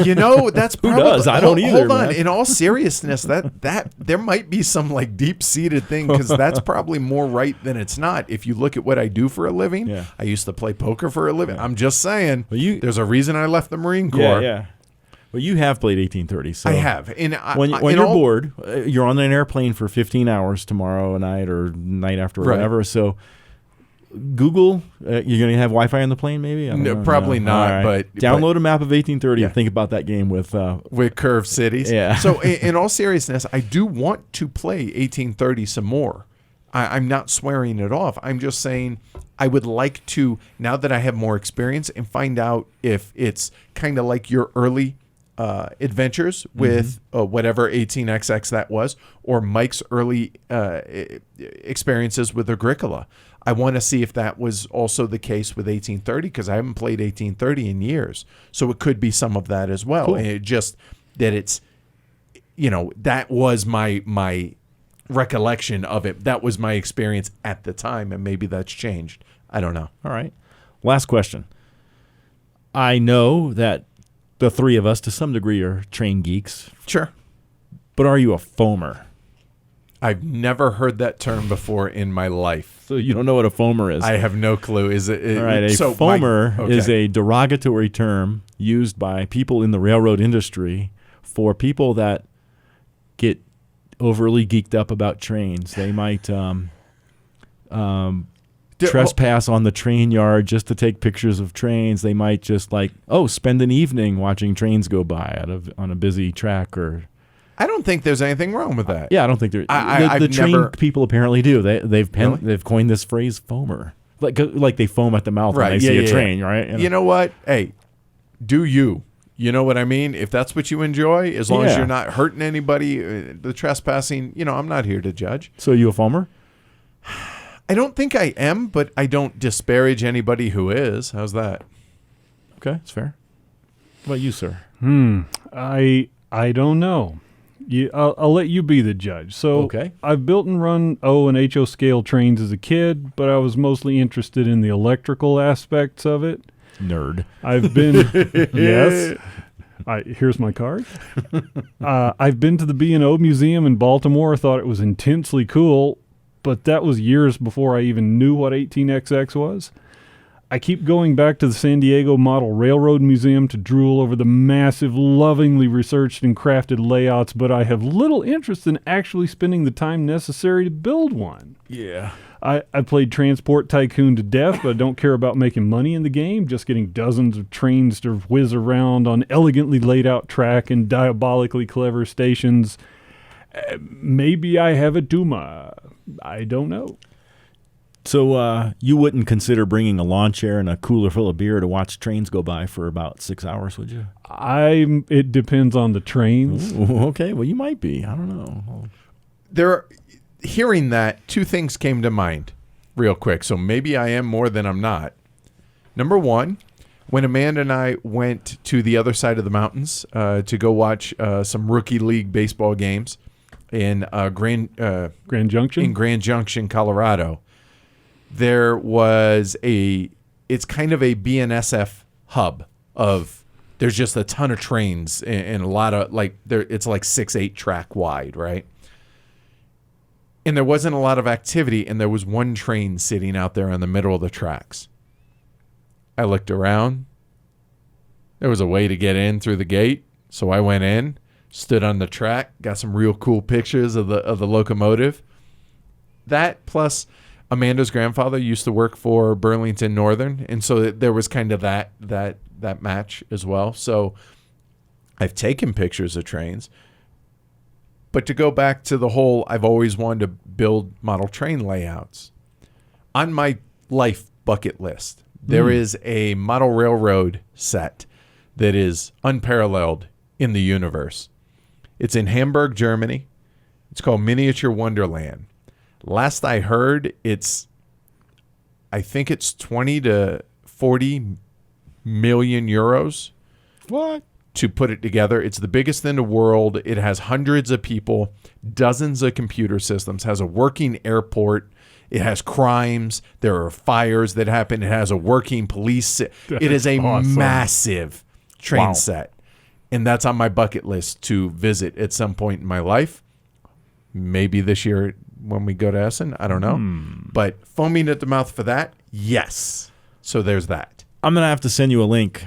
S1: You know, that's probably,
S2: who does? I don't either.
S1: Hold on.
S2: Man.
S1: In all seriousness, that there might be some like deep-seated thing, because that's probably more right than it's not. If you look at what I do for a living, I used to play poker for a living. I'm just saying, there's a reason I left the Marine Corps.
S2: Yeah. Well, you have played 1830. So
S1: I have. And
S2: when you're bored, you're on an airplane for 15 hours tomorrow night or night after or whatever. So Google, you're going to have Wi-Fi on the plane, maybe?
S1: No, probably not. Right. But
S2: download a map of 1830 and think about that game with
S1: curved cities.
S2: Yeah.
S1: So in all seriousness, I do want to play 1830 some more. I'm not swearing it off. I'm just saying I would like to, now that I have more experience, and find out if it's kind of like your early adventures with whatever 18XX that was, or Mike's early experiences with Agricola. I want to see if that was also the case with 1830, because I haven't played 1830 in years. So it could be some of that as well. Cool. And it just that it's, that was my recollection of it. That was my experience at the time, and maybe that's changed. I don't know.
S2: All right. Last question. I know that the three of us, to some degree, are train geeks.
S1: Sure.
S2: But are you a foamer?
S1: I've never heard that term before in my life.
S2: So you don't know what a foamer is?
S1: I have no clue. Is it?
S2: All right, a foamer is a derogatory term used by people in the railroad industry for people that get overly geeked up about trains. They might trespass on the train yard just to take pictures of trains. They might just spend an evening watching trains go by on a busy track. Or
S1: I don't think there's anything wrong with that.
S2: Yeah, I don't think there. The train people apparently do. They've coined this phrase "foamer," like they foam at the mouth when they see a train, right?
S1: You know what? Hey, do you? You know what I mean? If that's what you enjoy, as long as you're not hurting anybody, the trespassing, I'm not here to judge.
S2: So you a foamer?
S1: I don't think I am, but I don't disparage anybody who is. How's that?
S2: Okay, that's fair. What about you, sir?
S3: I don't know. I'll let you be the judge. So
S2: okay.
S3: I've built and run O and HO scale trains as a kid, but I was mostly interested in the electrical aspects of it.
S2: Nerd.
S3: I've been yes. Here's my card. I've been to the B&O Museum in Baltimore. Thought it was intensely cool, but that was years before I even knew what 18XX was. I keep going back to the San Diego Model Railroad Museum to drool over the massive, lovingly researched and crafted layouts, but I have little interest in actually spending the time necessary to build one.
S2: Yeah.
S3: I played Transport Tycoon to death, but I don't care about making money in the game, just getting dozens of trains to whiz around on elegantly laid out track and diabolically clever stations. Maybe I have a Duma. I don't know.
S2: So you wouldn't consider bringing a lawn chair and a cooler full of beer to watch trains go by for about 6 hours, would you?
S3: It depends on the trains.
S2: Ooh, okay, well, you might be. I don't know.
S1: Hearing that, two things came to mind real quick. So maybe I am more than I'm not. Number one, when Amanda and I went to the other side of the mountains to go watch some rookie league baseball games in Grand Junction? In Grand Junction, Colorado, there was it's kind of a BNSF hub there's just a ton of trains and a lot of it's like 6-8 track wide, right? And there wasn't a lot of activity, and there was one train sitting out there in the middle of the tracks. I looked around. There was a way to get in through the gate, so I went in, stood on the track, got some real cool pictures of the locomotive. That plus Amanda's grandfather used to work for Burlington Northern, and so there was kind of that match as well. So I've taken pictures of trains. But to go back to the whole, I've always wanted to build model train layouts. On my life bucket list, there is a model railroad set that is unparalleled in the universe. It's in Hamburg, Germany. It's called Miniature Wonderland. Last I heard, I think it's 20 to 40 million euros.
S2: What?
S1: To put it together. It's the biggest in the world. It has hundreds of people, dozens of computer systems, has a working airport. It has crimes. There are fires that happen. It has a working police. It is a massive train set. And that's on my bucket list to visit at some point in my life. Maybe this year when we go to Essen. I don't know. But foaming at the mouth for that, yes. So there's that.
S2: I'm going to have to send you a link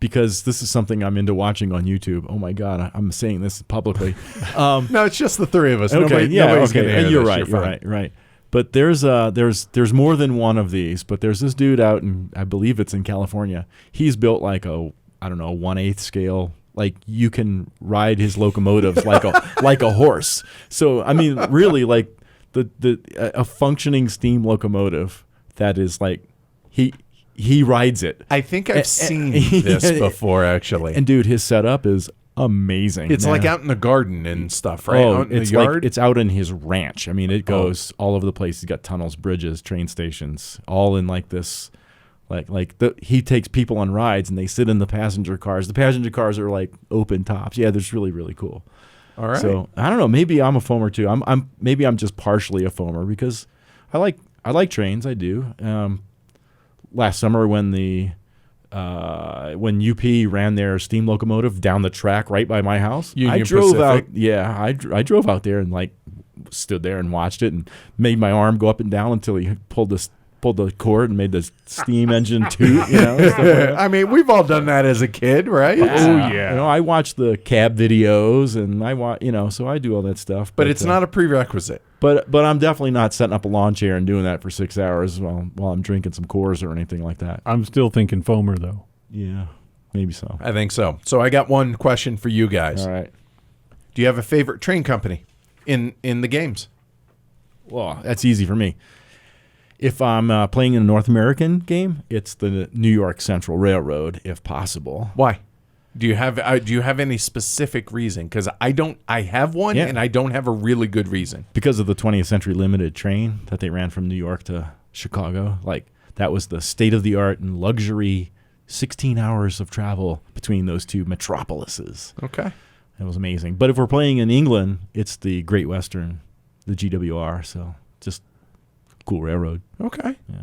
S2: because this is something I'm into watching on YouTube. Oh, my God. I'm saying this publicly.
S1: No, it's just the three of us.
S2: Okay,
S1: nobody's going to hear
S2: You're
S1: this.
S2: right, you're right. But there's more than one of these. But there's this dude out in, I believe it's in California. He's built like a 1/8 scale. Like you can ride his locomotives like a horse. So I mean, really, like a functioning steam locomotive that is like he rides it.
S1: I think I've seen this before, actually.
S2: And dude, his setup is amazing.
S1: It's like out in the garden and stuff, right? Out in
S2: it's
S1: the yard?
S2: like it's out in his ranch. I mean, it goes all over the place. He's got tunnels, bridges, train stations, all in like this. He takes people on rides and they sit in the passenger cars. The passenger cars are like open tops. Yeah, that's really, really cool.
S1: All right.
S2: So I don't know. Maybe I'm a foamer too. Maybe I'm just partially a foamer because I like trains. I do. Last summer when the when UP ran their steam locomotive down the track right by my house.
S1: Union
S2: I drove
S1: Pacific.
S2: out. Yeah, I drove out there and like stood there and watched it and made my arm go up and down until he pulled the cord and made the steam engine toot. You know, stuff like that.
S1: I mean, we've all done that as a kid, right?
S3: Oh, yeah.
S2: You know, I watch the cab videos and I watch, so I do all that stuff.
S1: But it's not a prerequisite.
S2: But I'm definitely not setting up a lawn chair and doing that for 6 hours while I'm drinking some Coors or anything like that.
S3: I'm still thinking foamer, though.
S2: Yeah, maybe so.
S1: I think so. So I got one question for you guys.
S2: All right.
S1: Do you have a favorite train company in the games?
S2: Well, that's easy for me. If I'm playing in a North American game, it's the New York Central Railroad, if possible.
S1: Why? Do you have any specific reason? Because I have one,
S2: Yeah.
S1: and I don't have a really good reason.
S2: Because of the 20th Century Limited train that they ran from New York to Chicago. Like, that was the state-of-the-art and luxury 16 hours of travel between those two metropolises.
S1: Okay.
S2: It was amazing. But if we're playing in England, it's the Great Western, the GWR, so just cool railroad.
S1: Okay.
S2: Yeah.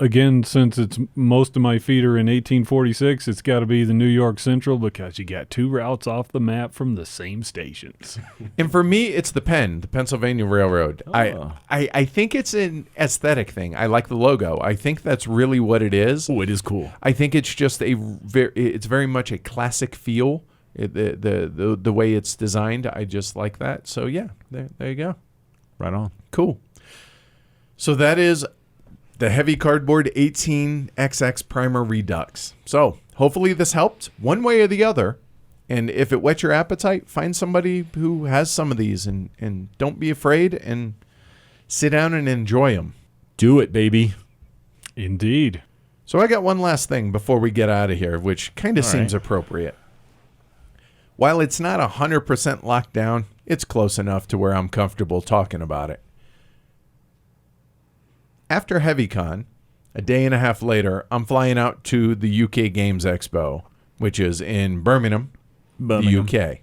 S3: Again, since it's most of my feet are in 1846, it's got to be the New York Central because you got two routes off the map from the same stations.
S1: And for me, it's the Pennsylvania Railroad.
S2: Oh.
S1: I think it's an aesthetic thing. I like the logo. I think that's really what it is.
S2: Oh, it is cool.
S1: I think it's just it's very much a classic feel. The way it's designed, I just like that. So yeah, there you go.
S2: Right on.
S1: Cool. So that is the Heavy Cardboard 18XX Primer Redux. So hopefully this helped one way or the other. And if it whets your appetite, find somebody who has some of these and don't be afraid and sit down and enjoy them.
S2: Do it, baby.
S3: Indeed.
S1: So I got one last thing before we get out of here, which kind of
S2: All
S1: seems
S2: right.
S1: appropriate. While it's not 100% locked down, it's close enough to where I'm comfortable talking about it. After HeavyCon, a day and a half later, I'm flying out to the UK Games Expo, which is in Birmingham, the UK.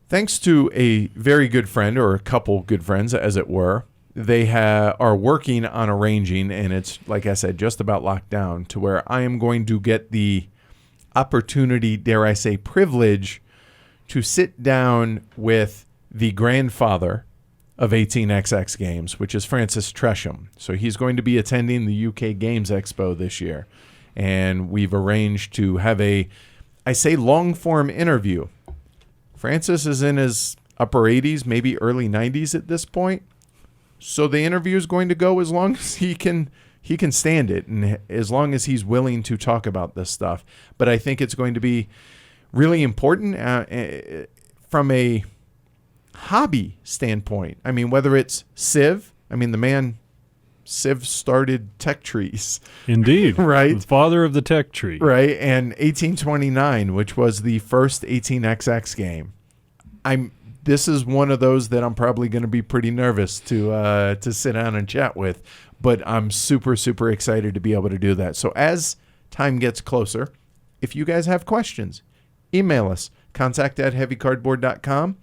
S1: Thanks to a very good friend, or a couple good friends, as it were, they are working on arranging, and it's, like I said, just about locked down, to where I am going to get the opportunity, dare I say, privilege, to sit down with the grandfather of 18XX Games, which is Francis Tresham. So he's going to be attending the UK Games Expo this year. And we've arranged to have I say long-form interview. Francis is in his upper 80s, maybe early 90s at this point. So the interview is going to go as long as he can stand it, and as long as he's willing to talk about this stuff. But I think it's going to be really important from a hobby standpoint. I mean, whether it's Civ, Civ started tech trees,
S3: Indeed.
S1: Right.
S3: The father of the tech tree.
S1: right? And 1829, which was the first 18XX game. This is one of those that I'm probably going to be pretty nervous to sit down and chat with, but I'm super, super excited to be able to do that. So as time gets closer, if you guys have questions, email us, contact@heavycardboard.com.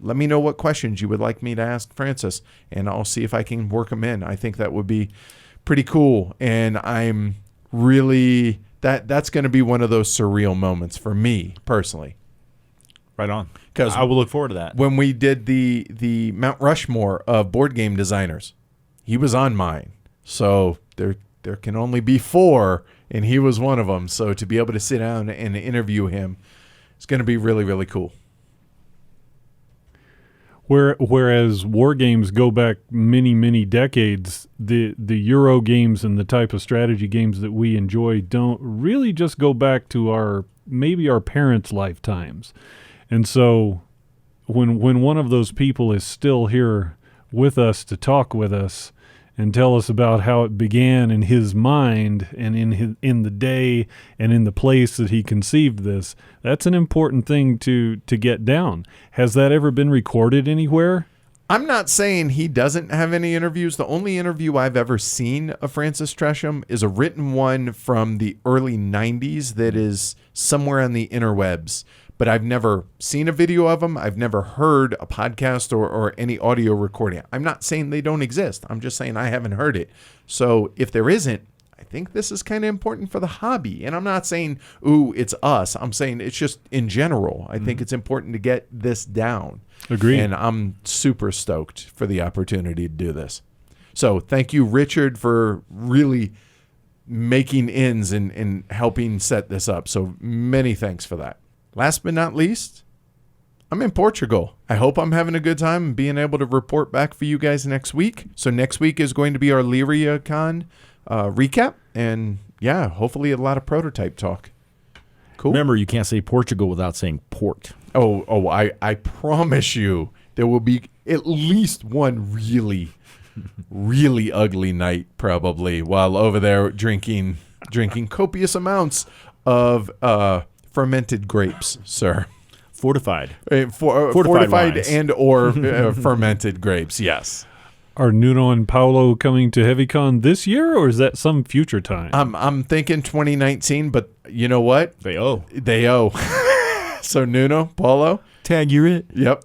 S1: Let me know what questions you would like me to ask Francis, and I'll see if I can work them in. I think that would be pretty cool, and I'm really that's going to be one of those surreal moments for me personally.
S2: Right on.
S1: 'Cause
S2: I will look forward to that.
S1: when we did the Mount Rushmore of board game designers, he was on mine. So there can only be 4, and he was one of them. So to be able to sit down and interview him, it's going to be really, really cool.
S3: Whereas war games go back many, many decades, the Euro games and the type of strategy games that we enjoy don't really just go back to maybe our parents' lifetimes. And so when one of those people is still here with us to talk with us and tell us about how it began in his mind and in the day and in the place that he conceived this, that's an important thing to get down. Has that ever been recorded anywhere?
S1: I'm not saying he doesn't have any interviews. The only interview I've ever seen of Francis Tresham is a written one from the early 90s that is somewhere on the interwebs. But I've never seen a video of them. I've never heard a podcast or any audio recording. I'm not saying they don't exist. I'm just saying I haven't heard it. So if there isn't, I think this is kind of important for the hobby. And I'm not saying, ooh, it's us. I'm saying it's just in general. I think it's important to get this down.
S3: Agreed.
S1: And I'm super stoked for the opportunity to do this. So thank you, Richard, for really making ends and helping set this up. So many thanks for that. Last but not least, I'm in Portugal. I hope I'm having a good time and being able to report back for you guys next week. So next week is going to be our LyriaCon recap. And yeah, hopefully a lot of prototype talk. Cool.
S2: Remember, you can't say Portugal without saying port.
S1: I promise you there will be at least one really, really ugly night probably while over there drinking copious amounts of fermented grapes, sir.
S2: Fortified.
S1: Fortified
S2: wines.
S1: and or fermented grapes, yes.
S3: Are Nuno and Paolo coming to HeavyCon this year, or is that some future time?
S1: I'm thinking 2019, but you know what?
S2: They owe.
S1: So Nuno, Paulo,
S2: Tag, you're it.
S1: yep.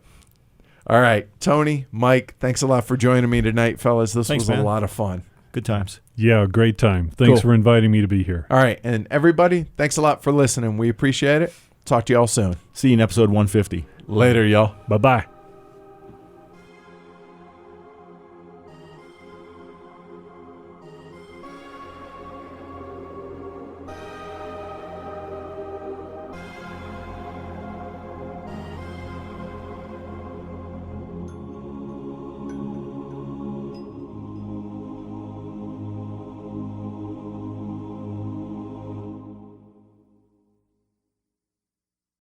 S1: All right, Tony, Mike, thanks a lot for joining me tonight, fellas. This
S2: Thanks,
S1: was
S2: man.
S1: a lot of fun.
S2: Good times.
S3: Yeah, great time. Thanks
S1: Cool.
S3: for inviting me to be here.
S1: All right, and everybody, thanks a lot for listening. We appreciate it. Talk to y'all soon.
S2: See you in episode 150.
S1: Later, y'all.
S3: Bye-bye.